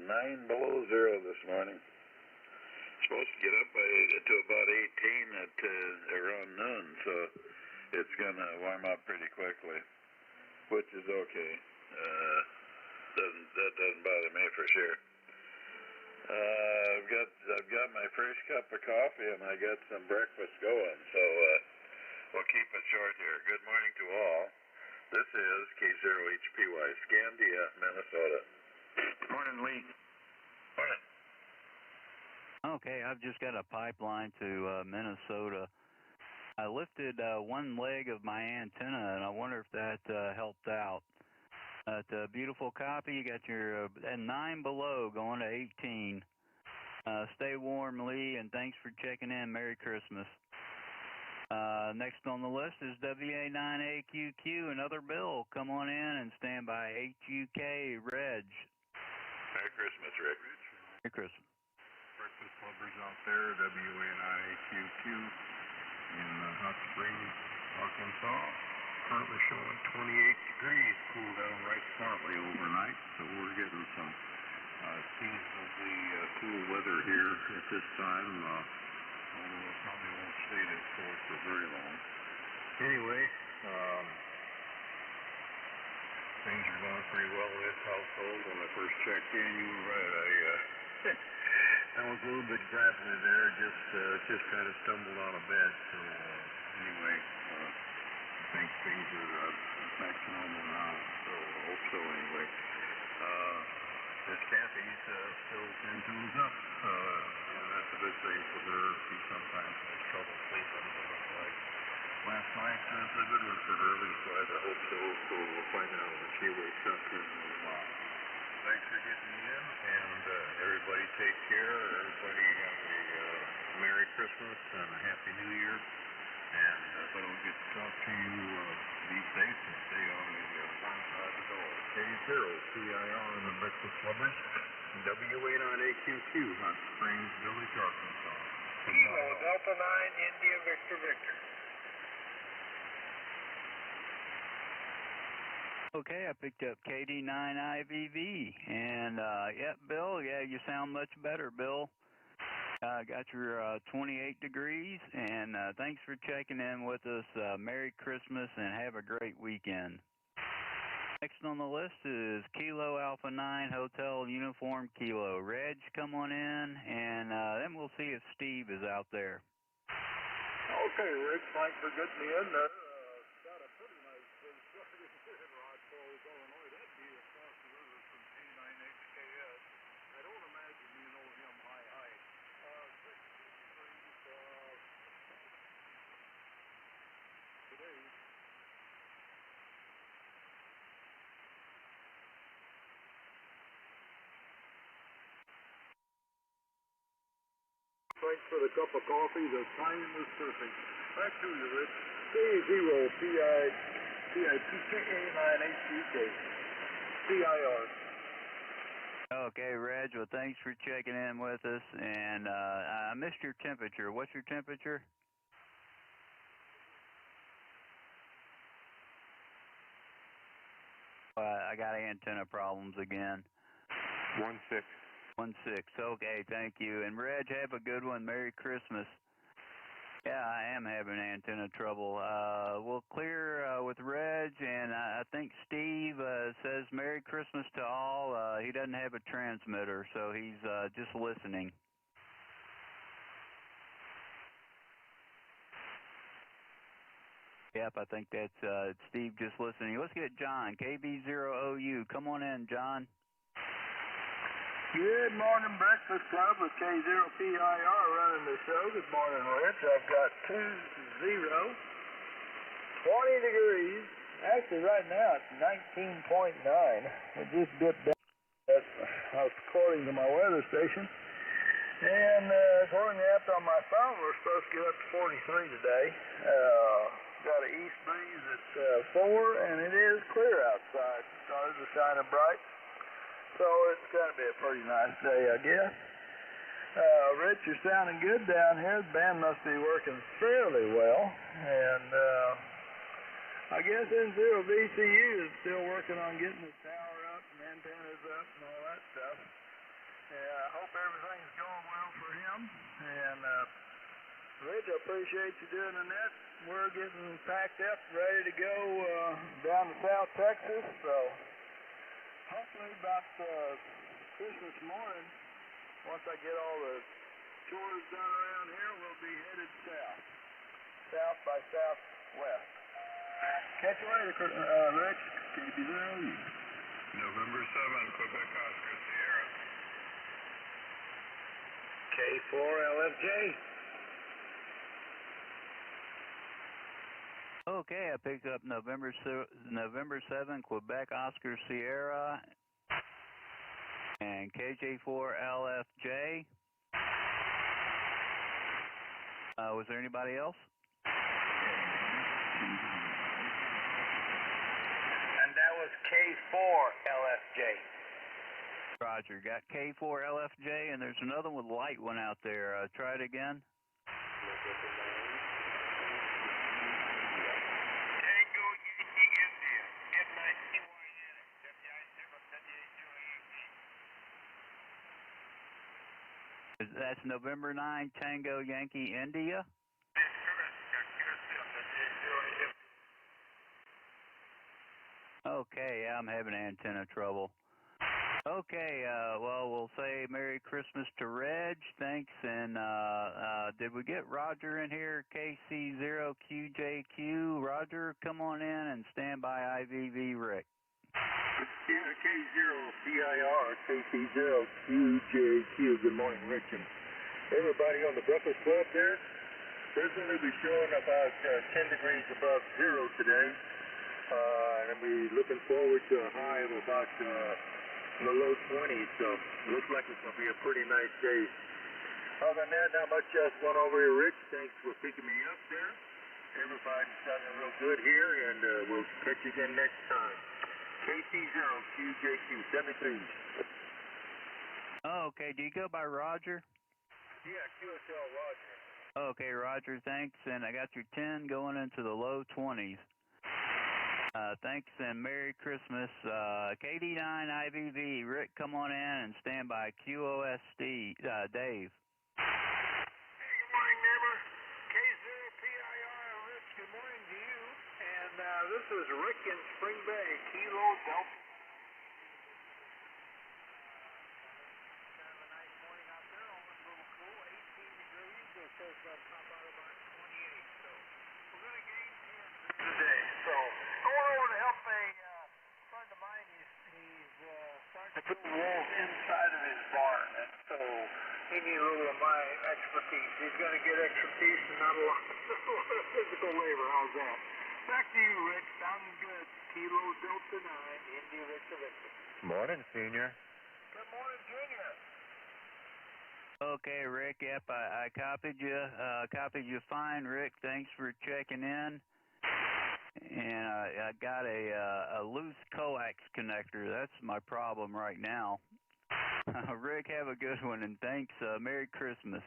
9 below zero this morning. Supposed to get up to about 18 at around noon, so it's going to warm up pretty quickly, which is okay. That doesn't bother me for sure. I've got my first cup of coffee and I got some breakfast going, so we'll keep it short here. Good morning to all. This is K0HPY, Scandia, Minnesota. Morning, Lee. Morning. Okay, I've just got a pipeline to Minnesota. I lifted one leg of my antenna, and I wonder if that helped out. Beautiful copy. You got your 9 below going to 18. Stay warm, Lee, and thanks for checking in. Merry Christmas. Next on the list is WA9AQQ, another Bill. Come on in and stand by HUK, Reg. Merry Christmas, Rick. Merry Christmas. Breakfast clubbers out there, WA9AQQ in Hot Springs, Arkansas. Currently showing 28 degrees, cooled down right smartly overnight, so we're getting some seasonably cool weather here at this time. Although it probably won't stay this cold for very long. Anyway, things are going pretty well in this household. When I first checked in, you were right. I was a little bit gravelly there, just kind of stumbled out of bed. So anyway, I think things are back to normal now. So I hope so anyway. Miss Kathy's still 10 tunes up, and that's a good thing for her. She sometimes has trouble sleeping, but it looks like last night was a good one for her. At least I hope so. So we'll find out when she wakes up here in a little while. Thanks for getting me in, and everybody take care. Everybody have a Merry Christmas and a Happy New Year. And if I don't get to talk to you, be safe and stay on the one side of the door. K0CIR in the Breakfast Clubbers, WA9AQQ, Hot Springs Village, Arkansas. Kilo Delta 9, India Victor Victor. Okay, I picked up KD9IVV, and yeah, Bill, yeah, you sound much better, Bill. Got your 28 degrees, and thanks for checking in with us. Merry Christmas, and have a great weekend. Next on the list is Kilo Alpha 9 Hotel Uniform Kilo. Reg, come on in, and then we'll see if Steve is out there. Okay, Rick, thanks for getting me in there. Got a pretty nice big truck in Rockford, Illinois. That'd be across the river from K9HKS. I don't imagine you know him high. 6 degrees today. Thanks for the cup of coffee. The time was perfect. Back to you, Rich. K0PIPKA9HUK. CIR. Okay, Reg, well, thanks for checking in with us, and I missed your temperature. What's your temperature? I got antenna problems again. 1.6. 16. Okay, thank you. And Reg, have a good one. Merry Christmas. Yeah, I am having antenna trouble. We'll clear with Reg, and I think Steve says Merry Christmas to all. He doesn't have a transmitter, so he's just listening. Yep, I think that's Steve just listening. Let's get John, KB0OU. Come on in, John. Good morning, Breakfast Club with K0PIR running the show. Good morning, Rich. I've got 20, 20 degrees. Actually, right now it's 19.9. It just dipped down. That's according to my weather station. And according to the app on my phone, we're supposed to get up to 43 today. Got an east breeze at 4, and it is clear outside. Stars are shining bright. So it's going to be a pretty nice day, I guess. Rich, you're sounding good down here. The band must be working fairly well. And I guess N0VCU is still working on getting the tower up and antennas up and all that stuff. Yeah, I hope everything's going well for him. And Rich, I appreciate you doing the net. We're getting packed up, ready to go down to South Texas. So hopefully about Christmas morning, once I get all the chores done around here, we'll be headed south. South by southwest. Catch you later, Rich. KB0U. November 7, Quebec Oscar Sierra. K4LFJ. Okay, I picked up November 7, Quebec Oscar Sierra, and KJ4LFJ. Was there anybody else? And that was K4LFJ. Roger, got K4LFJ, and there's another one, light one out there. Try it again. That's November 9, Tango Yankee India. Okay, yeah, I'm having antenna trouble. Okay, well, we'll say Merry Christmas to Reg. Thanks, and did we get Roger in here? KC0QJQ. Roger, come on in and stand by IVV Rick. Yeah, K0PIR, KC0QJQ. Good morning, Rick, and everybody on the Breakfast Club there. They're going to be showing about 10 degrees above zero today, and we're looking forward to a high of about the low 20s, so it looks like it's going to be a pretty nice day. Other than that, not much else going over here, Rick. Thanks for picking me up there. Everybody's sounding real good here, and we'll catch you again next time. KC0QJQ, 73. Oh, okay. Do you go by Roger? Yeah, QSL Roger. Okay, Roger, thanks. And I got your 10 going into the low 20s. Thanks and Merry Christmas. KD9IVV, Rick, come on in and stand by. QOSD, Dave. Hey, good morning, neighbor. K0PIR, Rich, good morning to you. And this is Rick in Spring Bay, Kilo Delta. Kind of a nice morning out there, almost a little cool, 18 degrees. They're supposed to pop out about 28. So we're going to gain 10 today. So going over to help a friend of mine. He's starting to put the walls inside of his barn, and so he needs a little of my expertise. He's going to get expertise and not a lot of physical labor. How's that? Back to you, Rick. Sounding good. Kilo Delta 9, India Victor Victor. Morning, Senior. Good morning, Junior. Okay, Rick. Yep, I copied you. Copied you fine, Rick. Thanks for checking in. And I got a loose coax connector. That's my problem right now. Rick, have a good one, and thanks. Merry Christmas.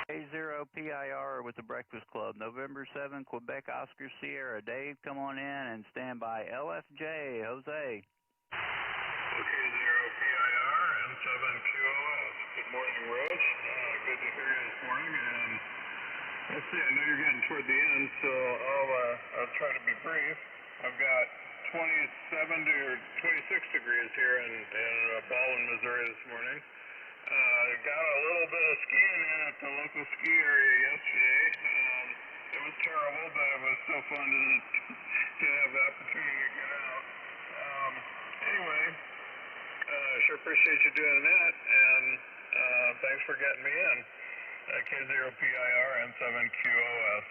A0PIR with the Breakfast Club, November 7, Quebec Oscar Sierra. Dave, come on in and stand by. LFJ, Jose. Okay, 0PIR, 7QOS. Good morning, Rich. Good to hear you this morning. And let's see, I know you're getting toward the end, so I'll try to be brief. I've got 26 degrees here in Baldwin, Missouri this morning. Got a little bit of skiing in at the local ski area yesterday. It was terrible, but it was so fun to have the opportunity to get out. Anyway, sure appreciate you doing that, and thanks for getting me in. K0PIR and 7QOS.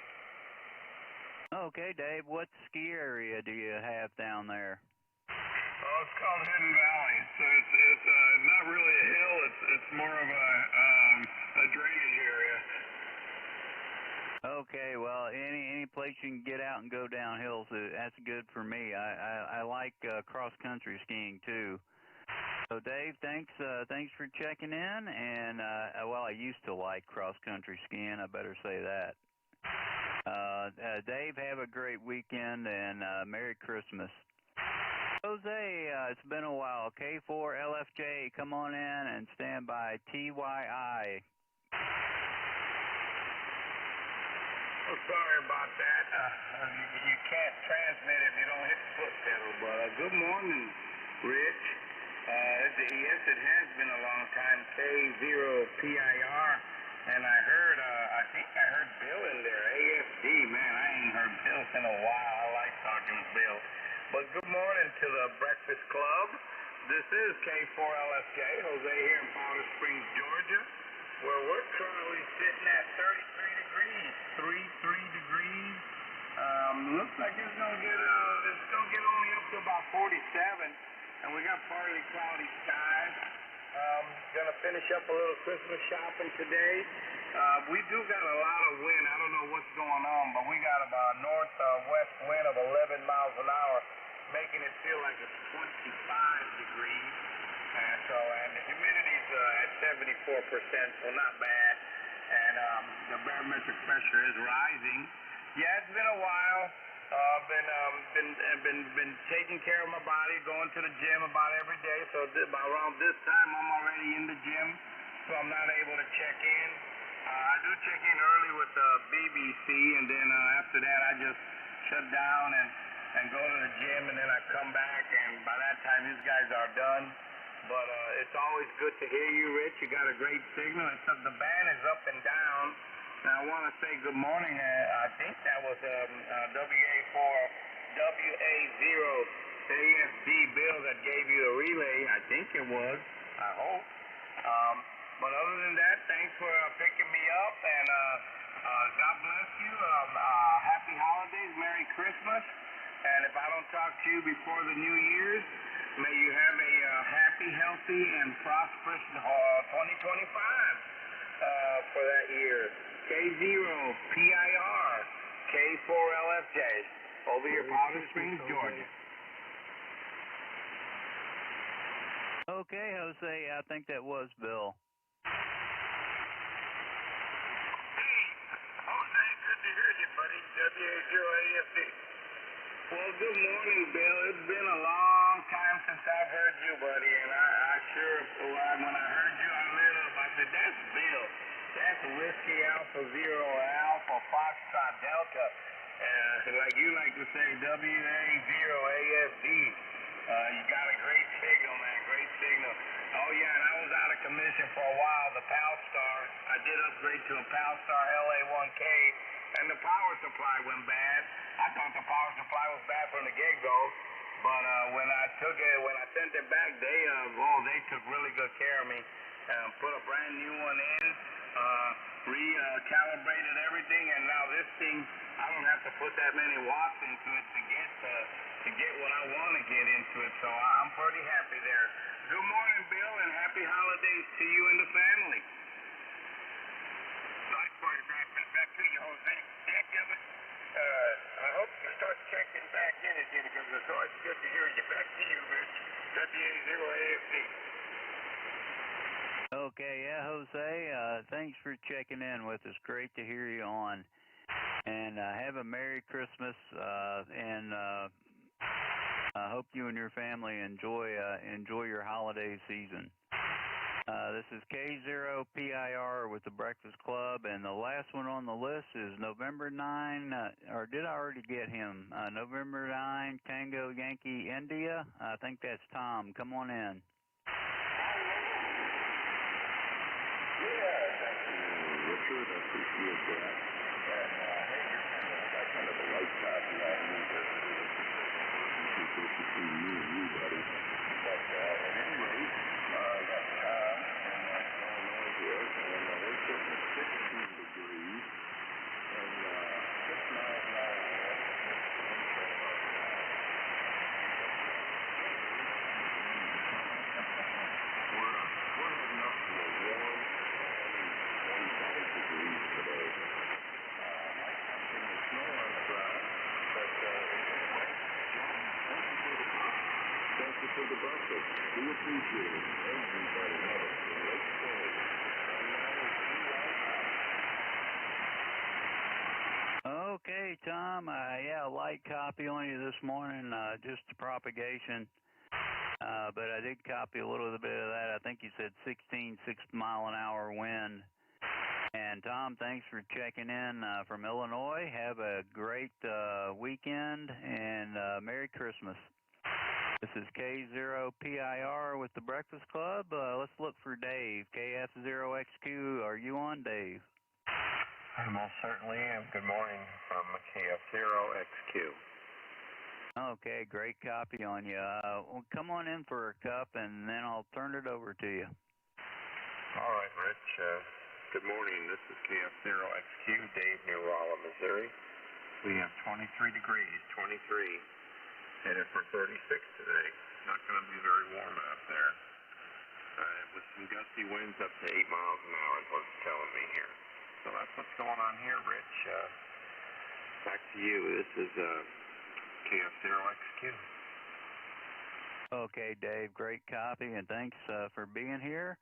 Okay, Dave, what ski area do you have down there? Oh, it's called Hidden Valley. So it's not really a hill. It's more of a drainage area. Okay, well, any place you can get out and go down hills, that's good for me. I like cross-country skiing, too. So, Dave, thanks for checking in, and, well, I used to like cross-country skiing, I better say that. Dave, have a great weekend, and Merry Christmas. Jose, it's been a while. K4LFJ, come on in and stand by. TYI. Oh, sorry about that. You can't transmit if you don't hit the foot pedal, but good morning, Rich. Yes, it has been a long time, K0PIR, and I think I heard Bill in there, AFD. Man, I ain't heard Bill in a while. I like talking to Bill. But good morning to the Breakfast Club. This is K4LFJ, Jose here in Powder Springs, Georgia, where we're currently sitting at 33 degrees. Looks like it's gonna get only up to about 47, and we got partly cloudy skies. Gonna finish up a little Christmas shopping today. We do got a lot of wind. I don't know what's going on, but we got about a northwest wind of 11 miles an hour, making it feel like it's 25 degrees. And the humidity's at 74%, so not bad. And the barometric pressure is rising. Yeah, it's been a while. Been taking care of my body, going to the gym about every day. So by around this time, I'm already in the gym, so I'm not able to check in. I do check in early with the BBC, and then after that, I just shut down and go to the gym, and then I come back, and by that time, these guys are done. But it's always good to hear you, Rich. You got a great signal. The band is up and down. Now, I want to say good morning. I think that was WA0 AFD Bill that gave you the relay. I think it was. I hope. But other than that, thanks for picking me up, and God bless you. Happy holidays. Merry Christmas. And if I don't talk to you before the New Year's, may you have a happy, healthy, and prosperous 2025 for that year. K0PIR, K4LFJ, over here, Powder Springs, Georgia. Okay, Jose, I think that was Bill. Hey, Jose, good to hear you, buddy. WA0AFD. Well, good morning, Bill. It's been a long time since I've heard you, buddy, and I sure, when I heard you, I lit up. I said, that's Bill. That's Whiskey Alpha Zero Alpha Foxtrot Delta. Like you like to say, WA0AFD. You got a great signal, man, great signal. Oh, yeah, and I was out of commission for a while, the PalStar. I did upgrade to a PalStar LA1K, and the power supply went bad. I thought the power supply was bad from the get-go, but when I sent it back, they took really good care of me. Put a brand new one in, recalibrated everything, and now this thing, I don't have to put that many watts into it to get what I want to get into it, so I'm pretty happy there. Good morning, Bill, and happy holidays to you and the family. Likewise, back to you, Jose. I hope you start checking back in again, because it's always good to hear you. Back to you, Rich. WA0AFD. Okay, yeah, Jose, thanks for checking in with us. Great to hear you on. And have a Merry Christmas, and I hope you and your family enjoy your holiday season. This is K0PIR with the Breakfast Club, and the last one on the list is November 9, or did I already get him? November 9, Tango Yankee India. I think that's Tom. Come on in. Yeah, thank you, Richard. I appreciate that. And, hey, you're kind of a light copy on me here. Between me and you, buddy. But, at any rate, I got Tom in Illinois here, and we're sitting at 16 degrees and 6 miles an hour. We're heading up to a warm 25 degrees today. Might have some snow on the ground, but anyway, thank you for the breakfast. We appreciate it. Everybody love it. Let's go. Okay, Tom. Yeah, light copy on you this morning, just the propagation. But I did copy a little bit of that. I think you said 16, 6 mile an hour wind. And Tom, thanks for checking in from Illinois. Have a great weekend and Merry Christmas. This is K0PIR with the Breakfast Club. Let's look for Dave. KF0XQ. Are you on, Dave? I most certainly am. Good morning from KF0XQ. Okay, great copy on you. Well, come on in for a cup, and then I'll turn it over to you. All right, Rich. Good morning. This is KF0XQ, Dave, near Rolla, Missouri. We have 23 degrees, 23. Headed for 36 today. Not going to be very warm out there. With some gusty winds up to 8 miles an hour is what it's telling me here. So that's what's going on here, Rich. Back to you. This is KF0XQ. Okay, Dave, great copy, and thanks for being here.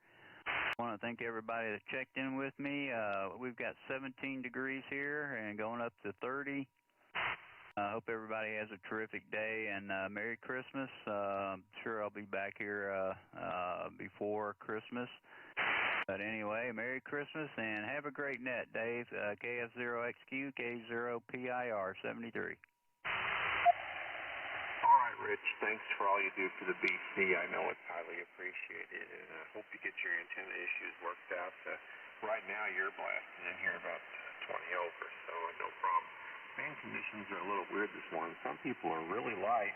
I want to thank everybody that checked in with me. We've got 17 degrees here and going up to 30. I hope everybody has a terrific day, and Merry Christmas. I'm sure I'll be back here before Christmas. But anyway, Merry Christmas, and have a great net, Dave. KF0XQ, K0PIR 73. All right, Rich. Thanks for all you do for the BC. I know it's highly appreciated, and I hope you get your antenna issues worked out. Right now, you're blasting in here about 20 over, so no problem. Band conditions are a little weird this morning. Some people are really light,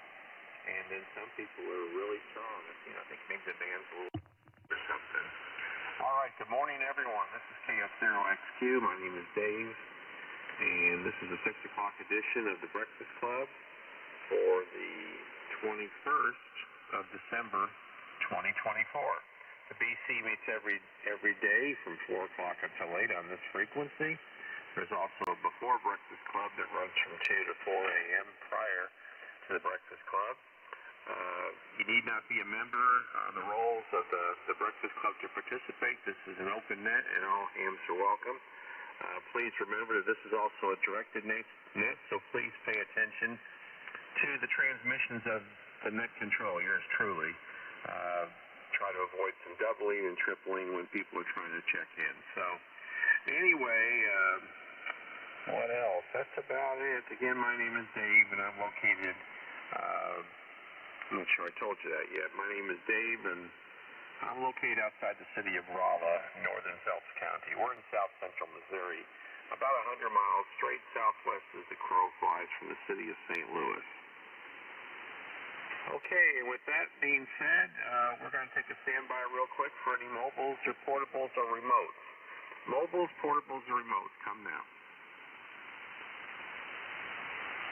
and then some people are really strong. I think maybe the band's a little or something. All right, good morning, everyone. This is KF0XQ. My name is Dave, and this is the 6 o'clock edition of the Breakfast Club for the 21st of December, 2024. The BC meets every day from 4 o'clock until 8 on this frequency. There's also a before breakfast club that runs from 2 to 4 a.m. prior to the breakfast club. You need not be a member on the rolls of the breakfast club to participate. This is an open net, and all hams are welcome. Please remember that this is also a directed net, so please pay attention to the transmissions of the net control, yours truly. Try to avoid some doubling and tripling when people are trying to check in. So anyway, what else? That's about it. Again, my name is Dave, and I'm located, I'm not sure I told you that yet. My name is Dave, and I'm located outside the city of Rolla, northern Phelps County. We're in south central Missouri, about 100 miles straight southwest as the crow flies from the city of St. Louis. Okay, with that being said, we're going to take a standby real quick for any mobiles or portables or remotes. Mobiles, portables, or remotes, come now.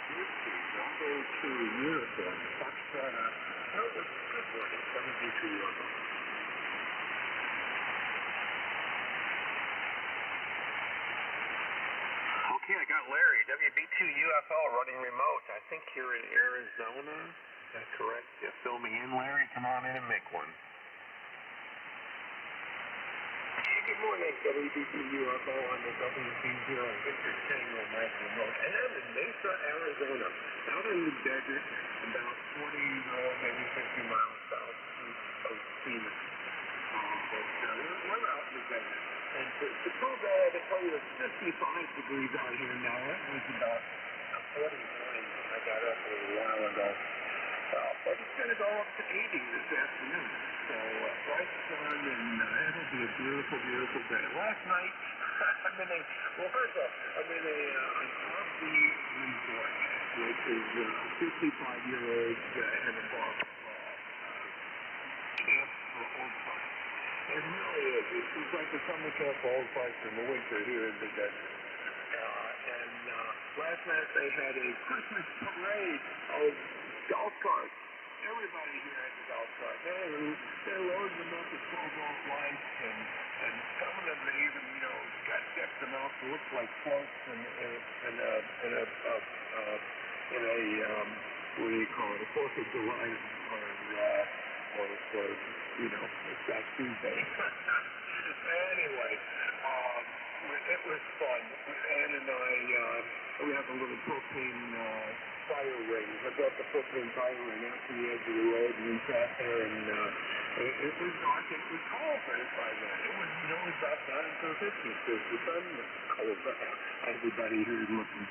Bravo to uniform, Foxtrot Alpha. Good morning, 7B2 Uniform. Okay, I got Larry, WB2 UFO running remote. I think you're in Arizona. Is that correct? Yeah, fill me in, Larry. Come on in and make one. Good morning, WBT UFO on the WB0 Victor Tango Mike remote. And I'm in Mesa, Arizona, out in the desert, about 40, maybe 50 miles south of Phoenix. we're out in the desert. And to prove that, I can tell you it's 55 degrees out here now. It was about 40 morning when I got up a little while ago. But it's going to go up to 80 this afternoon. So bright sun, and it'll be a beautiful, beautiful day. Last night, first off, I'm in an RV resort, which is a 55-year-old and above camp for old folks. It really is. It's like a summer camp for old folks in the winter here in the desert. And last night they had a Christmas parade of golf carts. Everybody here had the golf cart. They loaded them up with 12-volt lights, and some of them they even, got decked them out to look like floats in a what do you call it, a 4th of July or it's that Tuesday. Anyway, it was fun. Ann and I, we have a little propane fire ring. I brought the propane fire ring out to the edge of the road, and we sat there, and it was dark. It was cold by then. It was, about 9:50 because the sun was cold. Everybody here is looking,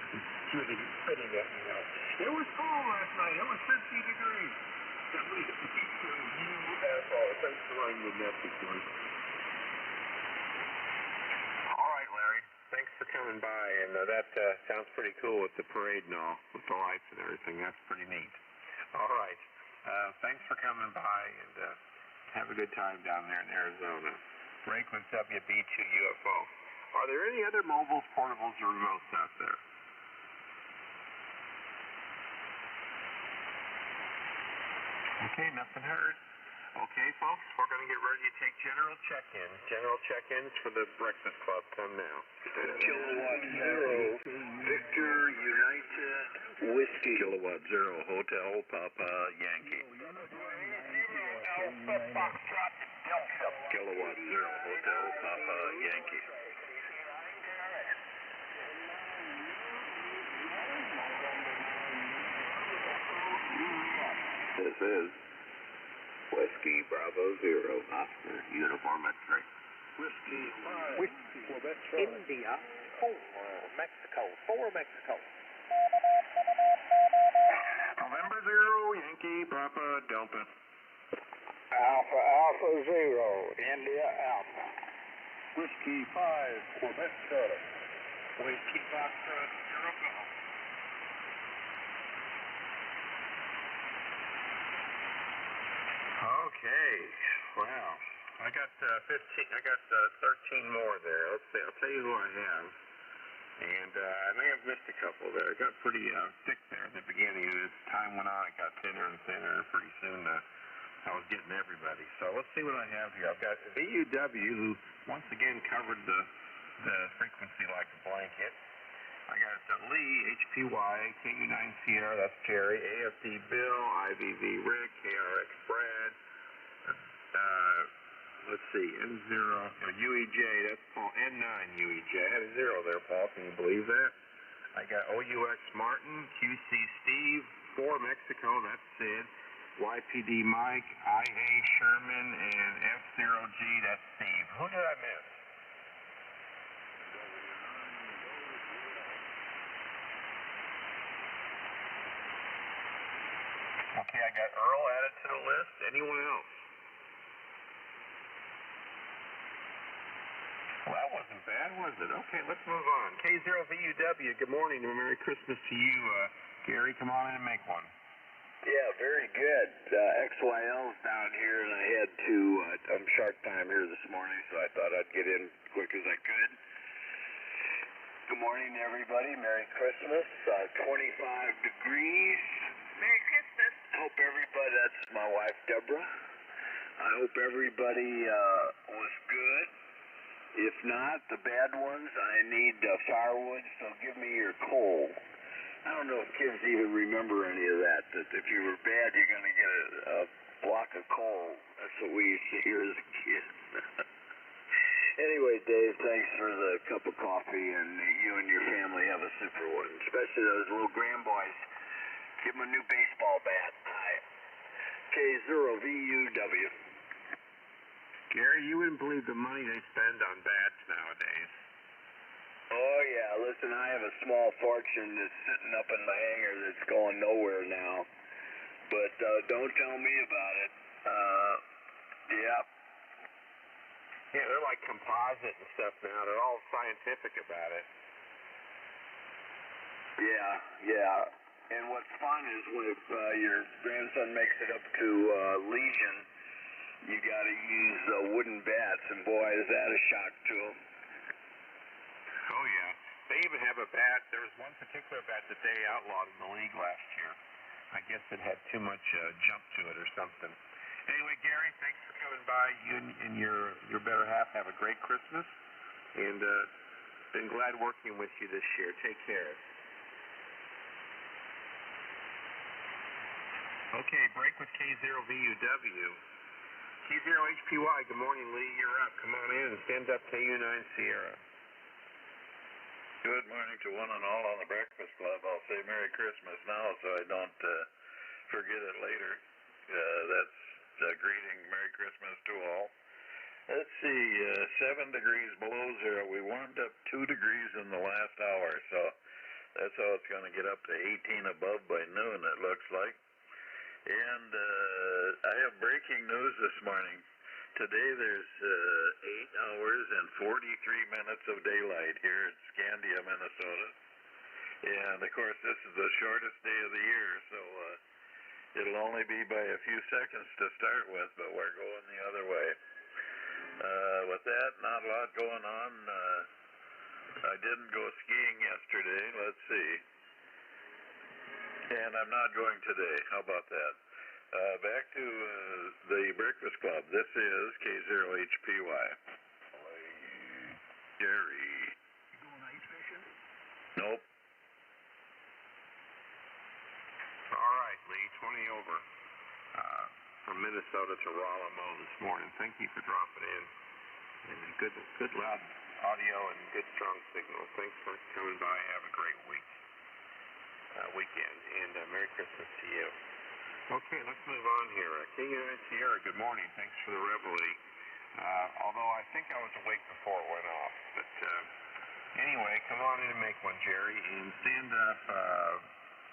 spitting at me now. It was cold last night. It was 50 degrees. Thanks for running the net this morning. All right, Larry. Thanks for coming by, and that sounds pretty cool with the parade and all, with the lights and everything. That's pretty neat. All right. Thanks for coming by, and have a good time down there in Arizona. Franklin's WB2 UFO. Are there any other mobiles, portables, or remotes out there? Okay, nothing heard. Okay, folks, we're going to get ready to take general check-ins. General check-ins for the Breakfast Club come now. Kilowatt 0, Victor United Whiskey. Kilowatt 0, Hotel Papa Yankee. Kilowatt 0, Hotel Papa Yankee. This is Whiskey Bravo 0, Oscar, Uniform X-ray. Whiskey 5, India 4, Mexico, November 0, Yankee, Papa, Delta. Alpha 0, India Alpha. Whiskey 5, Quebec Charlotte. Whiskey Foxtrot 0 Golf. Okay, wow. I got 13 more there. Let's see, I'll tell you who I have. And I may have missed a couple there. It got pretty thick there at the beginning. As time went on, it got thinner and thinner. Pretty soon I was getting everybody. So let's see what I have here. I've got VUW, who once again covered the frequency like a blanket. I got Lee, HPY, KU9 Sierra, that's Jerry, AFD Bill, IVV Rick, KRX Brad, let's see, N0, UEJ, that's Paul, N9 UEJ, I had a 0 there, Paul, can you believe that? I got OUX Martin, QC Steve, 4 Mexico, that's Sid, YPD Mike, IA Sherman, and F0G, that's Steve. Who did I miss? Okay, I got Earl added to the list. Anyone else? Well, that wasn't bad, was it? Okay, let's move on. K0VUW, good morning and Merry Christmas to you. Gary, come on in and make one. Yeah, very good. XYL's down here, and I had to, I'm sharp time here this morning, so I thought I'd get in quick as I could. Good morning, everybody. Merry Christmas. 25 degrees. Merry Christmas. I hope everybody, that's my wife, Deborah. I hope everybody was good. If not, the bad ones, I need firewood, so give me your coal. I don't know if kids even remember any of that if you were bad, you're going to get a block of coal. That's what we used to hear as a kid. Anyway, Dave, thanks for the cup of coffee, and you and your family have a super one, especially those little grand boys. Give them a new baseball bat. K0VUW. Gary, you wouldn't believe the money they spend on bats nowadays. Oh, yeah. Listen, I have a small fortune that's sitting up in my hangar that's going nowhere now. But don't tell me about it. Yeah. Yeah, they're like composite and stuff now. They're all scientific about it. Yeah. And what's fun is when if your grandson makes it up to Legion, you got to use wooden bats, and boy, is that a shock to him. Oh, yeah. They even have a bat. There was one particular bat that they outlawed in the league last year. I guess it had too much jump to it or something. Anyway, Gary, thanks for coming by. You and your better half have a great Christmas, and been glad working with you this year. Take care. Okay, break with K0VUW. K0HPY, good morning, Lee. You're up. Come on in. Stand up, KU9 Sierra. Good morning to one and all on the Breakfast Club. I'll say Merry Christmas now so I don't forget it later. That's a greeting. Merry Christmas to all. Let's see, 7 degrees below zero. We warmed up 2 degrees in the last hour, so that's how it's going to get up to 18 above by noon, it looks like. And I have breaking news this morning. Today there's 8 hours and 43 minutes of daylight here in Scandia, Minnesota. And, of course, this is the shortest day of the year, so it'll only be by a few seconds to start with, but we're going the other way. With that, not a lot going on. I didn't go skiing yesterday. Let's see. And I'm not going today. How about that? Back to the Breakfast Club. This is K0HPY. Jerry. You going ice fishing? Nope. All right, Lee, 20 over. From Minnesota to Rollamo this morning. Thank you for dropping in. And good loud audio and good strong signal. Thanks for coming by. Have a great weekend, and Merry Christmas to you. Okay, let's move on here. KU9 Sierra, good morning. Thanks for the reveille. Although I think I was awake before it went off. But anyway, come on in and make one, Jerry, and stand up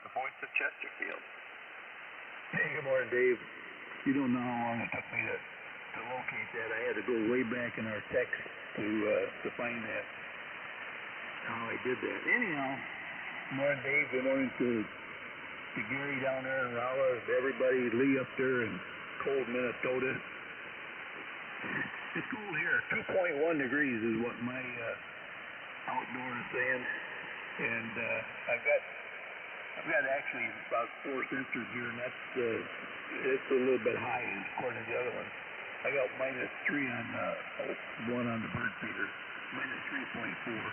the voice of Chesterfield. Hey, good morning, Dave. You don't know how long it took me to locate that. I had to go way back in our text to find that, how I did that. Anyhow, good morning, Dave. Good morning to Gary down there in Rolla, to everybody, Lee up there in cold Minnesota. It's cold here. 2.1 degrees is what my outdoor is saying. And I've got actually about 4 sensors here, and it's a little bit high according to the other one. I got -3 on one on the bird feeder, -3.4.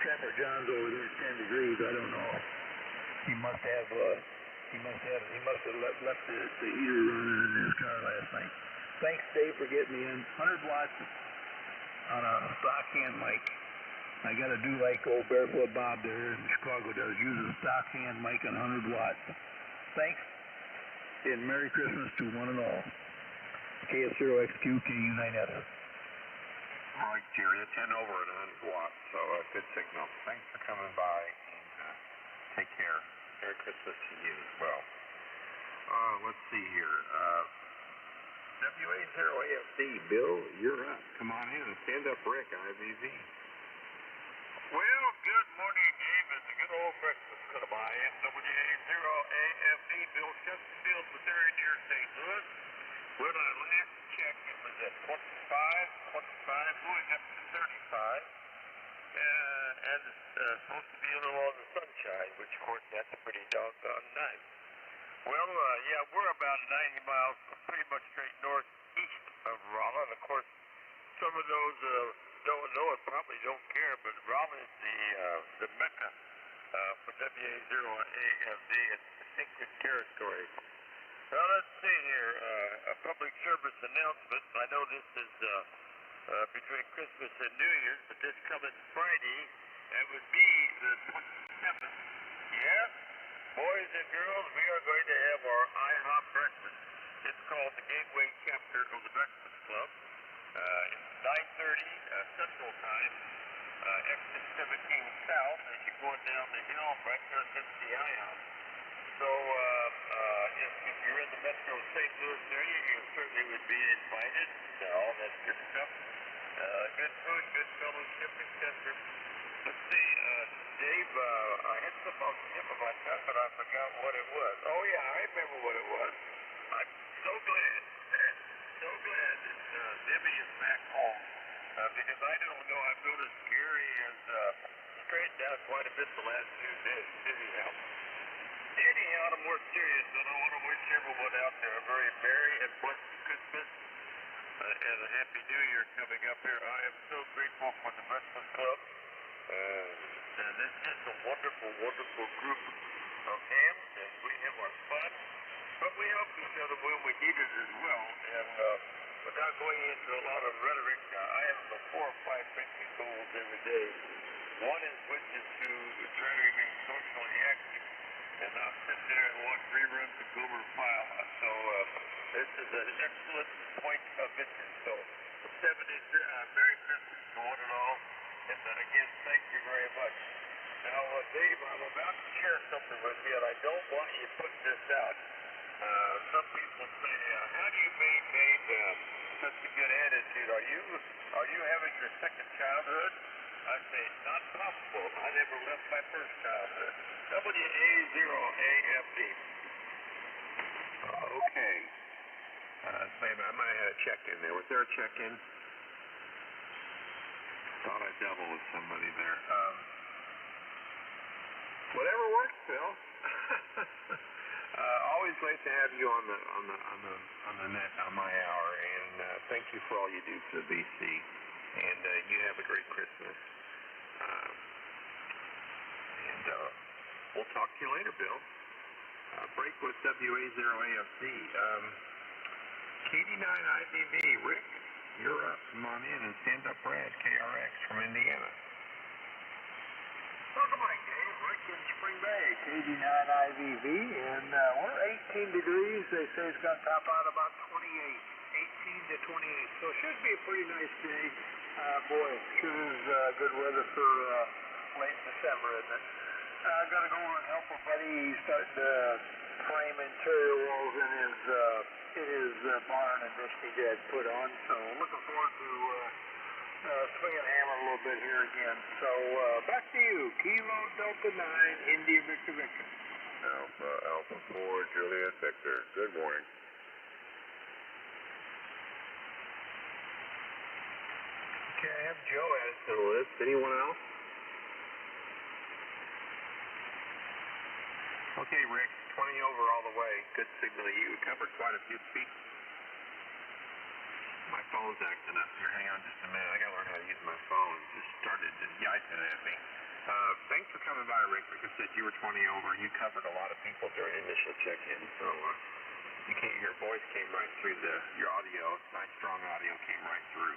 Trapper John's over there at 10 degrees. I don't know. He must have left the heater running in his car last night. Thanks, Dave, for getting me in. 100 watts on a stock hand mic. I got to do like old Barefoot Bob there in Chicago does. Use a stock hand mic on 100 watts. Thanks, and Merry Christmas to one and all. KF0XQ, KU9SS. All right, Jerry, a 10 over at 100 watts, so good signal. Thanks for coming by, and take care. Merry Christmas to you as well. Let's see here. WA0AFD, Bill, you're up. Come on in and stand up, Rick, IVV. Well, good morning, Dave, and the good old Breakfast Club. I am WA0AFD, Bill Chesterfield, Missouri, near St. Louis. When I last checked, it was at 25, going up to 35. And it's supposed to be a little on the sunshine, which, of course, that's pretty doggone nice. Well, yeah, we're about 90 miles pretty much straight northeast of Rolla. And, of course, some of those don't know it, probably don't care, but Rolla is the mecca for WA0AFD. It's sacred territory. Well, let's see here. A public service announcement. I know this is between Christmas and New Year's, but this coming Friday, it would be the 27th. Yeah? Boys and girls, we are going to have our IHOP breakfast. It's called the Gateway Chapter of the Breakfast Club. It's 9:30 Central Time. Exit 17 south as you're going down the hill right there against the Icom. So if you're in the Metro St. Louis area, you certainly would be invited. All that good stuff. Good food, good fellowship, etc. Let's see, Dave, I had something on him about that, but I forgot what it was. Oh yeah, I remember what it was. I'm so glad that Debbie is back home. Because I don't know, I've noticed Gary has straightened out quite a bit the last few days. Anyhow, I'm more serious, and I want to wish everyone out there a very merry and blessed Christmas and a happy New Year coming up here. I am so grateful for the Breakfast Club. And this is a wonderful, wonderful group of hams, and we have our fun, but we help each other when we need it as well. And without going into a lot of rhetoric, I have 4 or 5 basic goals every day. One is which is to try to remain socially active and not sit there and watch reruns of Gomer Pyle. So this is an excellent point of interest. So the 70th Merry Christmas to one and all. And again, thank you very much. Now, Dave, I'm about to share something with you, and I don't want you putting this out. Some people say, how do you maintain such a good attitude? Are you having your second childhood? I say, not possible. I never left my first childhood. WA0AFD. Okay. Wait a minute, I might have had a check-in there. Was there a check-in? Thought I doubled with somebody there. Whatever works, Phil. Always great to have you on the net on my hour, and thank you for all you do for the BC. And you have a great Christmas. And we'll talk to you later, Bill. Break with WA0AFC. KD9IVV, Rick. You're up. Come on in and stand up, Brad, KRX from Indiana. Welcome, Mike Dave. Rick in Spring Bay, KD9IVV, and we're 18 degrees. They say it's going to top out about 28, 18 to 28. So it should be a pretty nice day. Boy, it sure is good weather for late December, isn't it? I'm going to go over and help a buddy. He's starting to frame interior walls in his barn and this he had put on. So looking forward to swinging a hammer a little bit here again. So back to you. Kilo Delta 9, India Victor Victor. Alpha 4, Juliet Victor. Good morning. Okay, I have Joe added to the list. Anyone else? Okay, Rick, 20 over all the way. Good signal to you. Covered quite a few feet. My phone's acting up here. Hang on just a minute. I got to learn how to use my phone. It just started yiping at me. Thanks for coming by, Rick. Like I said, you were 20 over. You covered a lot of people during the initial check-in. So your voice came right through your audio. Nice, strong audio came right through.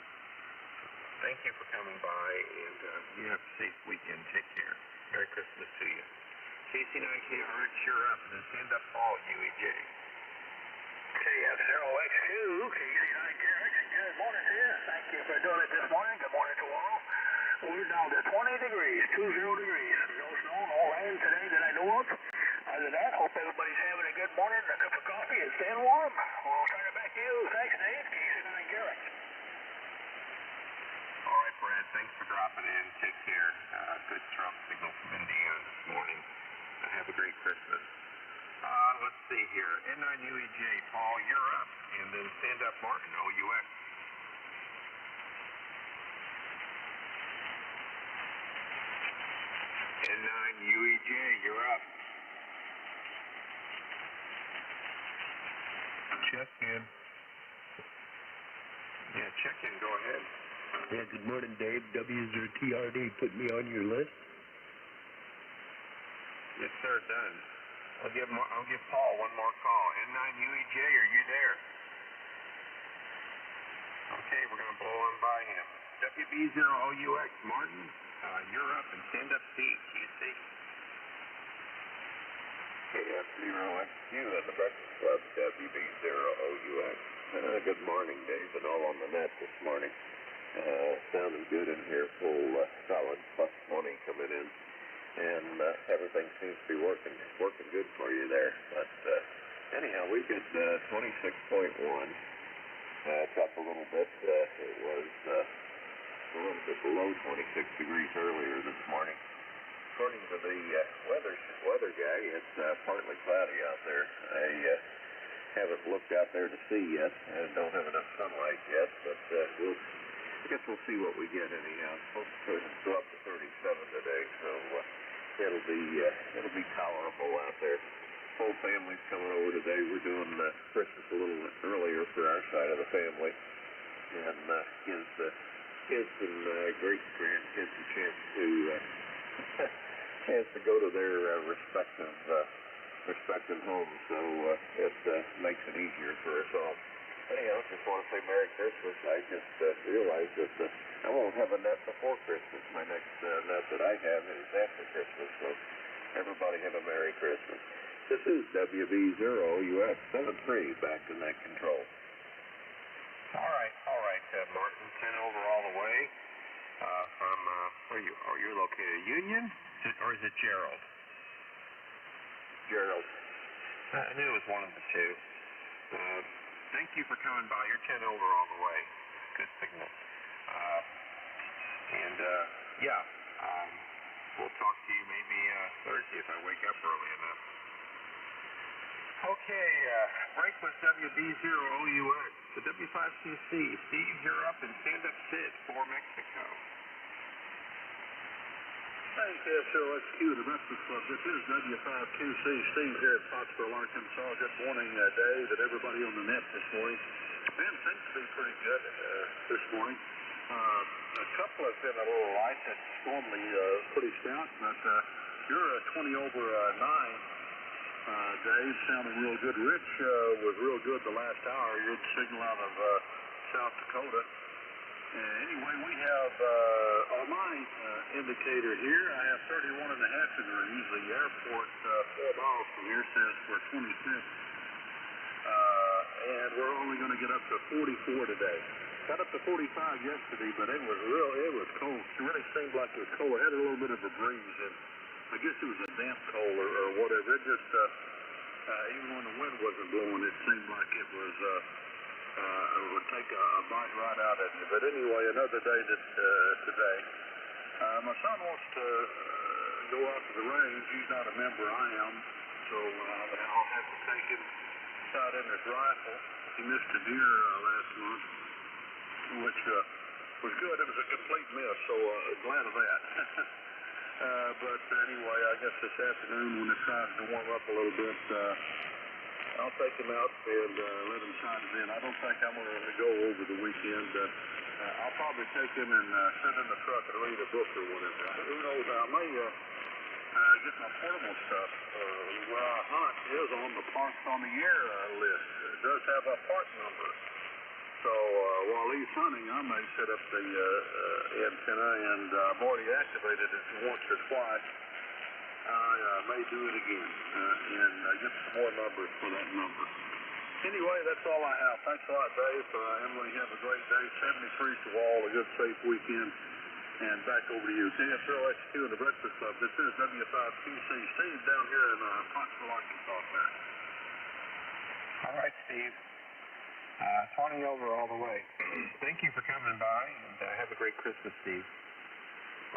Thank you for coming by, and you have a safe weekend. Take care. Merry Christmas to you. KC9KRX, you're up. And then stand up, Paul, UEJ. KF0X2, KC9KRX. Good morning to you. Thank you for doing it this morning. Good morning to all. We're down to 20 degrees, 20 degrees. No snow, no rain today that I know of. Other than that, hope everybody's having a good morning, a cup of coffee, and staying warm. We'll turn it back to you. Thanks, Dave. KC9KRX. All right, Brad, thanks for dropping in. Take care. Good strong signal from Indiana this morning. Have a great Christmas. Let's see here. N9UEJ, Paul, you're up. And then stand up, Martin, OUX. N9UEJ, you're up. Check in. Yeah, check in. Go ahead. Yeah, good morning, Dave. W0TRD put me on your list. Yes, sir, done. I'll give Paul one more call. N9UEJ, are you there? Okay, we're going to blow on by him. WB0OUX, Martin, you're up, and stand up, Steve, QC. KF0 KF0XQ at the Breakfast Club, WB0OUX. Good morning, Dave, and all on the net this morning. Sounding good in here, full solid plus 20 coming in, and everything seems to be working good for you there. But anyhow, we get 26.1. It's up a little bit. It was a little bit below 26 degrees earlier this morning. According to the weather guy, it's partly cloudy out there. I haven't looked out there to see yet. I don't have enough sunlight yet, but I guess we'll see what we get anyhow. It's supposed to go up to 37 today, so it'll be tolerable out there. Whole family's coming over today. We're doing Christmas a little earlier for our side of the family, and gives the kids and great grandkids a chance to go to their respective homes. So it makes it easier for us all. Anyhow, just want to say Merry Christmas. I just realized that I won't have a net before Christmas. My next net that I have is after Christmas. So everybody have a Merry Christmas. This is WB0UX 73 back to net control. All right, Martin, 10 over all the way. From where you're located, Union, or is it Gerald? Gerald. I knew it was one of the two. Thank you for coming by. You're 10 over all the way. Good signal. We'll talk to you maybe Thursday if I wake up early enough. Okay, break with WB0OUX. The W5QC. Steve, you're up, and stand up Sid for Mexico. Thanks, KF0XQ, the Breakfast Club. This is W5QC. Steve here at Pottsville, Arkansas. Good morning, Dave, and everybody on the net this morning. Man, things to be pretty good this morning. A couple have been a little light. That's normally pretty stout, but you're 20 over 9. Dave, sounding real good. Rich was real good the last hour. You're the signal out of South Dakota. Anyway, we have on my indicator here, I have 31.5 degrees. The airport 4 miles from here says we're 26. And we're only going to get up to 44 today. Got up to 45 yesterday, but it was cold. It really seemed like it was cold. It had a little bit of a breeze, and I guess it was a damp cold or whatever. It just, even when the wind wasn't blowing, it seemed like it was, it would take a bite right out at you. But anyway, another day today. My son wants to go out to the range. He's not a member, I am. So I'll have to take him out in his rifle. He missed a deer last month, which was good. It was a complete miss, so glad of that. But anyway, I guess this afternoon when it tries to warm up a little bit, I'll take him out and let him sight it in. I don't think I'm going to go over the weekend. I'll probably take him and sit in the truck and read a book or whatever. Who knows? I may get my portable stuff. Where I hunt is on the Parks on the Air list. It does have a part number. So while he's hunting, I may set up the antenna, and I've already activated it once or twice. I may do it again and get some more numbers for that number. Anyway, that's all I have. Thanks a lot, Dave. Emily, have a great day. 73 to all. A good, safe weekend. And back over to you. KF0XQ and the Breakfast Club. This is W5QC. Steve down here in Pottsville, Arkansas, sir. All right, Steve. 20 over all the way. Thank you for coming by, and have a great Christmas, Steve.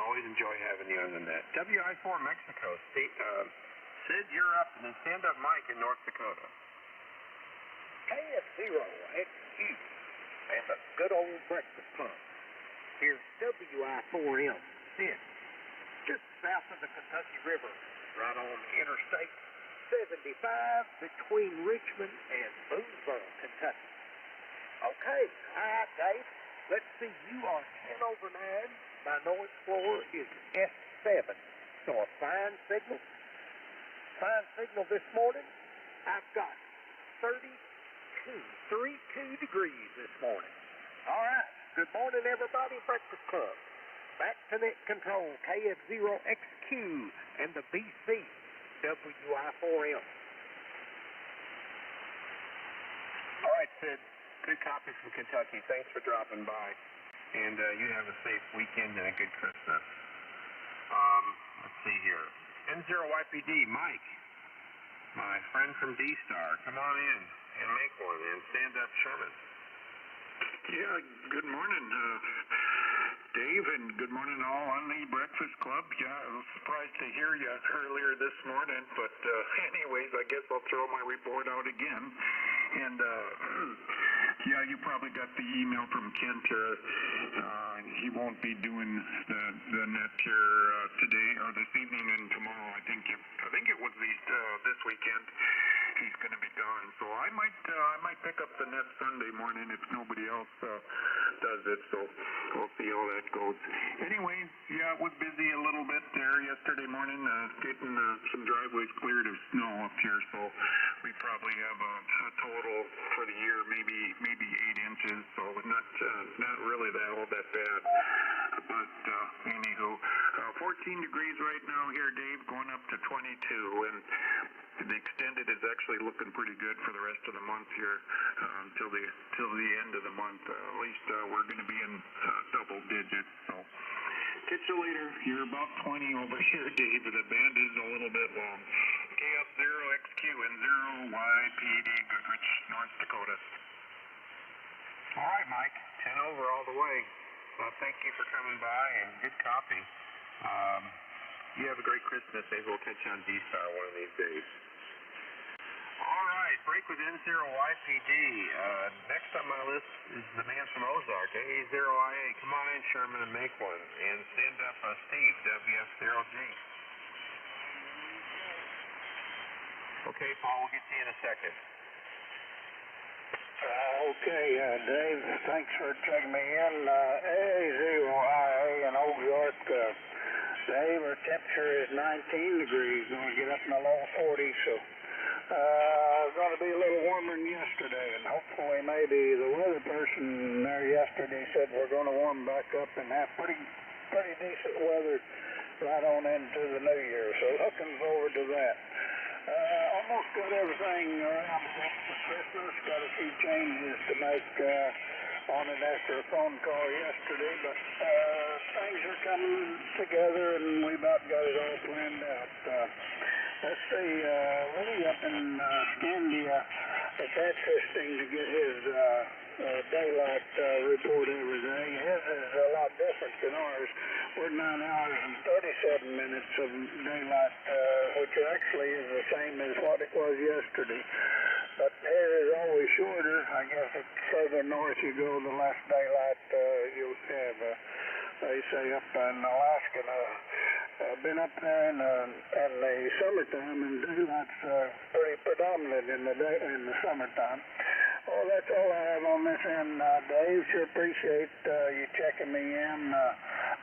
Always enjoy having you on the net. WI4 Mexico. Sid, you're up, and then stand up Mike in North Dakota. KF0XQ and the good old Breakfast Club. Here's WI4M, Sid, just south of the Kentucky River, right on Interstate 75 between Richmond and Boonesboro, Kentucky. Okay, all right, Dave. Let's see, you are 10 over 9. My noise floor is S7. So a fine signal. Fine signal this morning. I've got 32 degrees this morning. All right. Good morning, everybody. Breakfast Club. Back to net control. KF0XQ and the BC WI4M. Sid. Good copy from Kentucky. Thanks for dropping by. And you have a safe weekend and a good Christmas. Let's see here. N0YPD, Mike, my friend from D-Star, come on in and make one and stand up Sherman. Yeah, good morning, Dave, and good morning all on the Breakfast Club. Yeah, I was surprised to hear you earlier this morning, but anyways, I guess I'll throw my report out again. And yeah, you probably got the email from Kent. He won't be doing the net here today or this evening and tomorrow. I think it was this weekend. He's going to be gone, so I might pick up the net Sunday morning if nobody else does it. So we'll see how that goes. Anyways, yeah, it was busy a little bit there yesterday morning, getting some driveways cleared of snow up here. So we probably have a total for the year maybe 8 inches. So not really all that bad. But anywho, 14 degrees right now here, Dave, going up to 22, and the extended is actually looking pretty good for the rest of the month here till the end of the month. At least we're going to be in double digits. So catch you later. You're about 20 over here, Dave, but the band is a little bit long. KF0XQ and 0YPD, Goodrich, North Dakota. All right, Mike. 10 over all the way. Well, thank you for coming by and good copy. You have a great Christmas. Maybe we'll catch you on D-Star one of these days. All right, break with N0YPD. Next on my list is the man from Ozark, AA0IA. Come on in, Sherman, and make one. And stand up Steve, WF0G. Okay, Paul, we'll get to you in a second. Okay, Dave, thanks for checking me in. AA0IA in Ozark. Dave, our temperature is 19 degrees, going to get up in the low 40s, so going to be a little warmer than yesterday, and hopefully maybe the weather person there yesterday said we're going to warm back up and have pretty decent weather right on into the new year, so looking forward to that. Almost got everything around for Christmas, got a few changes to make on it after a phone call yesterday, but things are coming together and we about got it all planned out. Let's see, Lee up in Scandia, it's interesting to get his daylight report every day. His is a lot different than ours. We're 9 hours and 37 minutes of daylight, which actually is the same as what it was yesterday. But his is always shorter. I guess the further north you go, the less daylight you'll have. They say up in Alaska, I've been up there in the summertime, and daylight's pretty predominant in the summertime. Well, that's all I have on this end, Dave. Sure appreciate you checking me in.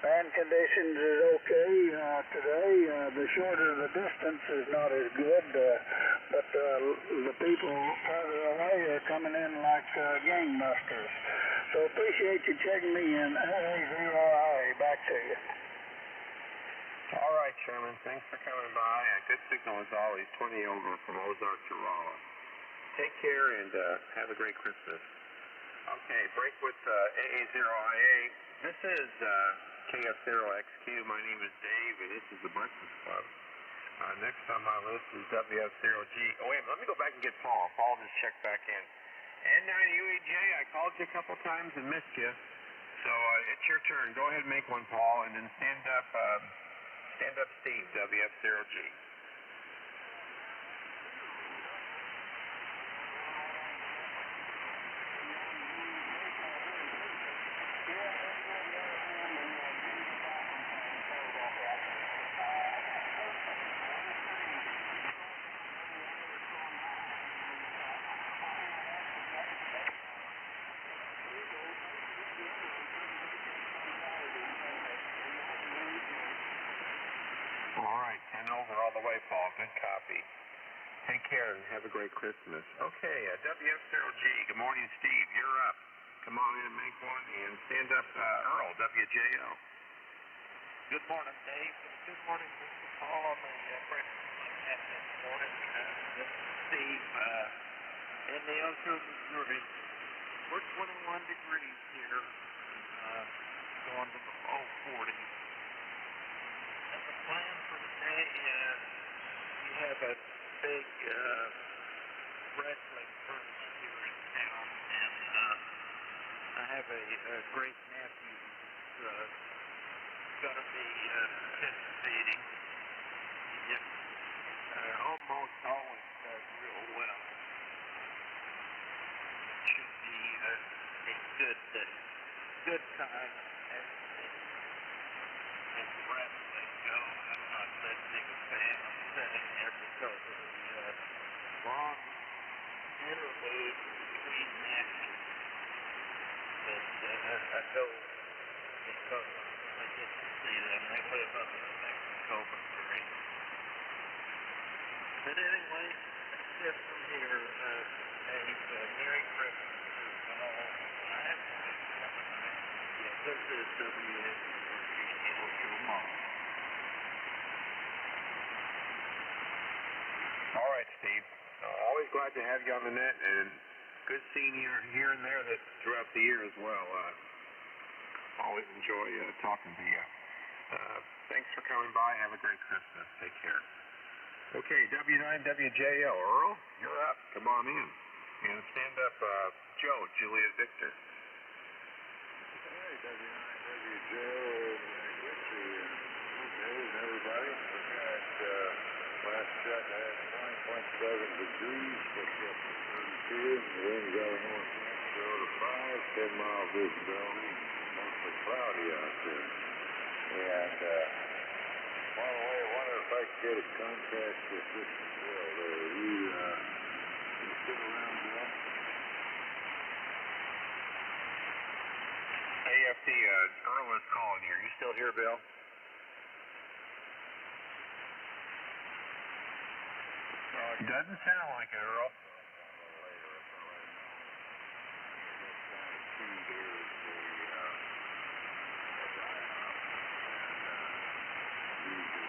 Band conditions is okay today. The shorter the distance is not as good, but the people further away are coming in like gangbusters. So appreciate you checking me in. AA0IA, back to you. All right, Sherman. Thanks for coming by. Good signal as always. 20 over from Ozark to Rolla. Take care and have a great Christmas. Okay, break with AA0IA. This is KF0XQ. My name is Dave, and this is the Breakfast Club. Next on my list is WF0G. Oh, wait, let me go back and get Paul. Paul just checked back in. N9UEJ, I called you a couple times and missed you. So it's your turn. Go ahead and make one, Paul, and then stand up Steve, WF0G. All right, 10 over all the way, Paul. Good copy. Take care and have a great Christmas. Okay, WF0G. Good morning, Steve. You're up. Come on in and make one, and stand up Earl, WJO. Good morning, Dave. Good morning, Mr. Paul on the breakfast this morning. This is Steve in the Missouri. we're 21 degrees here, going to the low 40s. And the plan for today is we have a big wrestling tournament here in town, and I have a great nephew who's going to be participating. He just almost always does real well. It should be a good time as wrestling goes. I'm not that big a fan of sitting here because of the long interlude between matches. But I go because I get to see them. I live up in Mexico, Missouri. But anyway, that's it from here. Merry Christmas to all. I have to this is All right, Steve. Always glad to have you on the net, and good seeing you here and there throughout the year as well. Always enjoy talking to you. Thanks for coming by. Have a great Christmas. Take care. Okay, W9WJO. Earl, you're up. Come on in. And stand up, Joe, Juliet Victor. Hey, W9WJO. Everybody. We got last check I had 20.7 degrees, picked up to 32, and the wind's out of north 0 to 5, 10 mile visibility, mostly cloudy out there. And by the way, I wonder if I could get a contact with Mr. Bill. You stick around, Bill? AFD, Earl is calling you. Are you still here, Bill? Doesn't sound like it, Earl.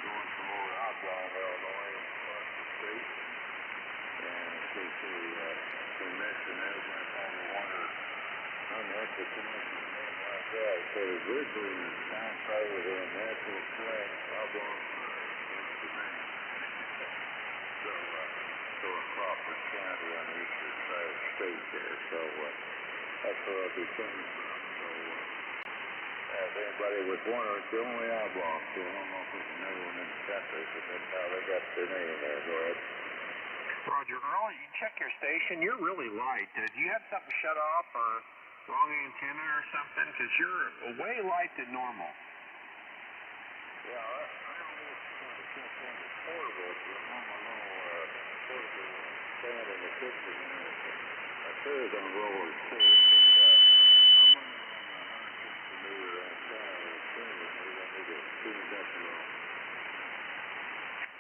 Going from over Avon, Illinois, across the state, and in case they mention that, I probably wonder unhook the connection like that. So there's virtually a downside with a natural flat Avon against the main. So in Rockford County on the eastern side of the state there. So that's where I'll be coming from. So if anybody was wondering, it's the only Avon. So I don't know if there's another one in the country, but that's how they got their name there. Go ahead. Roger. Earl, you check your station. You're really light. Do you have something shut off or wrong antenna or something? Because you're way light than normal. Yeah, I almost check on the portable. I'm on my little portable stand in the kitchen. My chair's on rollers too. I'm running on the 160 meter antenna. Maybe I need to tune it up a little.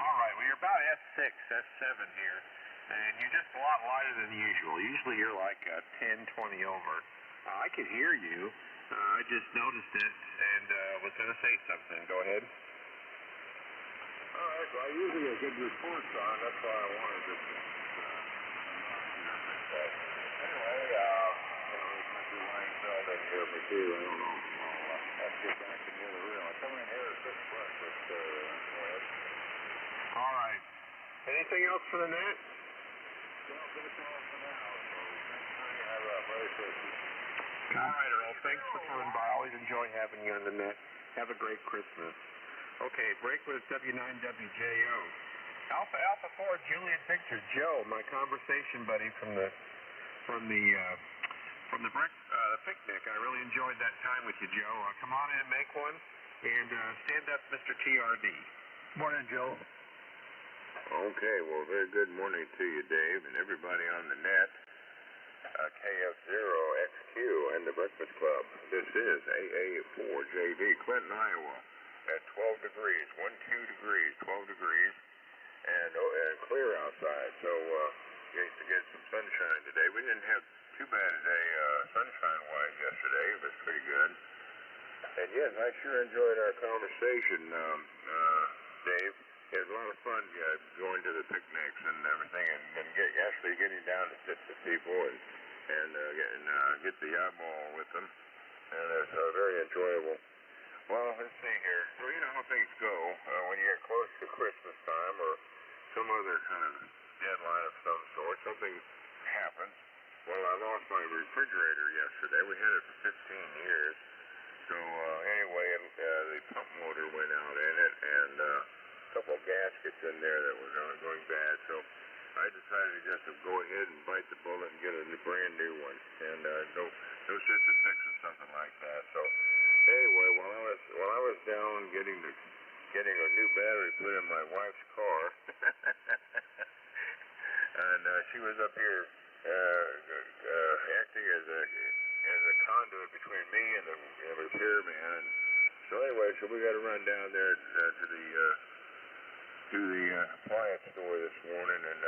All right. Well, you're about S6, S7 here. And you're just a lot lighter than usual. Usually you're like 10, 20 over. I could hear you. I just noticed it and was going to say something. Go ahead. All right. Well, I usually get good reports on. That's why I wanted to anyway, this might be Wayne Feld in here for too. I don't know. I'll have to get back into the room. I come in here at 6 breakfast. Go ahead. All right. Anything else for the net? Well, that's all for now. So thanks for have a Merry Christmas. All right, Earl. Thanks for coming by. Always enjoy having you on the net. Have a great Christmas. Okay, break with W9WJO. Alpha 4, Juliet Victor, Joe, my conversation buddy from the picnic. I really enjoyed that time with you, Joe. Come on in and make one, and stand up, Mr. TRD. Morning, Joe. Okay, well, very good morning to you, Dave, and everybody on the net. KF0XQ and the Breakfast Club. This is AA4JV, Clinton, Iowa, at 12 degrees, 12 degrees, and clear outside. So, great to get some sunshine today. We didn't have too bad a day sunshine-wise yesterday. It was pretty good. And yes, I sure enjoyed our conversation, Dave. It was a lot of fun going to the picnics and everything, and actually getting down to sit with people and and get the eyeball with them, and it's very enjoyable. Well, let's see here. Well, you know how things go when you get close to Christmas time or some other kind of deadline of some sort. Something happens. Well, I lost my refrigerator yesterday. We had it for 15 years. So anyway, the pump motor went out in it, and a couple of gaskets in there that were going bad. So I decided just to go ahead and bite the bullet and get a brand new one, and no sense in fixing something like that. So anyway, while I was down getting a new battery put in my wife's car, and she was up here acting as a conduit between me and the repairman. And so anyway, we got to run down there to the appliance store this morning and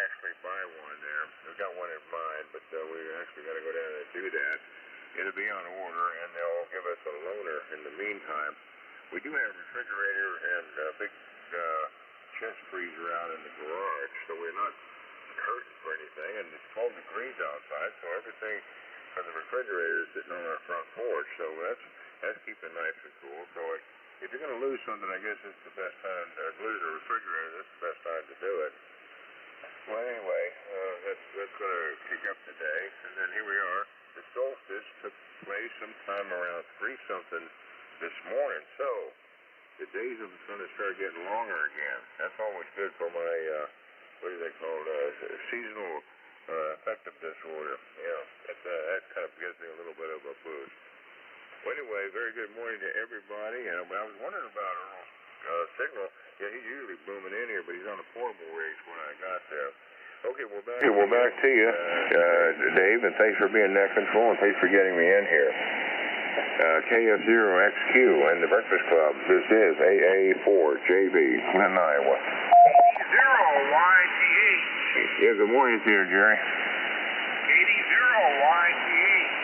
actually buy one there. We've got one in mind, but we actually got to go down and do that. It'll be on order, and they'll give us a loaner in the meantime. We do have a refrigerator and a big chest freezer out in the garage, so we're not hurting for anything, and it's 12 degrees outside, so everything from the refrigerator is sitting on our front porch, so that's keeping nice and cool. So if you're going to lose something, I guess it's the best time to lose a refrigerator. That's the best time to do it. Well, anyway, that's going to kick up today, and then here we are. The solstice took place sometime around 3-something this morning, so the days of the sun have started getting longer again. That's always good for my, what do they call it, seasonal affective disorder. Yeah, that kind of gives me a little bit of a boost. Well, anyway, very good morning to everybody. I was wondering about Earl's signal. Yeah, he's usually booming in here, but he's on a portable race when I got there. Okay, we're back to you, Dave, and thanks for being net control, and thanks for getting me in here. KF0XQ and the Breakfast Club. This is AA4JB, Clinton, Iowa. 0YTH. Yeah, good morning to you, Jerry. 80YTH.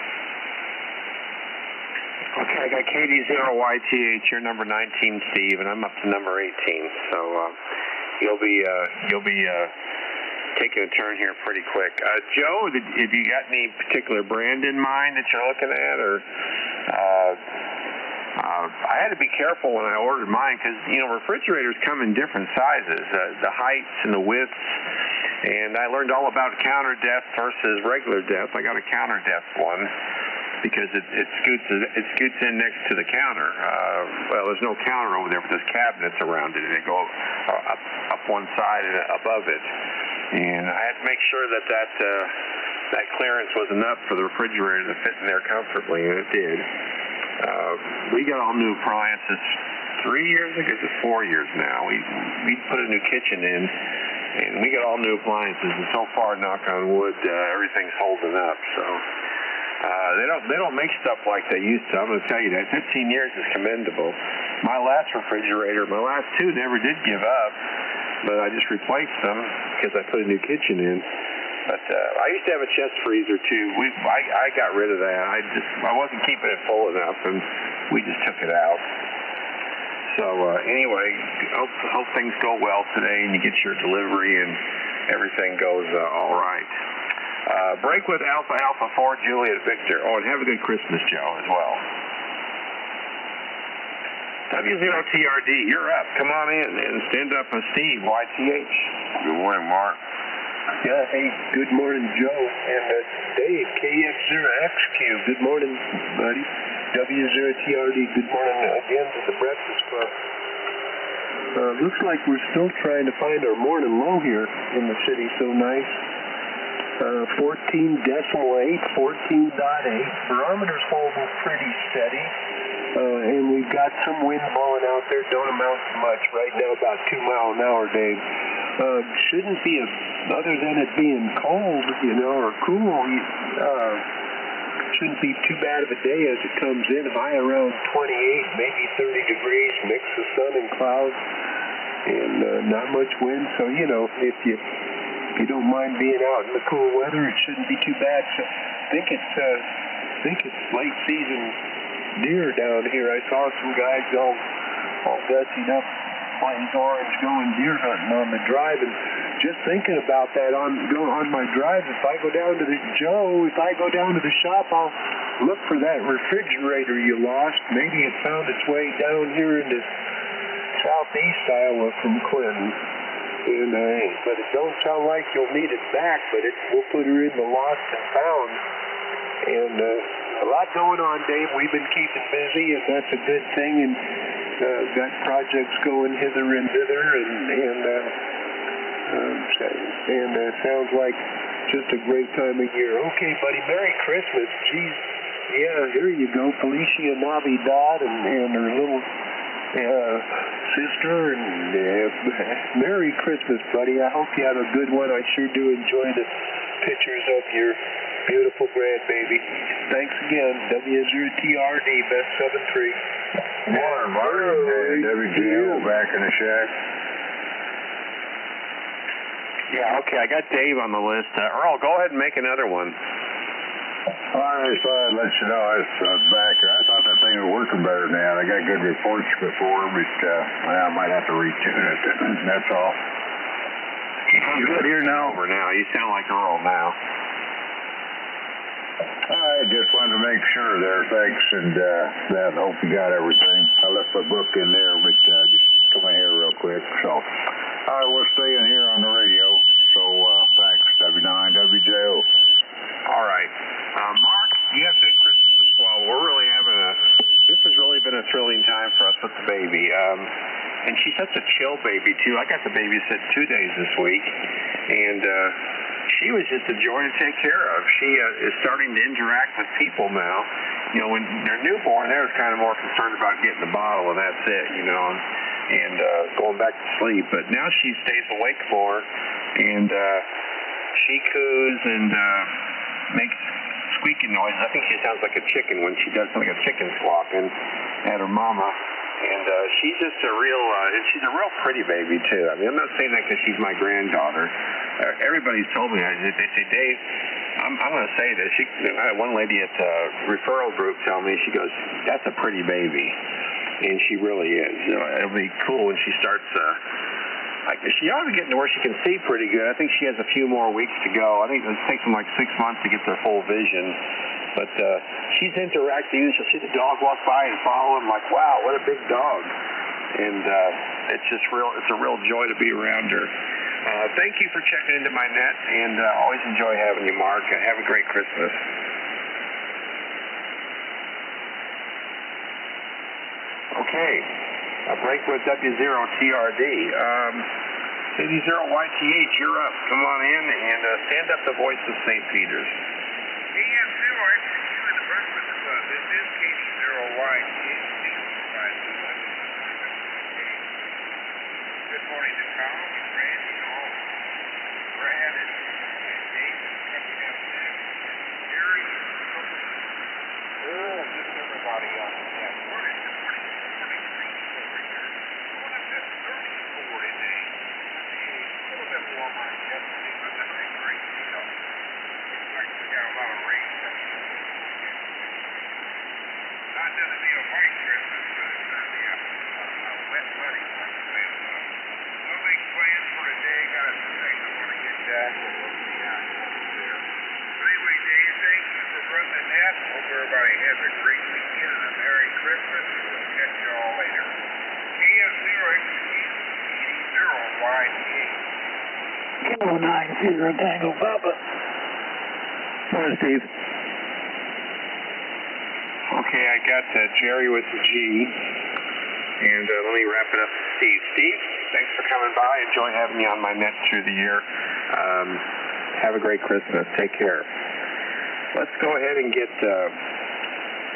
Okay, I got KD0YTH, you're number 19, Steve, and I'm up to number 18. So you'll be taking a turn here pretty quick. Joe, have you got any particular brand in mind that you're looking at, or I had to be careful when I ordered mine because refrigerators come in different sizes, the heights and the widths, and I learned all about counter depth versus regular depth. I got a counter depth one because it scoots in next to the counter. Well, there's no counter over there, but there's cabinets around it, and they go up one side and above it. And I had to make sure that clearance was enough for the refrigerator to fit in there comfortably, and it did. We got all new appliances 3 years, I guess it's 4 years now. We put a new kitchen in, and we got all new appliances, and so far, knock on wood, everything's holding up. So they don't make stuff like they used to. I'm going to tell you that 15 years is commendable. My last refrigerator, my last two never did give up, but I just replaced them because I put a new kitchen in. But I used to have a chest freezer too. I got rid of that. I wasn't keeping it full enough, and we just took it out. So anyway, hope things go well today, and you get your delivery, and everything goes all right. Break with Alpha Alpha 4 Juliet Victor. Oh, and have a good Christmas, Joe, as well. W0TRD, you're up. Come on in and stand up with Steve, YTH. Good morning, Mark. Yeah, hey, good morning, Joe. And Dave, KF0XQ. Good morning, buddy. W0TRD, good morning again to the Breakfast Club. Looks like we're still trying to find our morning low here in the city. So nice. 14.8, 14.8. Barometer's holding pretty steady. And we've got some wind blowing out there. Don't amount to much. Right now, about 2 miles an hour, Dave. Shouldn't be, other than it being cold, or cool, shouldn't be too bad of a day as it comes in. High around 28, maybe 30 degrees, mix of sun and clouds, and not much wind. So, if you don't mind being out in the cool weather, it shouldn't be too bad. So I think it's late season deer down here. I saw some guys all gussied up plays orange going deer hunting on the drive, and just thinking about that on my drive, if I go down to the shop, I'll look for that refrigerator you lost. Maybe it found its way down here into southeast Iowa from Clinton. But it don't sound like you'll need it back, but we'll put her in the lost and found. And a lot going on, Dave. We've been keeping busy, and that's a good thing, and got projects going hither and thither, and sounds like just a great time of year. Okay, buddy, Merry Christmas. Geez, yeah, here you go. Felicia Navidad and her little sister, and Merry Christmas, buddy. I hope you have a good one. I sure do enjoy the pictures of your beautiful grandbaby. Thanks again. W0TRD, Best 73. Morning, Martin. WGO back in the shack. Yeah, okay, I got Dave on the list. Earl, go ahead and make another one. I just thought I'd let you know I was back here. I thought that thing was working better now. I got good reports before, but I might have to retune it. That's all. You're good here now. Over now. You sound like Earl now. I just wanted to make sure there. Thanks, and I hope you got everything. I left my book in there, but just come in here real quick. So, all right, we're staying here on the radio. So, thanks, W9WJO. All right. Mark, you have a good Christmas as well. We're really this has really been a thrilling time for us with the baby. And she's such a chill baby, too. I got the babysit 2 days this week, and she was just a joy to take care of. She is starting to interact with people now. You know, when they're newborn, they're kind of more concerned about getting the bottle, and that's it, you know, and going back to sleep. But now she stays awake more, and she coos and makes squeaking noises. I think she sounds like a chicken when she does something like a chicken squawking at her mama. And she's just she's a real pretty baby, too. I mean, I'm not saying that because she's my granddaughter. Everybody's told me, they say, Dave, I'm going to say this. I had one lady at the referral group tell me, she goes, that's a pretty baby. And she really is. You know, it'll be cool when she starts, she ought to be getting to where she can see pretty good. I think she has a few more weeks to go. I think it takes them like 6 months to get their full vision. But she's interacting. She'll see the dog walk by and follow him like, wow, what a big dog. And it's a real joy to be around her. Thank you for checking into my net, and always enjoy having you, Mark. Have a great Christmas. Okay, a break with W0TRD. CD0YTH, you're up. Come on in and stand up the voice of St. Peter's. Good morning to Tom, Randy, all, Brad, and Dave coming up next. Jerry, just everybody on the net. We're at 43 over here. Going up to 34 today. A little bit warmer than yesterday, but that's a great deal. Looks like we got a lot of rain coming in. Not doesn't mean a white Christmas, but it's going to be a wet, muddy one. No big plans for today. Got a few things I want to get done. We'll see how it goes there. But anyway, Dave, thank you for running the net. Hope everybody has a great weekend and a Merry Christmas. We'll catch you all later. KF0XD0YTA. 090 Tango Papa. Morning, Steve. Okay, I got Jerry with the G. And let me wrap it up with Steve. Steve, thanks for coming by. Enjoy having you on my net through the year. Have a great Christmas. Take care. Let's go ahead and get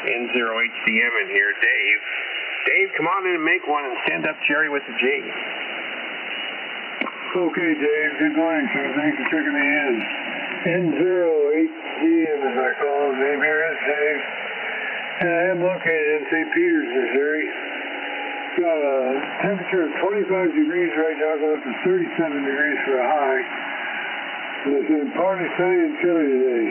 N0HDM in here. Dave. Dave, come on in and make one and stand up Jerry with the G. Okay, Dave. Good morning, sir. Thanks for checking me in. N0HDM, as I call his name here, is Dave. And I am located in St. Peters, Missouri. Got a temperature of 25 degrees right now, going up to 37 degrees for a high. And it's been partly sunny and chilly today.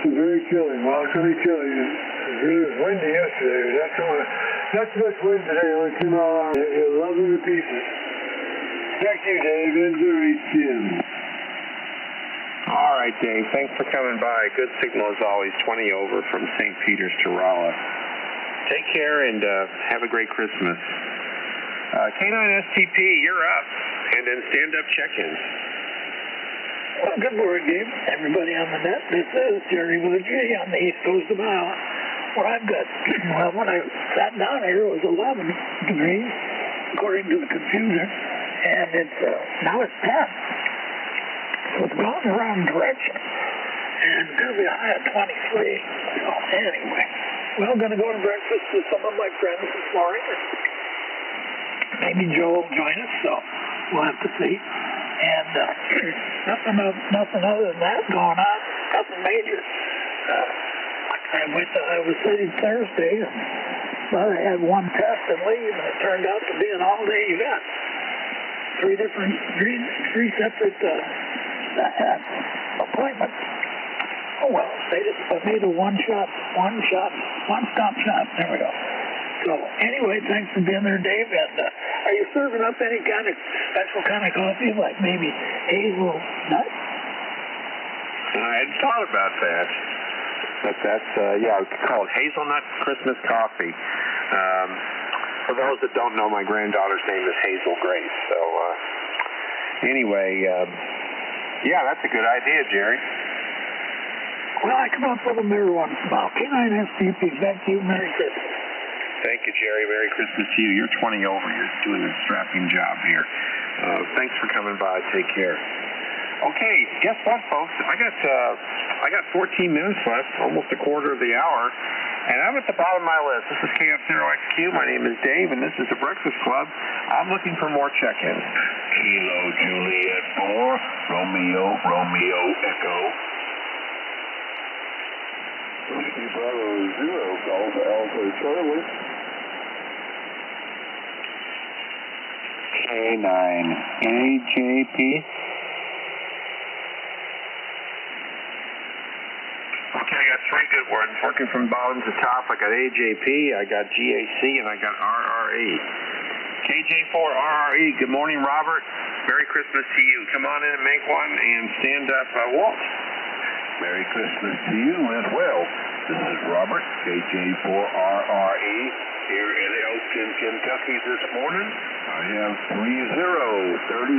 It's very chilly. Well, it's going to be chilly. It was windy yesterday. That's Not too much wind today, only 2 mile an hour. You're loving the pieces. Thank you, Dave. Jim. All right, Dave. Thanks for coming by. Good signal as always. 20 over from St. Peter's to Rolla. Take care and have a great Christmas. K9STP, you're up. And then stand-up check-ins. Well, good morning, Dave. Everybody on the net. This is Jerry with a J on the east coast of Iowa, where I've got, well, when I sat down here, it was 11 degrees, according to the computer, and it's, now it's 10. So it's gone the wrong direction, and it's going to be a high of 23. So anyway, well, going to go to breakfast with some of my friends this morning, and maybe Joe will join us, so we'll have to see. And nothing other than that going on, nothing major. I went to Iowa City Thursday, and well, I had one test and leave, and it turned out to be an all-day event. Three separate appointments. Oh well, I made a one-stop shop. There we go. So anyway, thanks for being there, Dave. And are you serving up any kind of special kind of coffee, like maybe hazelnut? I hadn't thought about that. But that's, it's called hazelnut Christmas coffee. For those that don't know, my granddaughter's name is Hazel Grace. So anyway, that's a good idea, Jerry. Well, I come up with a mirror once in a while. K9STP, back to you. Merry Christmas. Thank you, Jerry. Merry Christmas to you. You're 20 over. You're doing a strapping job here. Thanks for coming by. Take care. Okay, guess what, folks? I got 14 minutes left, almost a quarter of the hour, and I'm at the bottom of my list. This is KF0XQ. My name is Dave, and this is the Breakfast Club. I'm looking for more check-ins. Kilo Juliet 4, Romeo Echo. Whiskey Bravo 0, Golf Alpha Charlie. K9 AJP. Okay, I got three good ones. Working from bottom to top, I got AJP, I got GAC, and I got RRE. KJ4 RRE, good morning, Robert. Merry Christmas to you. Come on in and make one, and stand up, Walt. Merry Christmas to you as well. This is Robert, KJ4RRE, here in Elkton, Kentucky this morning. I have 30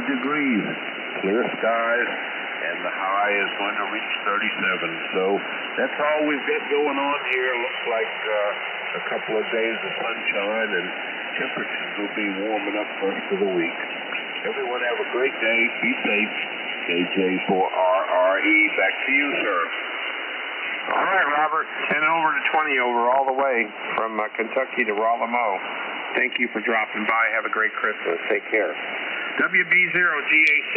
degrees, clear skies, and the high is going to reach 37. So that's all we've got going on here. Looks like a couple of days of sunshine, and temperatures will be warming up the rest of the week. Everyone have a great day. Be safe. KJ4RRE, back to you, sir. All right, Robert. 10 over to 20 over all the way from Kentucky to Rolla-Mo. Thank you for dropping by. Have a great Christmas. Take care. WB0GAC.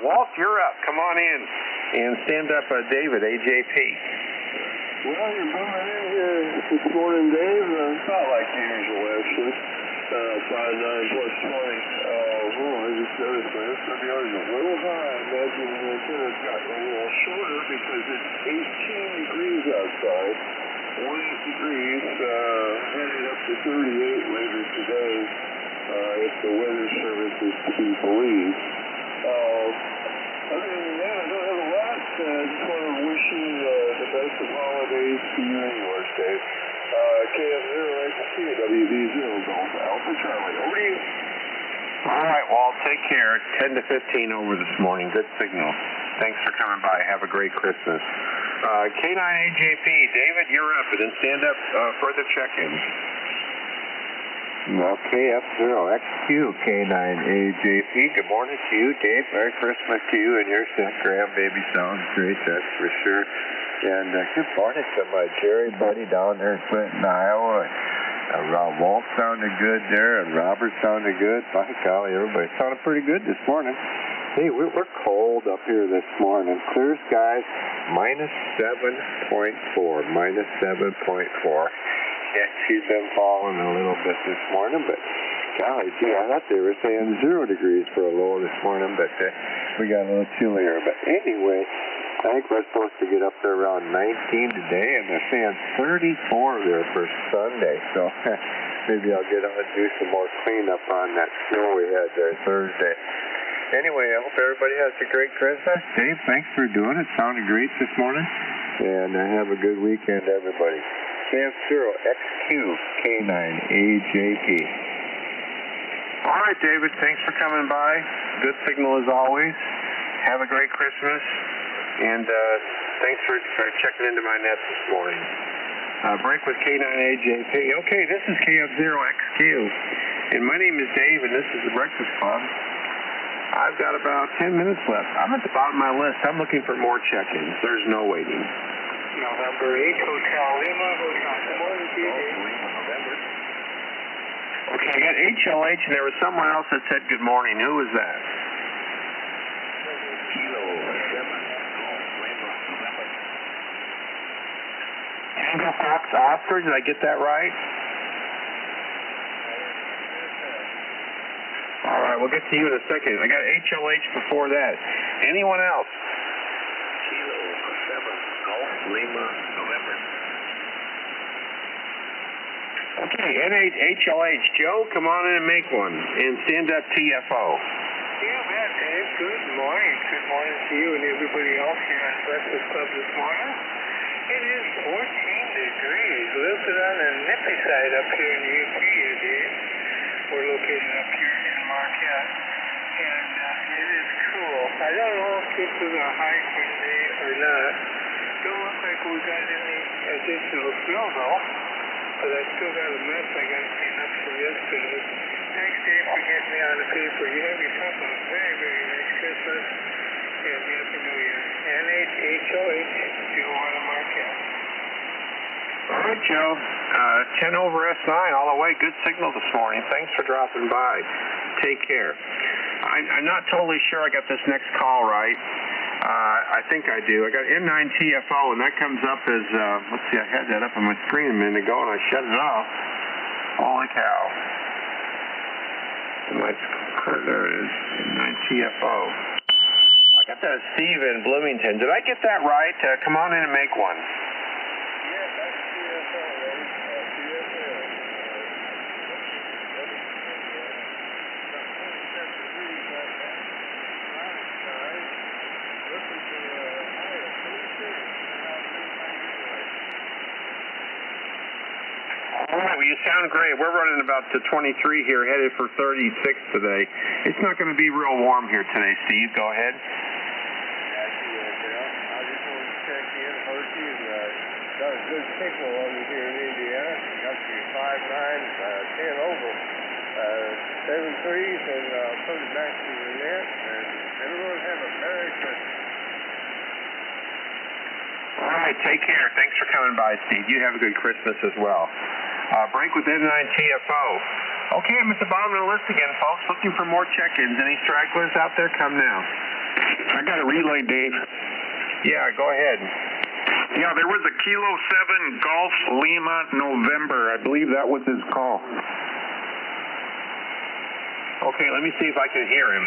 Walt, you're up. Come on in and stand up, David, AJP. Well, you're coming in here this morning, Dave. It's not like usual, actually. 5-9 plus 20. I just noticed my SWR is a little high. I imagine the antenna's gotten a little shorter because it's 18 degrees outside. 1 degrees, headed up to 38 later today, if the weather service is to be believed. Other than that, I don't have a lot. I just want to wish you the best of holidays to you and yours, Dave. KF0XQ, WB0, Golf Alpha Charlie. Over to you. All right, Walt, take care. 10 to 15 over this morning. Good signal. Thanks for coming by. Have a great Christmas. K9AJP, David, you're up. And then stand up further check-ins. Well, KF0XQ, K9AJP. Good morning to you, Dave. Merry Christmas to you and your grandbaby. Sounds great, that's for sure. And good morning to my Jerry buddy down there in Clinton, Iowa. Walt sounded good there, and Robert sounded good. By golly, everybody sounded pretty good this morning. Hey, we're cold up here this morning. Clear skies, minus 7.4. Yeah, she's been falling a little bit this morning, but golly, gee, I thought they were saying 0 degrees for a low this morning, but we got a little chillier. But anyway, I think we're supposed to get up there around 19 today, and they're saying 34 there for Sunday. So maybe I'll get on and do some more cleanup on that snow we had there Thursday. Anyway, I hope everybody has a great Christmas. Dave, thanks for doing it. Sounded great this morning. And have a good weekend, everybody. KF0XQ K9AJP. All right, David, thanks for coming by. Good signal as always. Have a great Christmas. And thanks for checking into my net this morning. Break with K9AJP. Okay, this is KF0XQ. And my name is Dave, and this is the Breakfast Club. I've got about 10 minutes left. I'm at the bottom of my list. I'm looking for more check-ins. There's no waiting. November 8, Hotel Lima, Hotel Morning, Okay, I got HLH, and there was someone else that said good morning. Who was that? Tango Fox Oscar, did I get that right? All right, we'll get to you in a second. I got HLH before that. Anyone else? Kilo 7, Golf Lima, November. Okay, HLH. Joe, come on in and make one. And stand up TFO. Yeah, man, Dave. Good morning. Good morning to you and everybody else here at Breakfast Club this morning. It is 14 degrees. A little bit on the nippy side up here in the UP, Dave. We're located up here in Marquette, and it is cool. I don't know if this is a hiking day or not. Don't look like we got any additional snow though, but I still got a mess I got to clean up from yesterday. Thanks, Dave, for getting me on the paper. You have yourself a very, very nice Christmas and Happy New Year. NHHOH, Joe out of Marquette. All right, Joe. 10 over S9 all the way. Good signal this morning. Thanks for dropping by. Take care. I'm not totally sure I got this next call right. I think I do. I got N9TFO, and that comes up as, let's see, I had that up on my screen a minute ago, and I shut it off. Holy cow. There it is. N9TFO. I got that as Steve in Bloomington. Did I get that right? Come on in and make one. All right, well, you sound great. We're running about to 23 here, headed for 36 today. It's not going to be real warm here today, Steve. Go ahead. I just wanted to check in first. Got a good signal on you here in Indiana. Got you 5.9, 10 over, 7 threes, and put it back to the net. And everyone have a Merry Christmas. All right, take care. Thanks for coming by, Steve. You have a good Christmas as well. Break with N9TFO. Okay, I'm at the bottom of the list again, folks. Looking for more check-ins. Any stragglers out there? Come now. I got a relay, Dave. Yeah, go ahead. Yeah, there was a Kilo 7 Golf Lima November. I believe that was his call. Okay, let me see if I can hear him.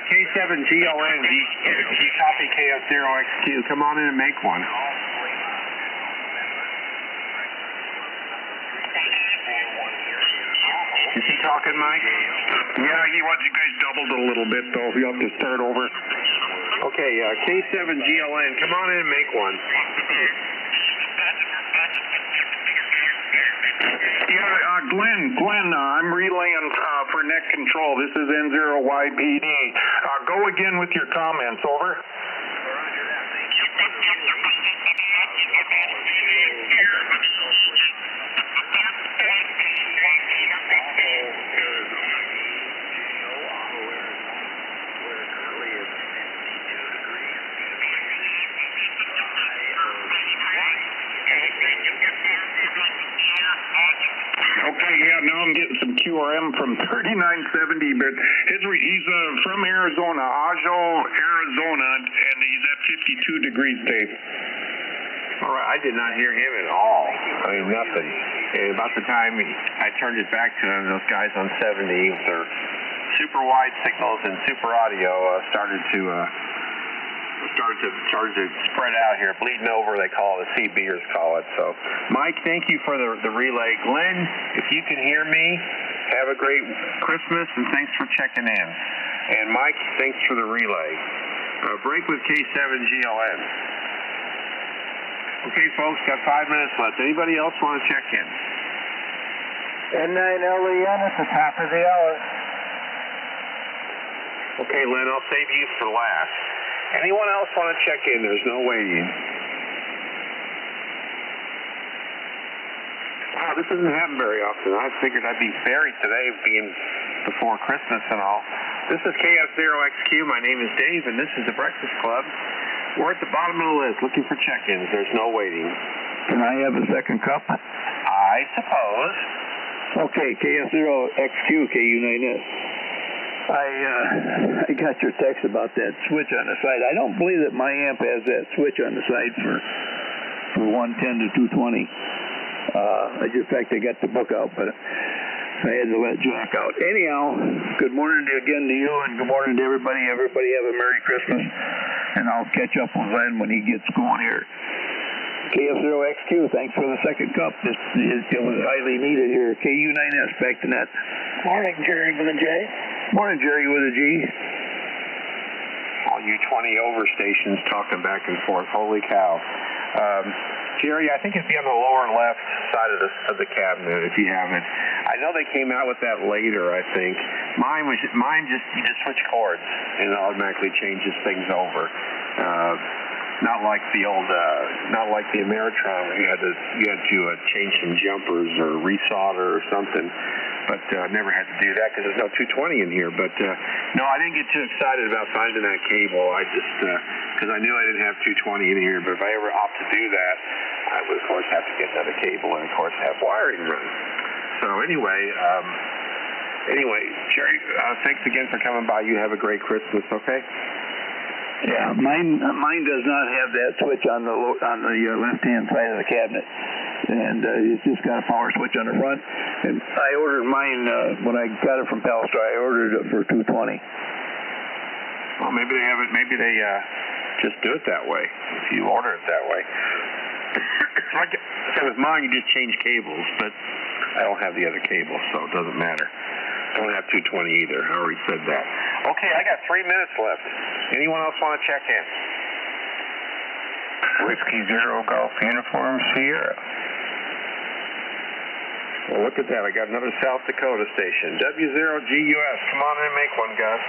K7GLN, do you copy KF0XQ? Come on in and make one. Is he talking, Mike? Yeah, he wants you guys doubled a little bit, though. You have to start over. Okay, K7GLN, come on in and make one. Yeah, Glenn, I'm relaying for net control. This is N0YPD. Go again with your comments, over. Okay, yeah, now I'm getting some QRM from 3970, but he's from Arizona, Ajo, Arizona, and he's at 52 degrees, Dave. All right, I did not hear him at all. I mean, nothing. And about the time I turned it back to him, those guys on 70 with their super wide signals and super audio started to started to spread out here. Bleeding over, they call it. The CBers call it. So, Mike, thank you for the relay. Glenn, if you can hear me, have a great Christmas, and thanks for checking in. And Mike, thanks for the relay. Break with K7GLN. Okay, folks, got 5 minutes left. Anybody else want to check in? N9LEN at the top of the hour. Okay, Len, I'll save you for last. Anyone else want to check in? There's no waiting. Wow, this doesn't happen very often. I figured I'd be buried today, being before Christmas and all. This is KF0XQ. My name is Dave, and this is the Breakfast Club. We're at the bottom of the list looking for check-ins. There's no waiting. Can I have a second cup? I suppose. Okay, KF0XQ, KU9S. I got your text about that switch on the side. I don't believe that my amp has that switch on the side for 110 to 220. In fact, I got the book out, but I had to let Jack out. Anyhow, good morning again to you, and good morning to everybody. Everybody have a Merry Christmas, and I'll catch up with Len when he gets going here. KF0XQ, thanks for the second cup. It was highly needed here. KU9S, back to net. Morning, Jerry with a J. Morning, Jerry with a G. All you 20 over stations talking back and forth. Holy cow. Jerry, I think it'd be on the lower left side of the cabinet if you haven't. I know they came out with that later, I think. Mine just, you just switch chords and it automatically changes things over. Not like the old, not like the Ameritron where you had to change some jumpers or resolder or something. But never had to do that because there's no 220 in here. But no, I didn't get too excited about finding that cable. I just, because I knew I didn't have 220 in here. But if I ever opt to do that, I would, of course, have to get another cable and, of course, have wiring run. So anyway, Jerry, thanks again for coming by. You have a great Christmas, okay? Yeah, mine does not have that switch on the left-hand side of the cabinet, and it's just got a power switch on the front. And I ordered mine when I got it from Palstar. I ordered it for 220. Well, maybe they have it. Maybe they just do it that way. If you order it that way. So with mine, you just change cables, but I don't have the other cable, so it doesn't matter. I don't have 220 either. I already said that. Okay, I got 3 minutes left. Anyone else want to check in? Whiskey Zero Golf Uniform Sierra. Well, look at that. I got another South Dakota station. W0GUS. Come on in and make one, Gus.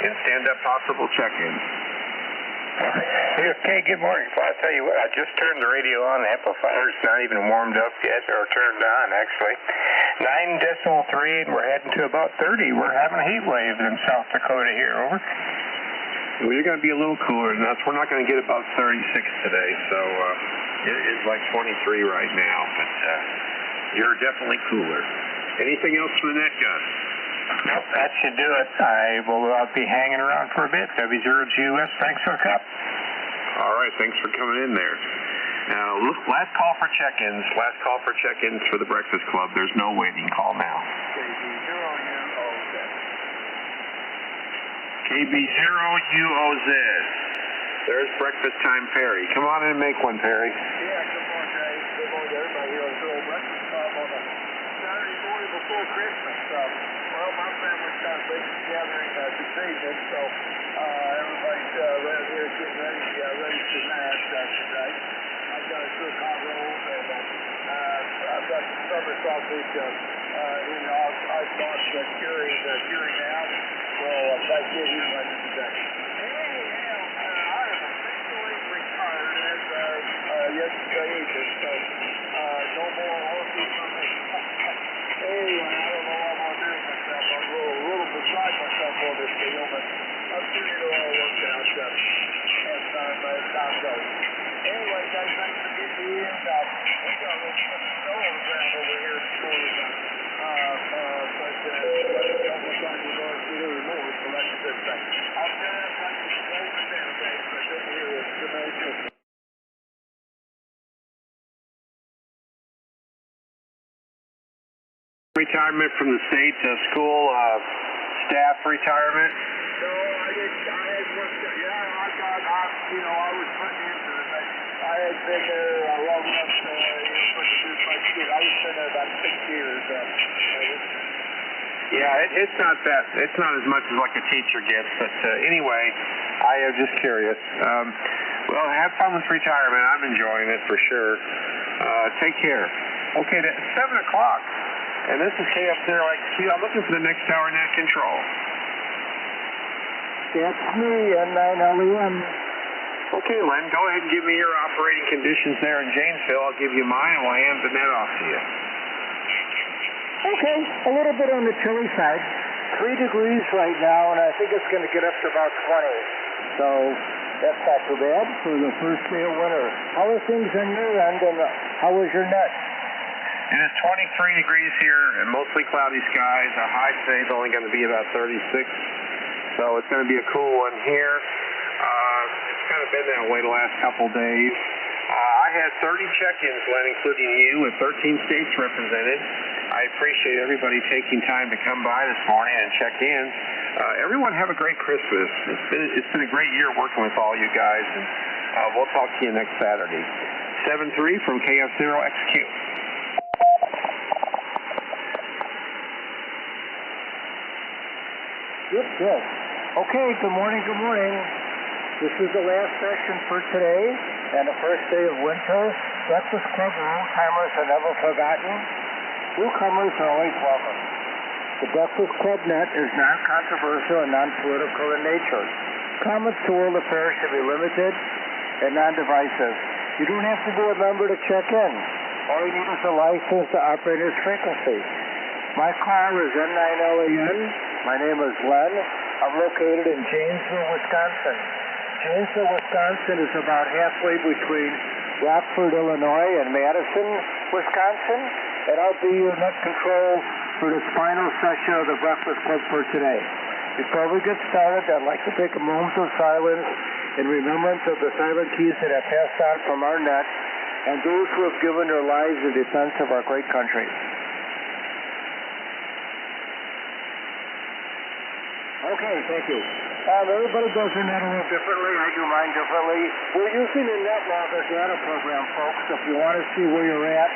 And stand up possible check-in. Okay, good morning. Well, I'll tell you what, I just turned the radio on. The amplifier's not even warmed up yet, or turned on, actually. 9.3, and we're heading to about 30. We're having a heat wave in South Dakota here, over. Well, you're going to be a little cooler than us. We're not going to get about 36 today, so it's like 23 right now, but you're definitely cooler. Anything else from the net, Gus? Nope, that should do it. I will be hanging around for a bit. W0GUS, thanks for the cup. All right, thanks for coming in there. Now, look, last call for check-ins. Last call for check-ins for the Breakfast Club. There's no waiting. Call now. KB0UOZ. There's breakfast time, Perry. Come on in and make one, Perry. Yeah, good morning, Dave. Good morning to everybody here on the Earl Breakfast Club on a Saturday morning before Christmas. Well, my family's got a big gathering this evening, so everybody's right here getting ready for mass today. I've got a cook hot rolls, and I've got some summer sausage in the icebox curing now. So I'll try to get here later today. Anyhow, I am officially retired as yesterday evening, so no more horses for me. Anyway, I don't know what I'm going to do with myself. I'm a little beside myself on this deal, but I'm sure it'll all work out as time goes. Anyway, guys, thanks for getting me in. We got a little snow on the ground over here this morning. But it looks like we're going to get a little more, so that's a good thing. I'll tell you, thanks for closing down, Dave. I couldn't hear it. Good Merry Christmas. Retirement from the state, school staff retirement? No, I had worked. Yeah, I you know, I was putting into it. I had been there long enough to put through my kid. I was been there about 6 years. Yeah, it's not that. It's not as much as like a teacher gets. But anyway, I am just curious. Well, have fun with retirement. I'm enjoying it for sure. Take care. Okay, it's 7 o'clock, and this is KF0XQ. I'm looking for the next tower net control. That's me, N9LEM. Okay, Len, go ahead and give me your operating conditions there in Janesville. I'll give you mine, and we'll hand the net off to you. Okay, a little bit on the chilly side. 3 degrees right now, and I think it's going to get up to about 20. So that's not too bad for the first day of winter. How are things on your end, and how was your net? It is 23 degrees here and mostly cloudy skies. Our high today is only going to be about 36, so it's going to be a cool one here. It's kind of been that way the last couple days. I had 30 check-ins, Len, including you, with 13 states represented. I appreciate everybody taking time to come by this morning and check in. Everyone have a great Christmas. It's been a great year working with all you guys, and we'll talk to you next Saturday. 7-3 from KF0XQ. Good. Okay, good morning. This is the last session for today and the first day of winter. Breakfast Club old-timers are never forgotten. Newcomers are always welcome. The Breakfast Club net is non-controversial and non-political in nature. Comments to world affairs should be limited and non-divisive. You don't have to be a member to check in. All you need is a license to operate this frequency. My car is N9LEN. My name is Len. I'm located in Janesville, Wisconsin. Janesville, Wisconsin is about halfway between Rockford, Illinois and Madison, Wisconsin. And I'll be your net control for this final session of the Breakfast Club for today. Before we get started, I'd like to take a moment of silence in remembrance of the silent keys that have passed on from our net and those who have given their lives in defense of our great country. Okay, thank you. Everybody does their net a little differently. I do mine differently. We're using the net logger data program, folks. If you want to see where you're at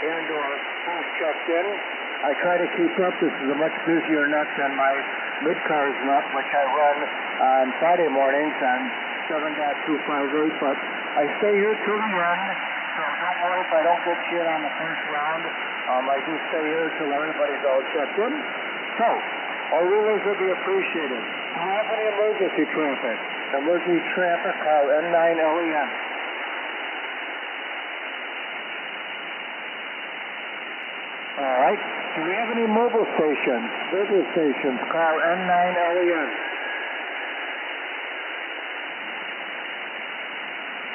and or who's checked in, I try to keep up. This is a much busier net than my mid-cars net, which I run on Friday mornings on 7.258. But I stay here till the end, so don't worry if I don't get you in on the first round. I do stay here till everybody's all checked in. So, our rulers will be appreciated. Do you have any emergency traffic? Emergency traffic, call N9LEN. All right. Do we have any mobile stations? Mobile stations, call N9LEN.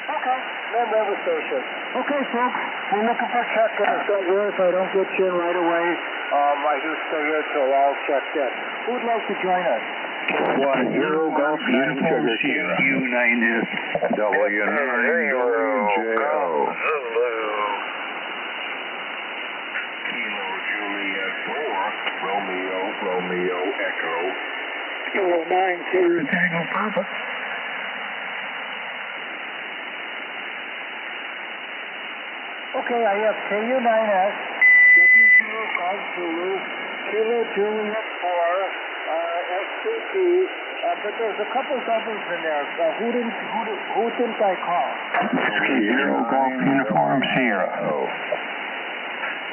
Okay. No mobile stations. Okay, folks. We're looking for check-ins. Don't worry if I don't get you in right away. I do stay here till all checked in. Who would like to join us? 10 Golf Uniform Sierra U9S W9WJO. Hello. Kilo Juliet 4 Romeo Echo. Kilo 9 Sierra Tango Papa. Okay, I have KU9S, W0 Golf Zulu, Kilo Juliet 4, SCP, but there's a couple doubles in there. Who didn't I call? Whiskey 0 Golf Uniform Sierra.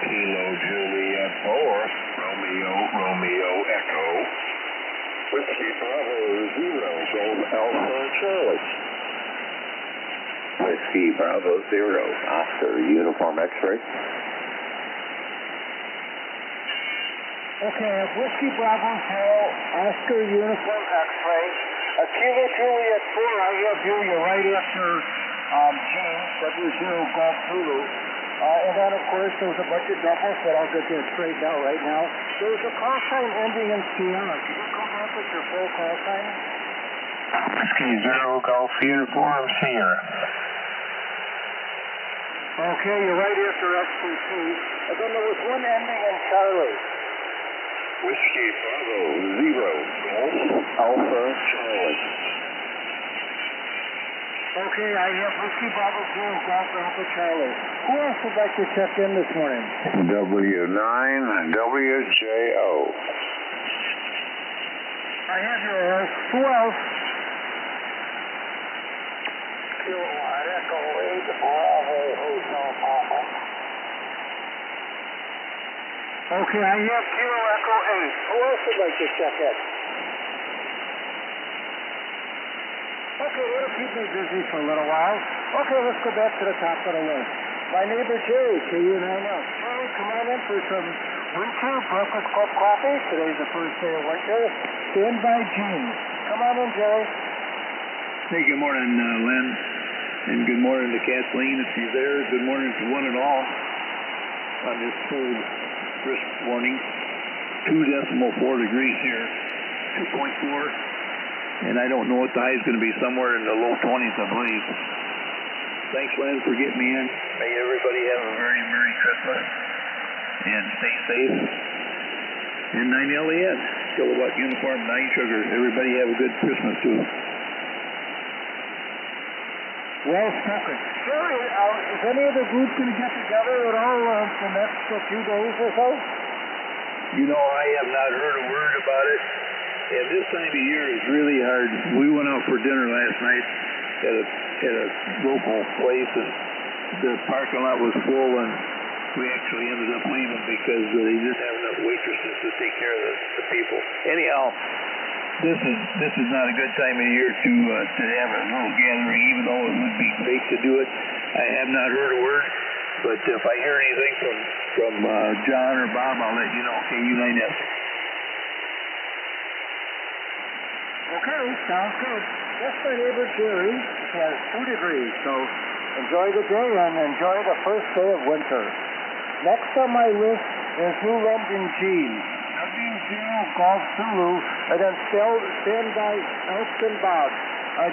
Kilo Juliet 4 Romeo Echo. Whiskey Bravo 0 Golf Alpha Charlie. Whiskey Bravo 0 Oscar Uniform X-ray. Okay, Whiskey Bravo 0 Oscar Uniform X-ray. Kilo Juliet 4, I have you. You're right after James, W0 Golf Zulu. And then, of course, there's a bunch of doubles, but I'll get that straightened out right now. There's a call sign ending in Sierra. Can you come up with your full call sign? Whiskey 0 Golf Uniform Sierra. Okay, you're right after XPC. And then there was one ending in Charlie. Whiskey Bravo 0 Golf Alpha Charlie. Okay, I have Whiskey Bravo Zero, Golf Alpha Charlie. Who else would like to check in this morning? W9WJO. I have yours. Who else? Kilowatt Echo 8 Bravo Hotel Papa. Okay, I have Kilo Echo 8. Who else would like to check in? Okay, it'll keep me busy for a little while. Okay, let's go back to the top of the list. My neighbor Jerry, KU9L. Jerry, come on in for some winter breakfast club coffee. Today's the first day of winter. Stand by Gene. Come on in, Jerry. Hey, good morning, Len. And good morning to Kathleen if she's there. Good morning to one and all on this cold, crisp morning. 2.4 degrees here. 2.4. And I don't know what the high is going to be, somewhere in the low 20s, I believe. Thanks, Len, for getting me in. May everybody have a very Merry Christmas. And stay safe. And 9 Elliot, Kilowatt Uniform, 9 Sugar. Everybody have a good Christmas, too. Well spoken. Jerry, is any of the group going to get together at all for the next few days or so? You know, I have not heard a word about it. And this time of year is really hard. We went out for dinner last night at a local place, and the parking lot was full, and we actually ended up leaving because they didn't have enough waitresses to take care of the people. Anyhow, this is not a good time of year to have a little gathering, even though it would be great to do it. I have not heard a word, but if I hear anything from John or Bob, I'll let you know. KU9S. Okay, sounds good. That's my neighbor Jerry. It has 2 degrees, so enjoy the day and enjoy the first day of winter. Next on my list is New London Gene. W0 Golf Zulu, and then stand by Elston Bob.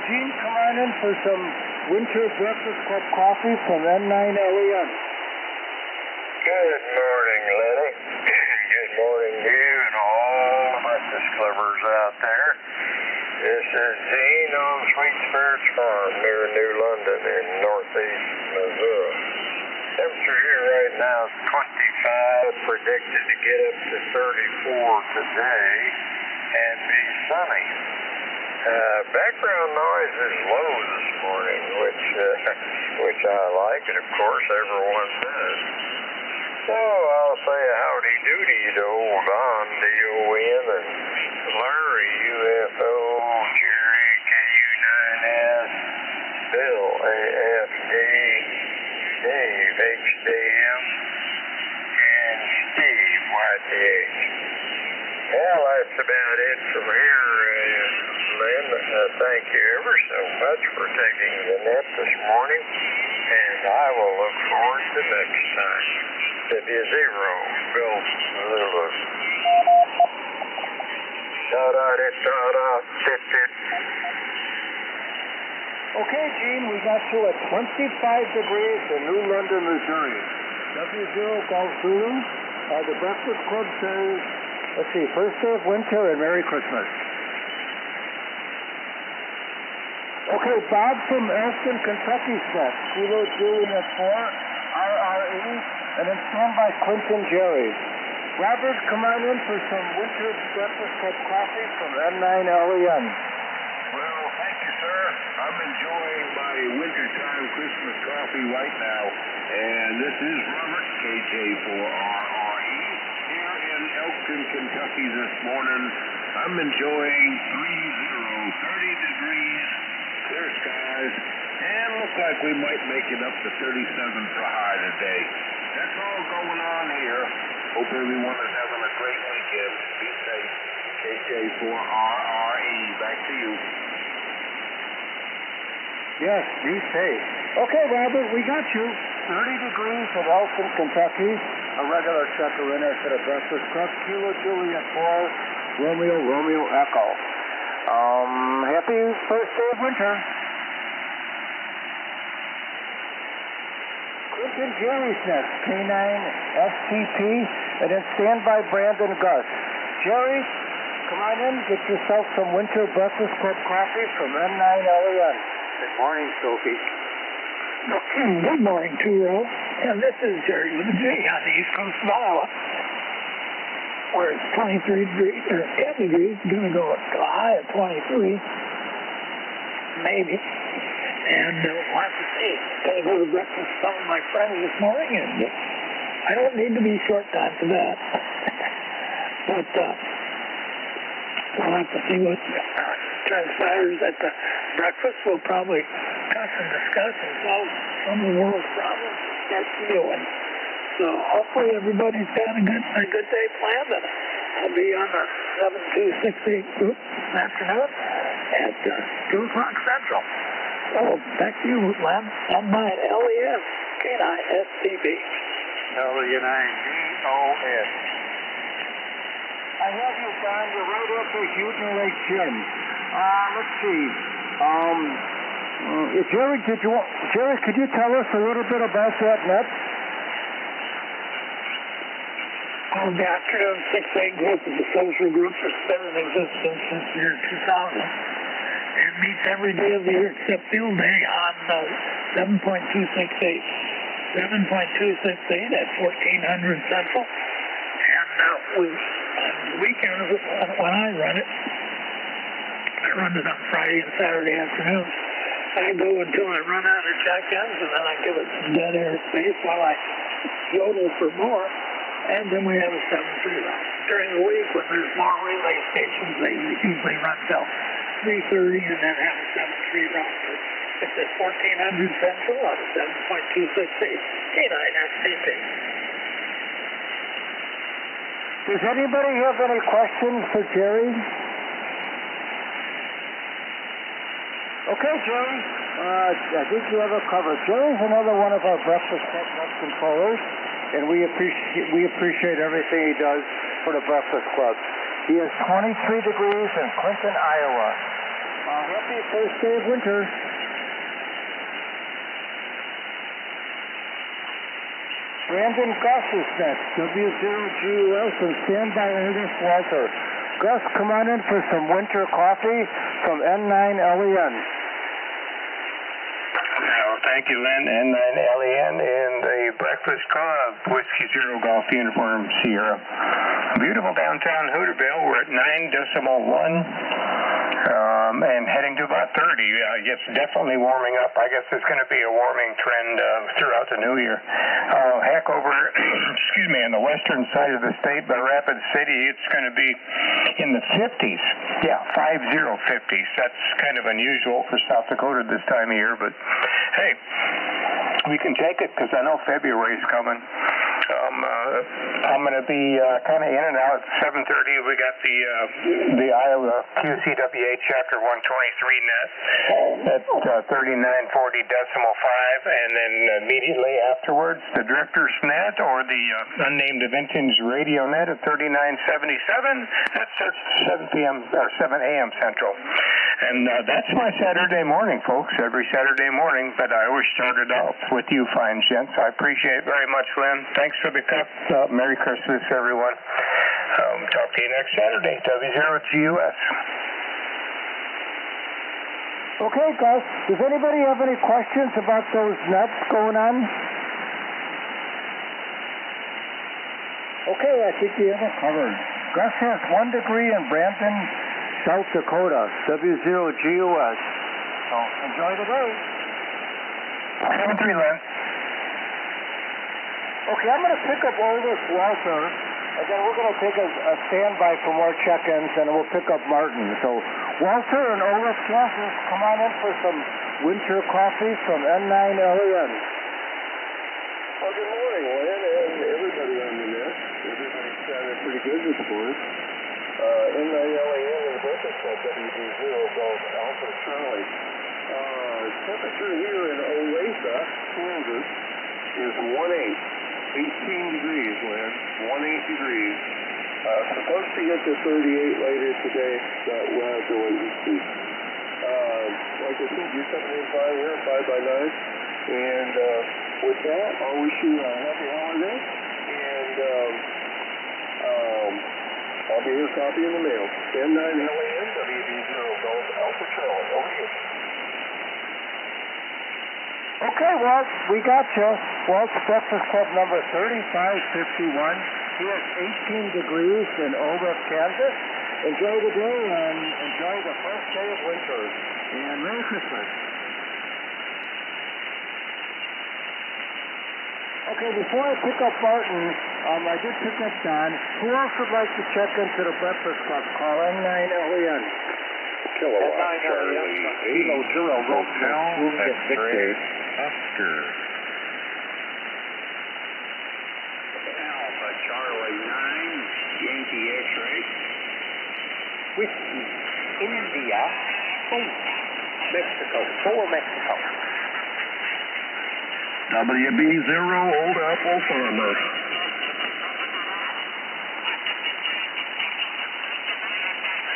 Gene, come on in for some winter breakfast club coffee from N9LEN. Good morning, Lenny. Good morning to you and all the breakfast clubbers out there. This is Gene on Sweet Spirits Farm near New London in northeast Missouri. Temperature here right now is 25, predicted to get up to 34 today and be sunny. Background noise is low this morning, which I like, and of course everyone does. So I'll say a howdy doody to old Don, D-O-N, and Larry, UFO, Jerry, KU9S, Bill, AFD, Dave, HDM, and Steve, YTH. Well, that's about it from here, Lynn. Thank you ever so much for taking the net this morning, and I will look forward to next time. W0, Bill Zulu. Okay, Gene, we got you at 25 degrees in New London, Missouri. W0 Golf Zulu. The Breakfast Club says, let's see, first day of winter and Merry Christmas. Okay, Bob from Elston, Kentucky's next. Kilo Juliet 4, RRE, and then stand by Clinton Jerry. Robert, come on in for some winter breakfast club coffee from N9LEN. Well, thank you, sir. I'm enjoying my wintertime Christmas coffee right now. And this is Robert, KJ4RRE, here in Elkton, Kentucky this morning. I'm enjoying 30 degrees, clear skies, and looks like we might make it up to 37 for high today. That's all going on here. Hope everyone is having a great weekend. Be safe. KJ4RRE, back to you. Yes, be safe. Okay, Robert, we got you. 30 degrees at Elkton, Kentucky. A regular checker in there for the Breakfast Club. Kilo Juliet 4, Romeo Echo. Happy first day of winter. Clinton Jerry's next, K9 STP, and then stand by Brandon Gus. Jerry, come on in, get yourself some winter Breakfast Club coffee from N9LEN. Good morning, Sophie. Good morning, Two-Row. And this is Jerry with a J on the east coast of Iowa, where it's 23 degrees, or 10 degrees, going to go up to a high of 23, maybe. And we'll have to see. Going to go to breakfast with some of my friends this morning, and I don't need to be short time for that. But we'll have to see what transpires at the breakfast. We'll probably cuss and discuss and solve some of the world's problems and start the new one. So hopefully everybody's got a good day planned, and I'll be on the 7268 group this afternoon at 2 o'clock Central. So back to you, Len. L-E-N, K-I-S-C-B. W-9-D-O-S. I have you down. You're right up to Houghton Lake Gym. Let's see. Jerry, could you tell us a little bit about that net? The afternoon 6-8 group is a social group that's been in existence since the year 2000. It meets every day of the year except field day on 7.268. 7.268 at 1400 Central. And on the weekends, when I run it on Friday and Saturday afternoons. I go until I run out of check-ins, and then I give it some dead air space while I yodel for more. And then we have a 7-3 run. During the week, when there's more relay stations, they usually run till 3:30 and then have a 7-3 run. It's at 1400 Central on 7.268. K9SCP. Does anybody have any questions for Jerry? Okay, Jerry. I think you have it covered. Jerry's another one of our Breakfast Club controllers, and we appreciate everything he does for the Breakfast Club. He is 23 degrees in Clinton, Iowa. Happy first day of winter. Brandon Gus is next, W0GUS, and stand by Ernest Walter. Gus, come on in for some winter coffee from N9LEN. Thank you, Lynn. N9LEN in the Breakfast Club, Whiskey Zero Golf Uniform Sierra. Beautiful downtown Hooterville. We're at 9.1 and heading to about 30. It's definitely warming up. I guess it's going to be a warming trend throughout the new year. Heck, over, excuse me, on the western side of the state by Rapid City, it's going to be in the 50s. Yeah, 50s. That's kind of unusual for South Dakota this time of year, but hey, we can take it because I know February's coming. I'm going to be kind of in and out at 7:30. We got the Iowa QCWA Chapter 123 net at 3940.5, and then immediately afterwards the Drifter's net or the unnamed Vintage Radio net at 3977. That starts 7 a.m. Central. And that's my Saturday morning, folks, every Saturday morning. But I always started off with you fine gents. I appreciate it very much, Lynn. Thanks for the cup. Merry Christmas, everyone. Talk to you next Saturday, W0GUS. Okay, guys. Does anybody have any questions about those nets going on? Okay, I think we have it covered. Gus has 1 degree in Brampton, South Dakota, W0GUS. So enjoy the day. 7-3, Lynn. Okay, I'm going to pick up Oldest Walter, and then we're going to take a standby for more check-ins, and we'll pick up Martin. So Walter and Oldest Walter, come on in for some winter coffee from N9LEN. Well, good morning, Lynn, and everybody on the net. Everybody's sounding pretty good this morning. N9LEN and the Breakfast Club, WD0 Golf Alpha Charlie. Temperature here in Olathe, Kansas, is 18 degrees, Lynn. 18 degrees. Supposed to get to 38 later today, but we'll have to wait and see. Like I said, you're coming in fine here, 5 by 9. And with that, I'll wish you a happy holiday. And I'll be here, copy in the mail. N9LEN, WD0 Golf Alpha Charlie. Over here. Okay, Walt, we got you. Walt's Breakfast Club number 3551. Here's 18 degrees in Old-West, Kansas. Enjoy the day and enjoy the first day of winter. And Merry Christmas. Okay, before I pick up Martin, I did pick up Don. Who else would like to check into the Breakfast Club? Call N9LEN. Kilowatt Charlie 8 Hotel X-ray Oscar. Alpha Charlie 9 Yankee X-ray. Whiskey, India, 4 Mexico, 4 Mexico. WB0 Old Apple Farmer.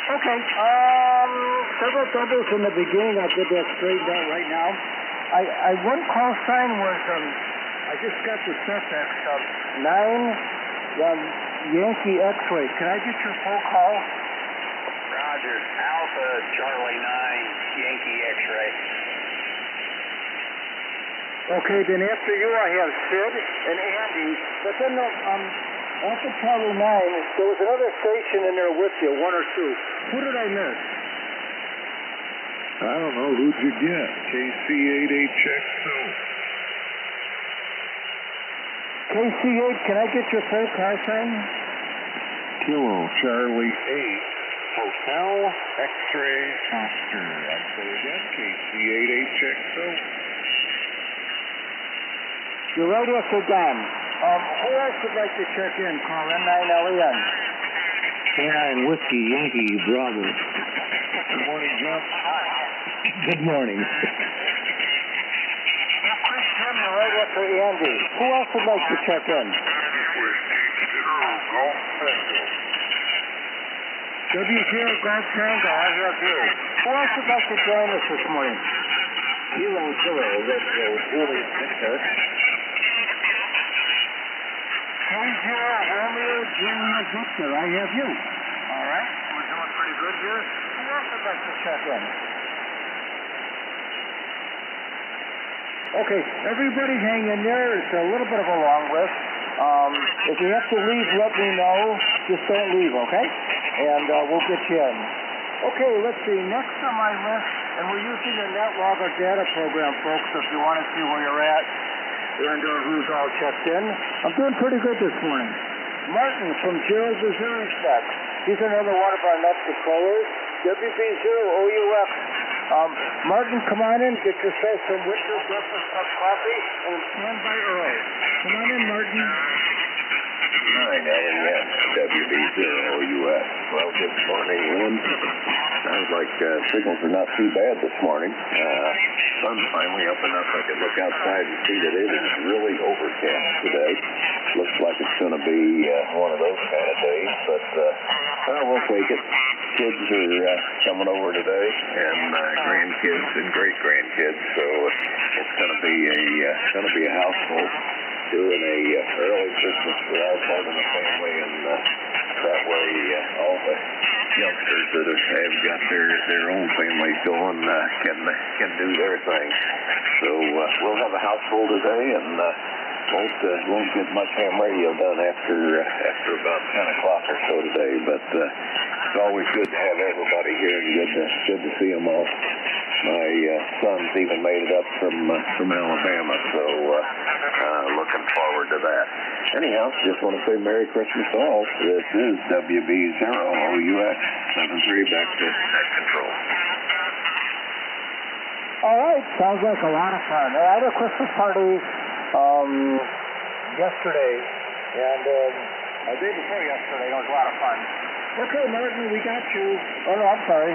Okay, several doubles in the beginning. I'll get that straightened out right now. One call sign was, I just got the suffix of 9 Yankee X-ray. Can I get your full call? Roger. Alpha Charlie 9 Yankee X-ray. Okay, then after you I have Sid and Andy, but then after Charlie 9, there was another station in there with you, 1 or 2. Who did I miss? I don't know. Who'd you get? KC88XO. KC8, can I get your full car sign? Kilo Charlie 8 Hotel X-ray Oscar. I'll say again, KC88XO. You're right after Don. Who else would like to check in? Call N9LEN. And Whiskey Yankee Bravo. Good morning, Jim. Good morning. Chris Jim, you're right after Andy. Who else would like to check in? W0 Golf Tango, I have you. Who else would like to join us this morning? 0 Retro Julie Victor. 30 Romeo Junior Victor, I have you. All right, we're doing pretty good here. Who else would like to check in? Okay, everybody hang in there. It's a little bit of a long list. If you have to leave, let me know. Just don't leave, okay? And we'll get you in. Okay, let's see. Next on my list, and we're using the NetLogger data program, folks, if you want to see where you're at and who's all checked in. I'm doing pretty good this morning. Martin from Gerald, Missouri specs. He's another one of our net controllers. WB0OUX. Martin, come on in, get yourself some winter breakfast cup coffee, and stand by Earl. Come on in, Martin. 9LEN, WB0UX. Well, good morning, Lynn. Sounds like signals are not too bad this morning. Sun's finally up enough I can look outside and see that it is really overcast today. Looks like it's going to be one of those kind of days, but we'll take it. Kids are coming over today, and grandkids and great-grandkids, so it's going to be a household doing a early Christmas for our part of the family, and that way all the youngsters that have got their own families going can do their thing. So we'll have a house full today, and won't get much ham radio done after about 10 o'clock or so today. But it's always good to have everybody here, and good to see them all. My son's even made it up from Alabama, so looking forward to that. Anyhow, just want to say Merry Christmas to all. This is WB0OUX 73 back to net control. All right, sounds like a lot of fun. I had a Christmas party yesterday, and the day before yesterday. It was a lot of fun. Okay, Martin, we got you. Oh, no, I'm sorry.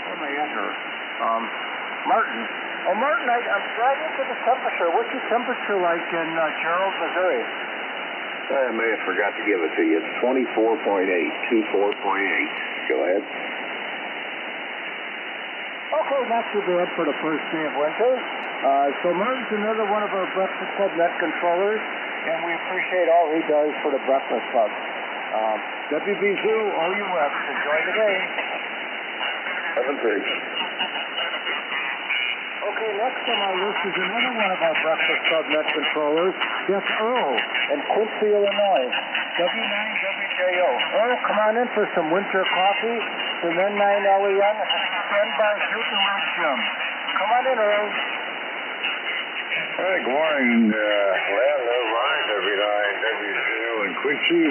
What am I enter? Martin. Oh, Martin, I'm right into the temperature. What's your temperature like in Gerald, Missouri? I may have forgot to give it to you. It's 24.8, 24.8. Go ahead. Okay, not too bad for the first day of winter. So Martin's another one of our Breakfast Club net controllers, and we appreciate all he does for the Breakfast Club. WB0OUX, enjoy the day. 7-3. Okay, Okay, next on my list is another one of our Breakfast Club net controllers. That's Earl in Quincy, Illinois. W9WJO. Earl, come on in for some winter coffee from N9LEN. Stand by shooting with Jim. Come on in, Earl. Hey, good morning, Line, W9WJO in Quincy.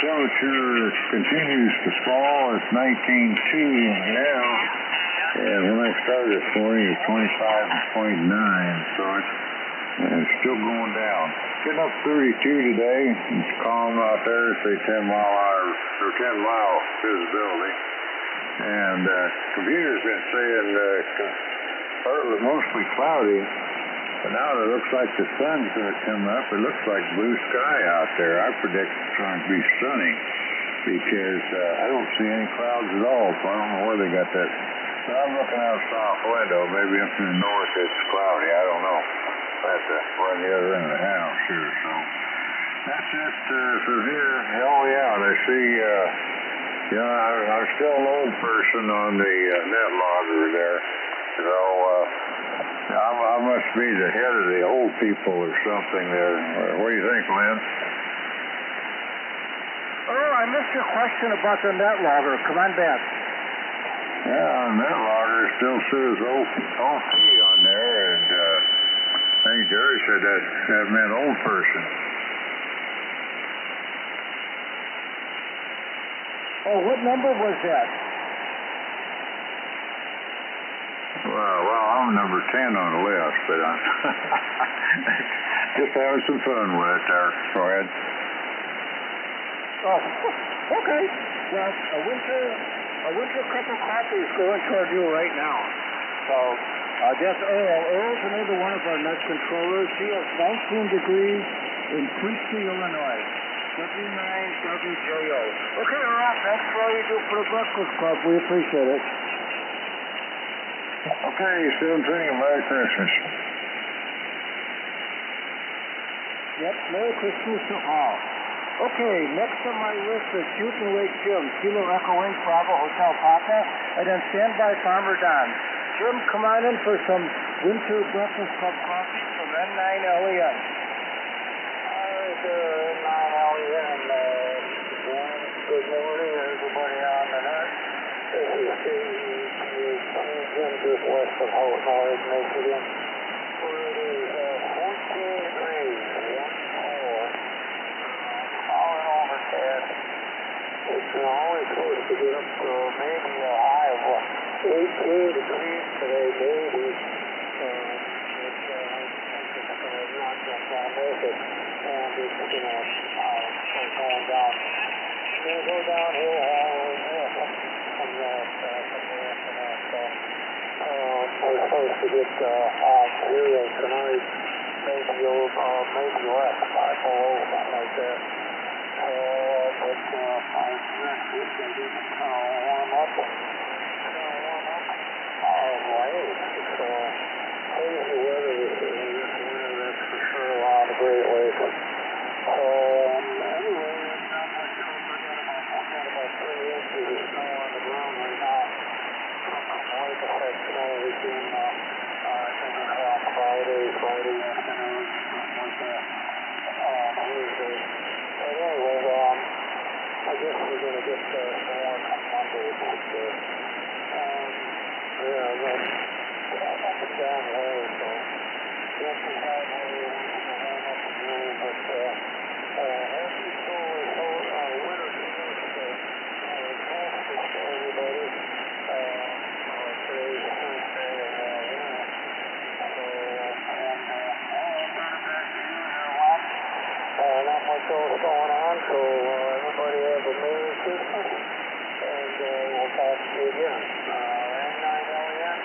Temperature continues to fall. It's 19.2 now. And when I started this morning, it was 25.9, so it's still going down. Getting up 32 today. It's calm out there. Say 10 mile visibility. And computer's been saying partly mostly cloudy, but now it looks like the sun's going to come up. It looks like blue sky out there. I predict it's going to be sunny because I don't see any clouds at all, so I don't know where they got that. I'm looking out a south window. Maybe up in the north it's cloudy. I don't know. I have to run the other end of the house here. So that's it from here. Oh, yeah, and I see, I'm still an old person on the net logger there. So I must be the head of the old people or something there. What do you think, Lynn? Oh, I missed your question about the net logger. Come on back. Yeah, net logger still says OP on there, and I think Jerry said that meant old person. Oh, what number was that? Well, I'm number 10 on the list, but I'm just having some fun with it there. Go ahead. Oh, okay. Well, a winter cup of coffee is going toward you right now. So, that's Earl. Earl's another one of our net controllers. He has 19 degrees in Quincy, Illinois. W9WJO. Okay, Earl, thanks for all you do for the Breakfast Club. We appreciate it. Okay, 7:20, Merry Christmas. Yep, Merry Christmas to all. Okay, next on my list is Shooting Lake Jim, Kilo Echo Inc. Bravo Hotel Papa, and then Standby Farmer Don. Jim, come on in for some winter Breakfast Club coffee from N9LEN. Alright, N9LEN. Good morning, everybody on the net. Jim just west of North Michigan, where it is 14 degrees, 1-4. All overcast. It's only supposed to get up to maybe a high of 18 degrees today, maybe. It's not going to make it, and it's going to start going down. It's going to go downhill all the way from there after that. So, we're supposed to get off here tonight, maybe less, 5 below, something like that. But next week I think it's going to warm up late. So, crazy weather this winter, that's for sure, along the Great Lakes. Anyway, not much else. I got about 3 inches of snow on the ground right now. Like I said, snow weekend, I think it's on Friday afternoon, something like that. Thursday. But anyway, I guess we're going to get some more come Monday. Yeah, up and down the way, so just as high weather, warm up and rain, but happy winter solstice to everybody. Today's the first day of winter. So, and back to you here, Lon. Not much else going on, so everybody have a Merry Christmas, and we'll talk to you again. N9LEN.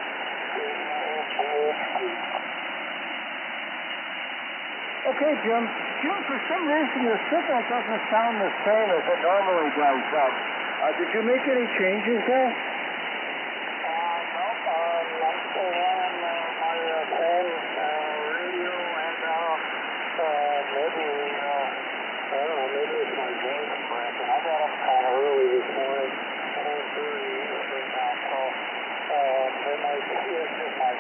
Okay, Jim. Jim, for some reason your signal doesn't sound the same as it normally does. Did you make any changes there? No. I'm still on my phone radio, and maybe, I don't know, maybe it's my voice cracking. I got up kind of early this morning, 4:30 right now, so it might be just my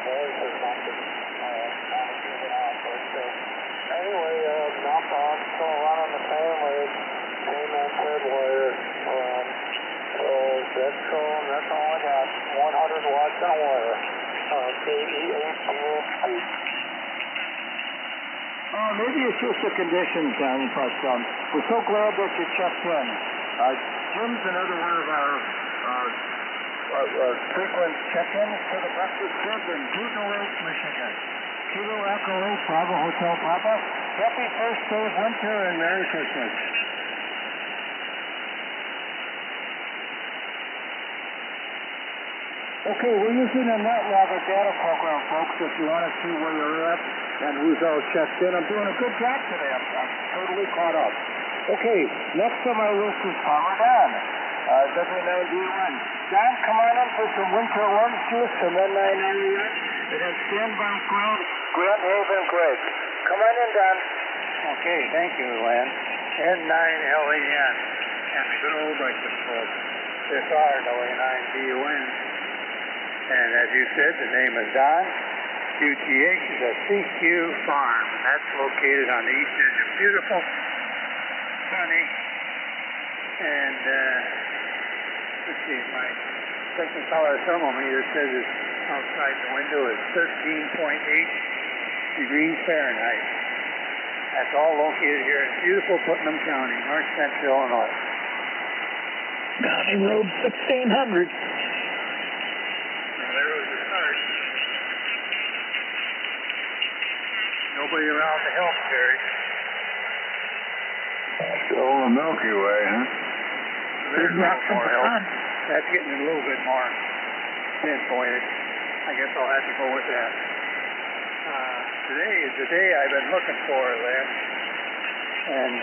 100 watts on wire. KE18 speed. Maybe it's just the conditions, Dan, but we're so glad that you checked in. Jim's another one of our frequent check-ins for the Breakfast Club in Butte Lake, Michigan. Kilo Echo 8 Bravo Hotel Papa. Happy first day of winter and Merry Christmas. Okay, we're using a NetLogger data program, folks, if you want to see where you're at and who's all checked in. I'm doing a good job today. I'm totally caught up. Okay, next on my list is Farmer Don, W9D1. Don, come on in for some winter orange juice from N991. And then stand by Grand Haven Greg. Come on in, Don. Okay, thank you, Len. N9LEN and the good old Breakfast Club. This R9DUN. And as you said, the name is Don. QTH is a CQ farm. That's located on the east edge of beautiful, sunny, and let's see, my Technicolor thermometer says it's outside the window is 13.8 degrees Fahrenheit. That's all located here in beautiful Putnam County, North Central Illinois. County Road 1600. There was the start. Nobody around to help, Terry. Still on the Milky Way, huh? There's not more help. That's getting a little bit more pinpointed. I guess I'll have to go with that. Today is the day I've been looking for, Len. And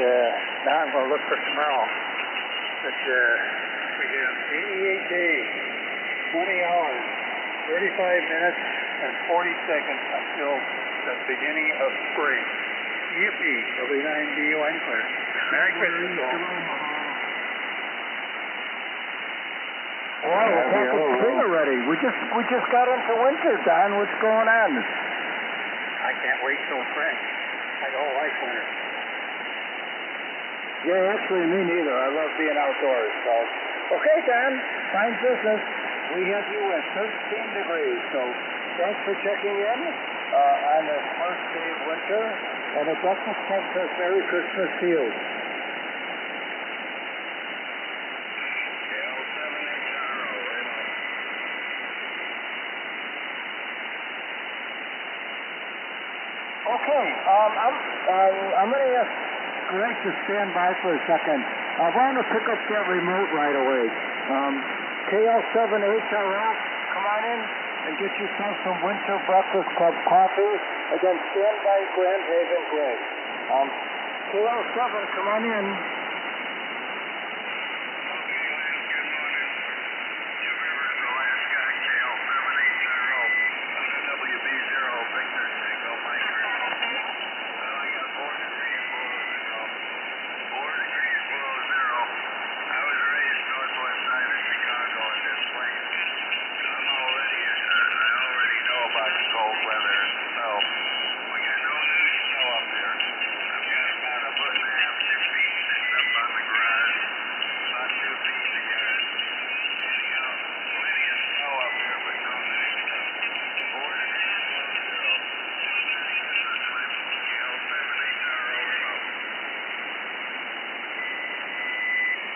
now I'm going to look for tomorrow. But we have 88 days, 20 hours, 35 minutes, and 40 seconds until the beginning of spring. Yippee! W9DUN clear. Merry Christmas, all. Wow, we're talking spring already. We just got into winter, Don. What's going on? I can't wait till spring. I don't like winter. Yeah, actually, me neither. I love being outdoors. So, okay, Don. Fine business. We have you at 13 degrees. So, thanks for checking in on the first day of winter. And the Breakfast Club says Merry Christmas to you. Okay, I'm going to ask Greg to stand by for a second. I want to pick up that remote right away. KL7HRL, come on in and get yourself some Winter Breakfast Club coffee. And then stand by Grand Haven Greg. KL7, come on in.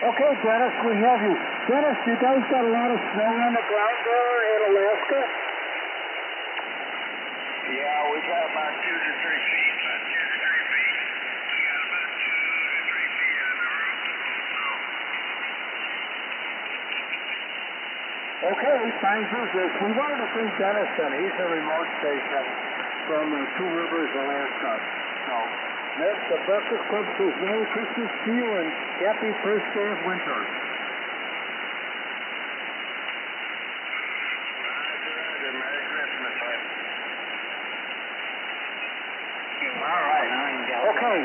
Okay, Dennis, we have you. Dennis, you guys got a lot of snow on the ground there in Alaska? Yeah, we got about 2 to 3 feet, about 2 to 3 feet. We got about 2 to 3 feet on the roof of snow. Okay, fine business. We wanted to bring Dennis in. He's a remote station from Two Rivers, Alaska. So, that's the Breakfast Club says Merry Christmas to you and happy first day of winter. Merry Christmas, man. All right. Okay,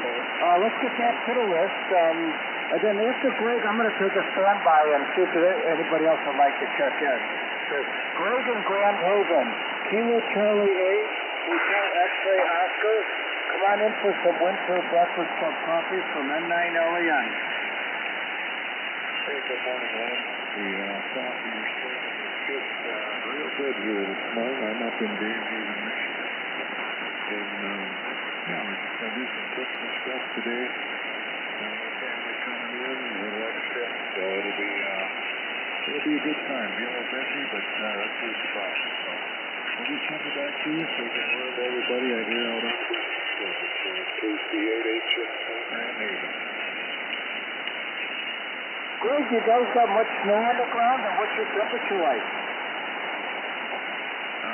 let's get back to the list. And then after Greg, I'm going to take a standby and see if anybody else would like to check in. So, Greg in Grand Haven, Kilo Charlie 8, Hotel X-Ray Oscar. Come on in for some Winter Breakfast Club coffee from N9LEN. Hey, good morning, Len. The southeast just real good here this morning. I'm up in Grand Haven, Michigan. And, yeah, we're just going to do some Christmas stuff today. My family coming in, a little extra. So it'll be a good time. Be a little busy, but that's what it's about. So we'll just send it back to you so you can learn everybody out here out on the breakfast club. It's KC8H Grand Haven. Greg, you guys got much snow on the ground, and what's your temperature like?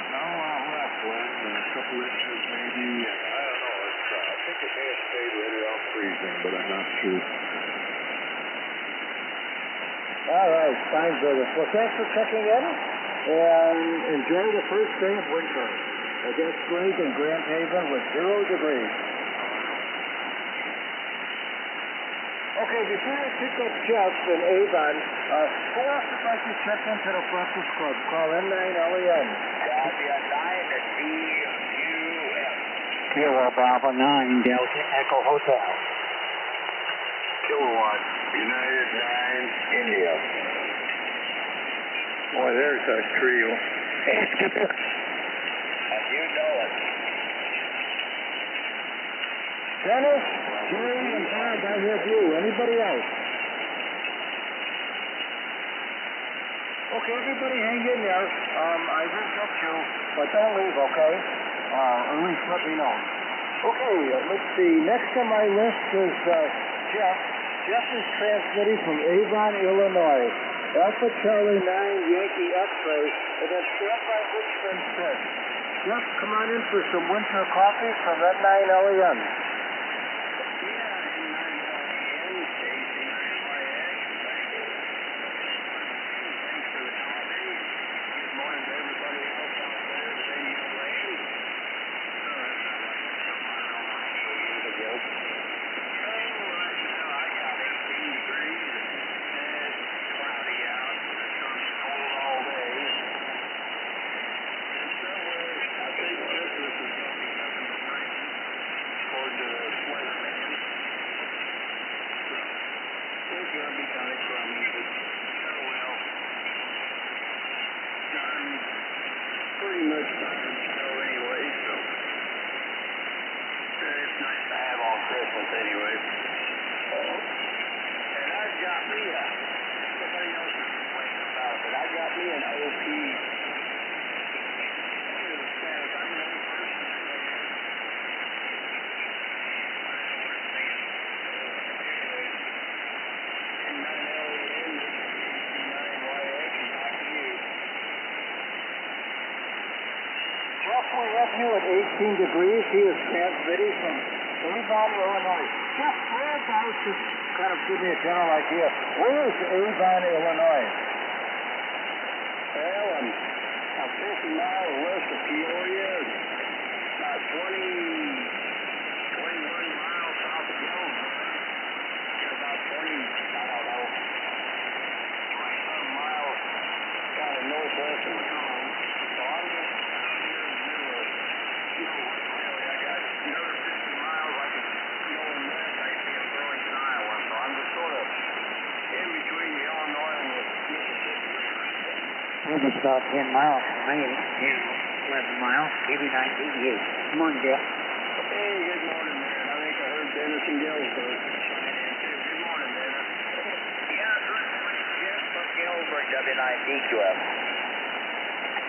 Now we're at a couple inches maybe, and I don't know. I think it may have stayed right around freezing, but I'm not sure. All right, fine, brother. Well, thanks for checking in, and enjoy the first day of winter. I guess Greg in Grand Haven with 0 degrees. Okay, before I pick up Jeff in Avon, who else would like to check into the Breakfast Club? Call N9LEN. Delta 9 to DUF. Kilo Bravo 9, Delta Echo Hotel. Kilowatt, United 9, India. Boy, there's a trio. Hey, Skipper. And you know it. Dennis, Jerry, and Bob, I have you. Anybody else? Okay, everybody hang in there. I will get you, but don't leave, okay? At least let me know. Okay, let's see. Next on my list is Jeff. Jeff is transmitting from Avon, Illinois. Alpha Charlie 9 Yankee X-ray, and then stand by Richmond 6. Jeff, come on in for some winter coffee from N9LEN. Pretty much time to go anyway, so it's nice to have on Christmas anyway. And I've got me somebody else is complaining about it, but I got me an OP. I'm the only person that Jeff, we have you at 18 degrees. He is transmitting from Avon, Illinois. Jeff, whereabouts, just kind of give me a general idea. Where is Avon, Illinois? Well, I'm 50 miles west of Peoria, about 21 miles south of Galveston, and about 27 miles kind of northwest of Icom. So I'm just out here in the middle of, really, I got another 50 miles I could go in west, I'd be in Burlington, Iowa. So I'm just sort of in between the Illinois and the Mississippi River. We're just about 10 miles from me. 11 miles, KB988. Good morning, Dale. Hey, good morning, man. I think I heard Dennis and Galesburg. Good morning, man. Yeah, good morning, Jeff from Galesburg, W9DQF.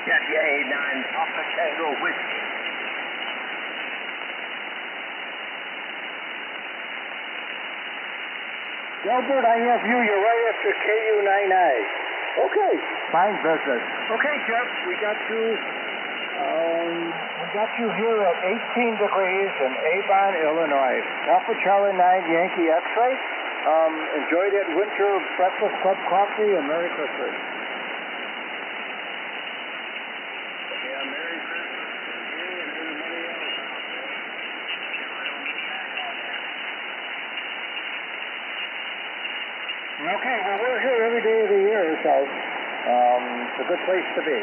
W89 Alpha Tango Whiskey. Delbert, I have you. You're right after KU99. Okay, fine business. Okay, Jeff, we got you here at 18 degrees in Avon, Illinois. Alpha Charlie 9 Yankee X-ray. Enjoy that winter Breakfast Club coffee and Merry Christmas. Yeah, Merry Christmas to you and everybody else out there. I don't get back on that. Okay, well, we're here every day of the year, so it's a good place to be.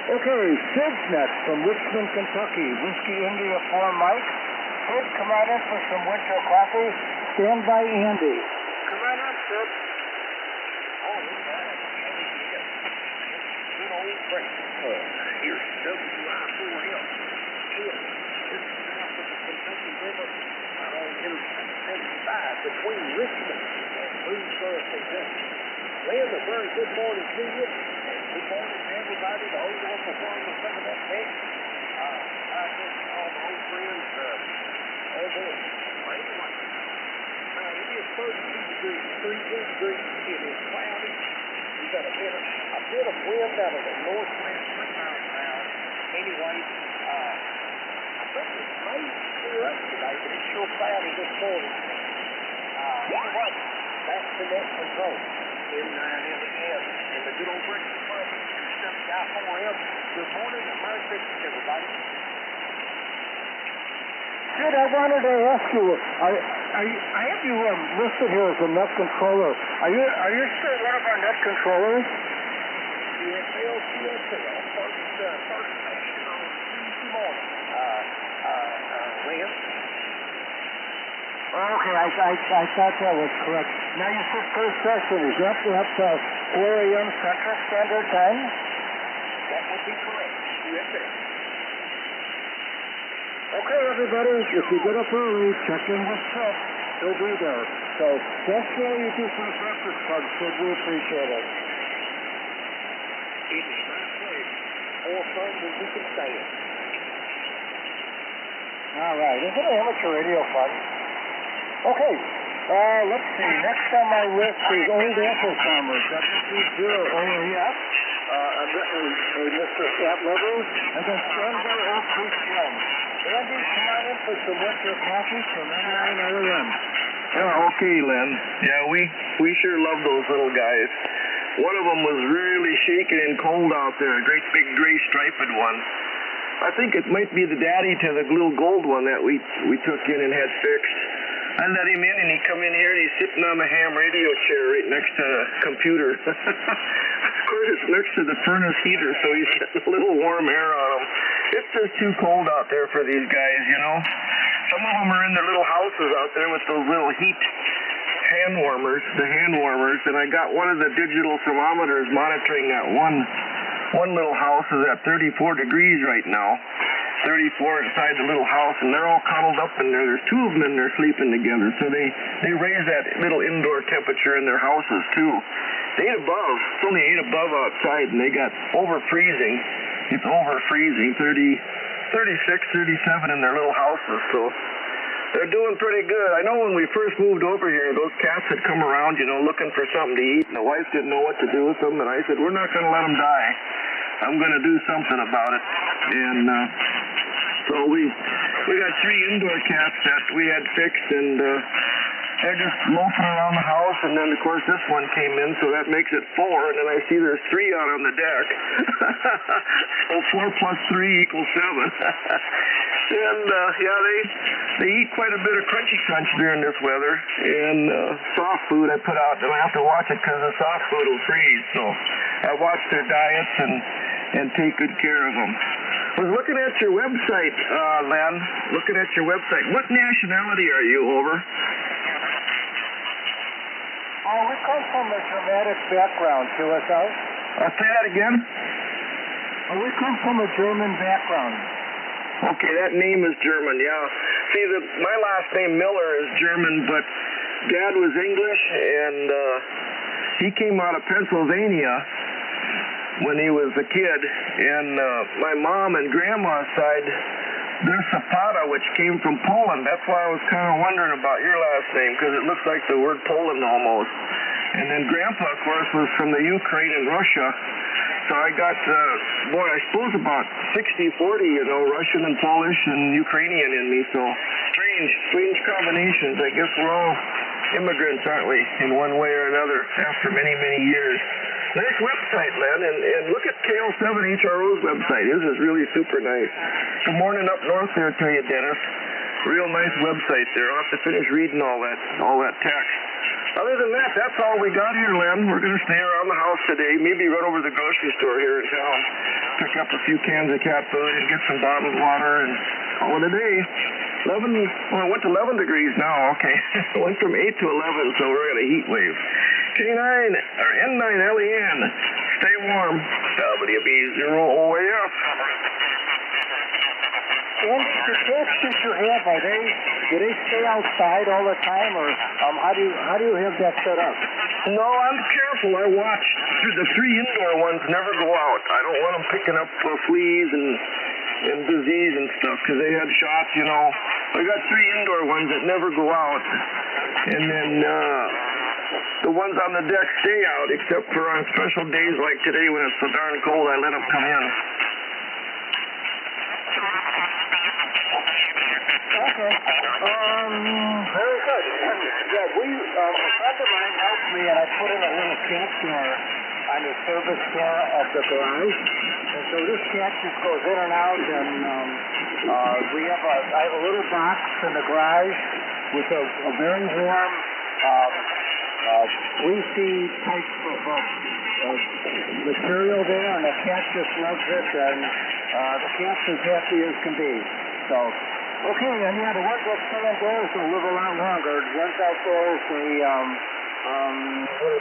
Okay, Sid's next from Richmond, Kentucky. Whiskey India 4 Mike. Sid, come on in for some winter coffee. Stand by Andy. Come on in, Sid. Oh, look at that. Good old Breakfast Club. Here's WI4M. Just south of the Kentucky River, out on Interstate 75 between Richmond and Greensboro, Kentucky. Len, a very good morning to you, and good morning to everybody, the old Uncle Farmer coming up next. I guess all my old friends on board. Well, anyway, it is 32 degrees, 31 degrees, it is cloudy. We got a bit of wind out of the northwest, 3 miles an hour. Anyway, I think it may clear up today, but it's sure cloudy this morning. Anyway, back to net control. M9LEN and the good old Breakfast Club, WI4M. Good morning and Merry Christmas, everybody. Sid, I wanted to ask you, I have you listed here as a net controller. Are you still one of our net controllers? CSL, first station on Tuesday morning. Len? Okay, I thought that was correct. Now you said first session. Is that perhaps 4 a.m. Central Standard Time? That would be correct. Yes, sir. Okay, everybody, if you get up early, check in with Sid. He'll be there. So thanks for all you do for the Breakfast Club, Sid. We appreciate it. It is my pleasure. More fun than we can stand. All right. Isn't amateur radio fun? Okay. Let's see. Next on my list is Old Apple Farmer, WP0OAS, Mr. Cat Lover, and then Stanbury Oak Creek Glen. Andy, come on in for some winter coffee from M9LEN. Yeah, okay, Len. Yeah, we sure love those little guys. One of them was really shaking and cold out there, a great big gray striped one. I think it might be the daddy to the little gold one that we took in and had fixed. I let him in and he come in here and he's sitting on the ham radio chair right next to the computer. Of course, it's next to the furnace heater, so he's getting a little warm air on him. It's just too cold out there for these guys, you know. Some of them are in their little houses out there with those little heat hand warmers, and I got one of the digital thermometers monitoring that one little house is at 34 degrees right now. 34 inside the little house, and they're all cuddled up in there. There's 2 of them in there sleeping together, so they raise that little indoor temperature in their houses too. It's 8 above. It's only 8 above outside, and they got over freezing. It's over freezing, 36, 37 in their little houses, so they're doing pretty good. I know when we first moved over here, those cats had come around, you know, looking for something to eat, and the wife didn't know what to do with them, and I said, we're not going to let them die. I'm going to do something about it. And so we got 3 indoor cats that we had fixed, and they're just loafing around the house, and then, of course, this one came in, so that makes it 4, and then I see there's 3 out on the deck. So 4 plus 3 equals 7. And, yeah, they eat quite a bit of crunchy crunch during this weather, and soft food I put out, and I have to watch it because the soft food will freeze, so I watch their diets and take good care of them. I was looking at your website, Len, What nationality are you, over? Oh, we come from a Germanic background, to us out. Say that again? Oh, we come from a German background. Okay, that name is German, yeah. See, my last name, Miller, is German, but Dad was English, and he came out of Pennsylvania when he was a kid, and my mom and grandma's side, they're Zapata, which came from Poland. That's why I was kind of wondering about your last name, because it looks like the word Poland almost. And then Grandpa, of course, was from the Ukraine and Russia. So I got, I suppose about 60-40, you know, Russian and Polish and Ukrainian in me. So strange combinations. I guess we're all immigrants, aren't we, in one way or another, after many, many years. Nice website, Len, and look at KL7HRO's website. His is really super nice. Good morning up north there to you, Dennis. Real nice website there. I'll have to finish reading all that text. Other than that, that's all we got here, Len. We're going to stay around the house today, maybe run over to the grocery store here in town, pick up a few cans of cat food and get some bottled water and call it a day. It went to 11 degrees now, okay. It went from 8 to 11, so we're at a heat wave. N9LEN, stay warm. WB0OAF. And the cats that you have, do they stay outside all the time, or how do you have that set up? No, I'm careful. I watch. The 3 indoor ones never go out. I don't want them picking up fleas and disease and stuff because they had shots, you know. I got 3 indoor ones that never go out, and then the ones on the deck stay out, except for on special days like today when it's so darn cold. I let them come in. Okay. Very good. Yeah, a friend of mine helped me, and I put in a little cat door on the service door of the garage. And so this cat just goes in and out, and I have a little box in the garage with a very warm, fleecy type of material there, and the cat just loves it, and the cat's as happy as can be. So, okay, and yeah, the ones that stay indoors will live a lot longer. The ones outdoors, they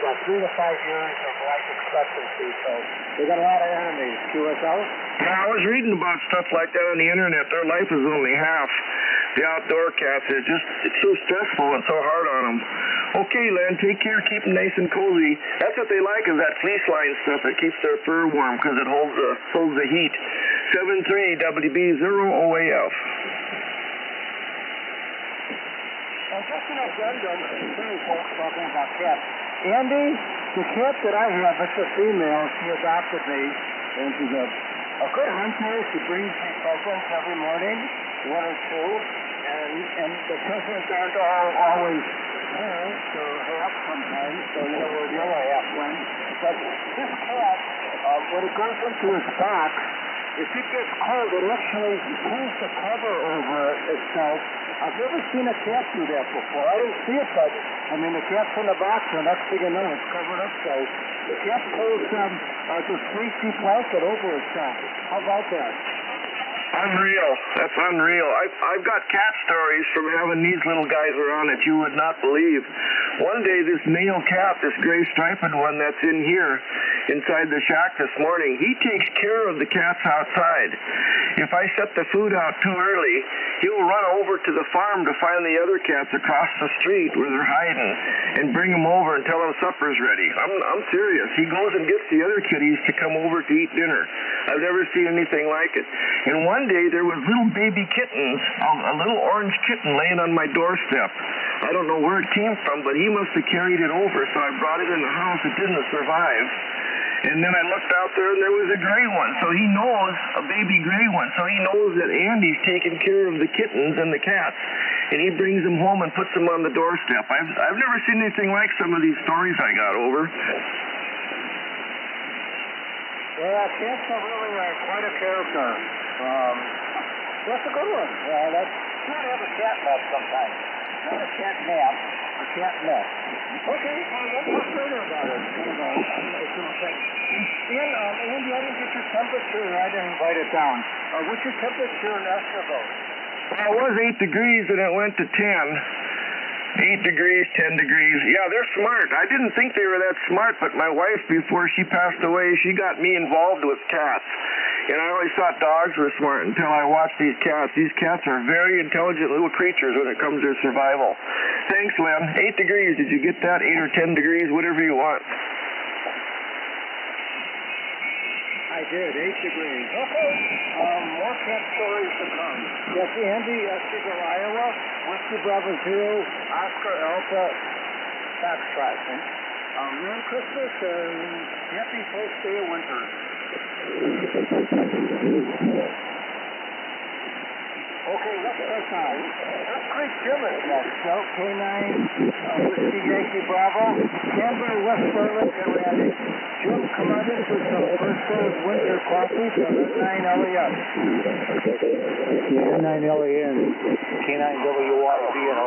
about 3 to 5 years of life expectancy, so they got a lot of enemies. QSL? Yeah, I was reading about stuff like that on the internet. Their life is only half. The outdoor cats, it's so stressful and so hard on them. Okay, Len, take care, keep them nice and cozy. That's what they like, is that fleece line stuff that keeps their fur warm because it holds the heat. 73 WB0OAF. Just an addendum, folks talking about cats. Andy, the cat that I have, it's a female. She adopted me, and she's a good hunter. She brings me pheasants every morning, 1 or 2, and the pheasants aren't always there, so half sometimes, so we're the other half one. But this cat, when it goes into its box, if it gets cold, it actually pulls the cover over itself. I've never seen a cat do that before. I didn't see it, but, the cat's in the box, and next thing you know, it's covered up, so the cat pulls this fleecy blanket over itself. How about that? Unreal. That's unreal. I've got cat stories from having these little guys around that you would not believe. One day, this male cat, this gray striped one that's in here, inside the shack this morning, he takes care of the cats outside. If I set the food out too early, he'll run over to the farm to find the other cats across the street where they're hiding and bring them over and tell them supper's ready. I'm serious. He goes and gets the other kitties to come over to eat dinner. I've never seen anything like it. And one day there was little baby kittens, a little orange kitten laying on my doorstep. I don't know where it came from, but he must have carried it over, so I brought it in the house. It didn't survive. And then I looked out there, and there was a gray one. So he knows, a baby gray one. So he knows that Andy's taking care of the kittens and the cats. And he brings them home and puts them on the doorstep. I've never seen anything like some of these stories I got over. Yeah, cats are really quite a character. That's a good one. You ought to have a cat nap sometime. Not a cat nap, a cat nap. Okay, let's talk further about it. Andy, I didn't get your temperature. I didn't write it down. What's your temperature in Eskimo? Well, it was 8 degrees and it went to 10. 8 degrees, 10 degrees. Yeah, they're smart. I didn't think they were that smart, but my wife, before she passed away, she got me involved with cats. And I always thought dogs were smart until I watched these cats. These cats are very intelligent little creatures when it comes to survival. Thanks, Len. 8 degrees. Did you get that? 8 or 10 degrees, whatever you want. I did, 8 degrees. Okay. More cat stories to come. Yes, Andy, Cedar, Iowa, Whiskey Bravo Zero, Oscar Alpha, Foxtrot. Merry Christmas and happy first day of winter. Okay, let's start time. Let's Creek Jim is next. K9, Whiskey Yankee Bravo, Canberra, West Berlin, and Randy. Jim, come on in for some first day of winter coffee from N9LEN. Yeah, N9LEN, K9WYBNO.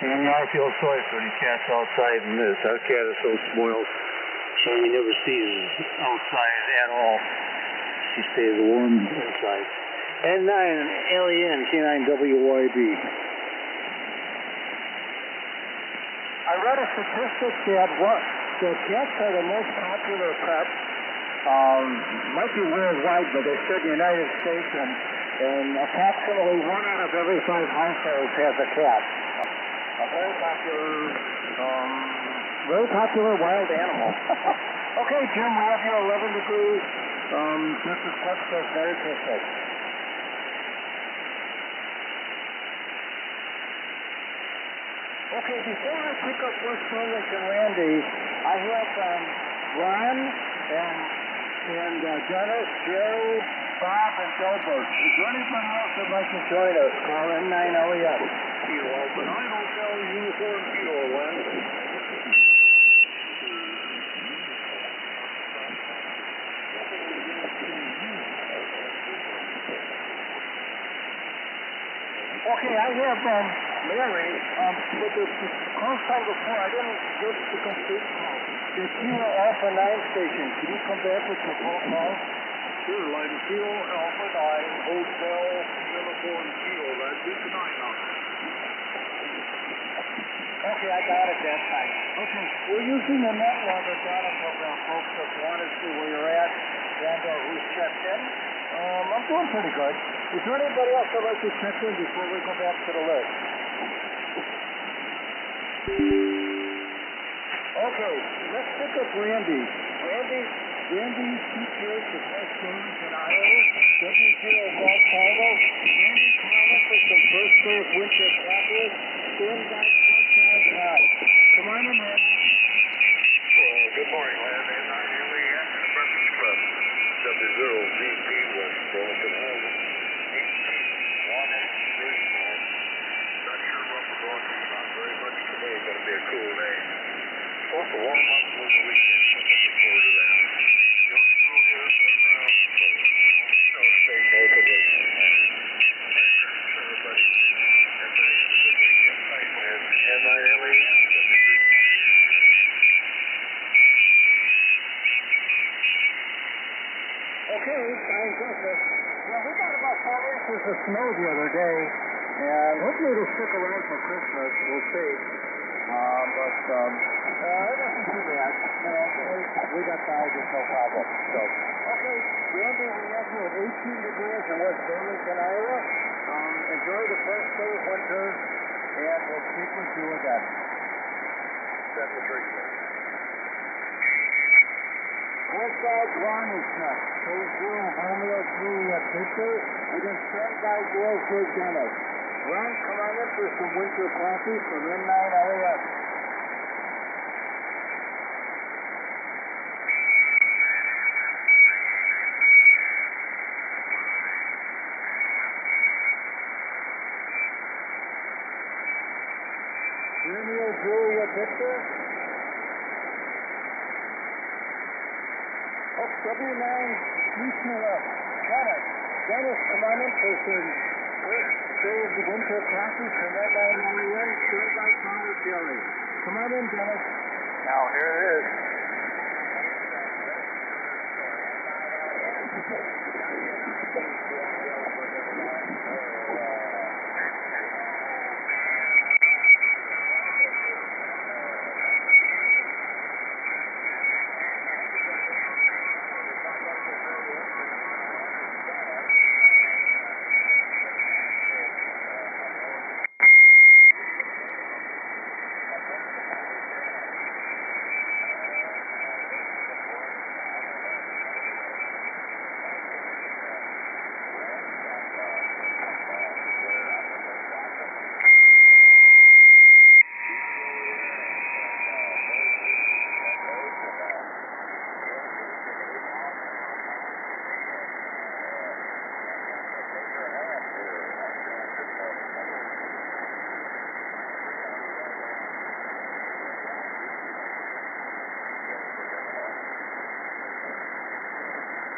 And I feel sorry for the cats outside in this. Our cat is so spoiled. And you never see her outside at all. She stays warm inside. N9 LEN K9WYB. I read a statistic that the cats are the most popular pet. Might be worldwide, but they said in the United States, and approximately 1 out of every 5 households has a cat. A very popular wild animal. Okay, Jim, we have you 11 degrees. This is what says Merry Christmas. Okay, before I pick up West Norwich and Randy, I have Ron and Dennis, Jerry, Bob, and Gilbert. Is there anybody else that would like to join us? Call N9LES. Kilo Alpha 9 Hotel Uniform Kilo Len. Okay, I have Mary, but the call sign before, I didn't get the complete call. The Kilo Alpha 9 station, can you come back with the full call? Sure, line Kilo Alpha 9 Hotel Uniform Kilo, that's it tonight now. Okay, I got it that time. Okay, we're using the NetLogger data program, folks, if you want to see where you're at and who's checked in. I'm doing pretty good. Is there anybody else that'd like to check in before we go back to the list? Okay, let's pick up Randy. Randy CPH is West Norwich in Iowa. W0 Golf Polo. Randy calling for some first serve winter coffee. Stand by 455. Come on in, Randy. Well, good morning, Land. N9LES and the Breakfast Club. W0VP West Burlington, Iowa. 18-183. Not sure what we're going to, not very much today. It's going to be a cool day. Supposed to warm up over the weekend, so I'm looking forward to that. No snow here, but so snow stay north of us. Merry Christmas, everybody. Everybody have a good weekend. Thanks, man. N9LES. Okay, Merry Christmas. Well, we got about 4 inches of snow the other day, and hopefully it'll stick around for Christmas. We'll see. It wasn't too bad. You know, we got by, just no problem. So, okay, Randy, we have you at 18 degrees in West Burlington, Iowa. Enjoy the first day of winter, and we'll speak with you again. 7-3. Westbound Ron is next. Phase 0, Romeo Juliet Victor. We can stand by Girls for Dennis. Ron, come on in for some winter coffee from N9LES. Romeo Juliet Victor. W9, Dennis, come on in for some first the winter coffee from N9LES, served by Thomas Jelly. Come on in, Dennis. Now, here it is.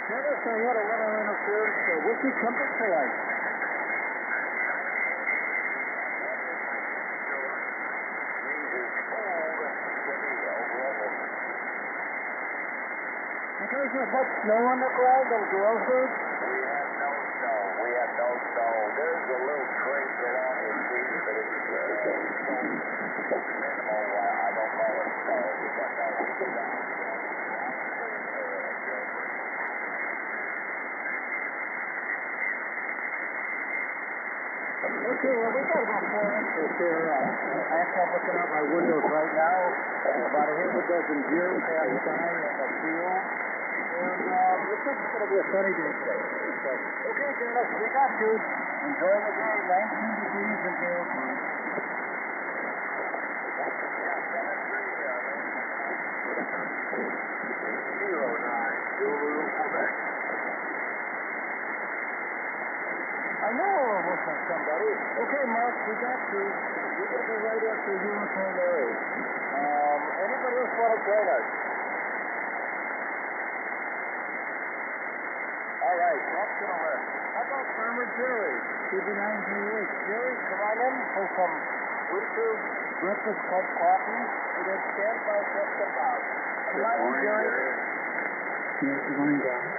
Dennis, I had a little interference. What's your temperature like? You guys have much snow on the ground over Rockford? We have no snow. We have no snow. There's a little trace along the street, but it's so minimal. I don't call it snow, but no, it's down. Okay, well, we got about 4 inches here. Actually, I'm looking out my windows right now. About a half a dozen deer passed by in the field. And looks like it's going to be a sunny day today. So, okay, Dennis, we got you. Enjoy the day. 19 degrees and gale free. I know we're working on somebody. Okay, Mark, we got you. We're going to be right after you and Larry. Anybody else want to join us? All right, talk to the left. How about Farmer Jerry? TV9GH. Jerry, come on in for some winter breakfast club coffee, and then stand by just about. Come on in, Jerry. Yes, good morning, guys.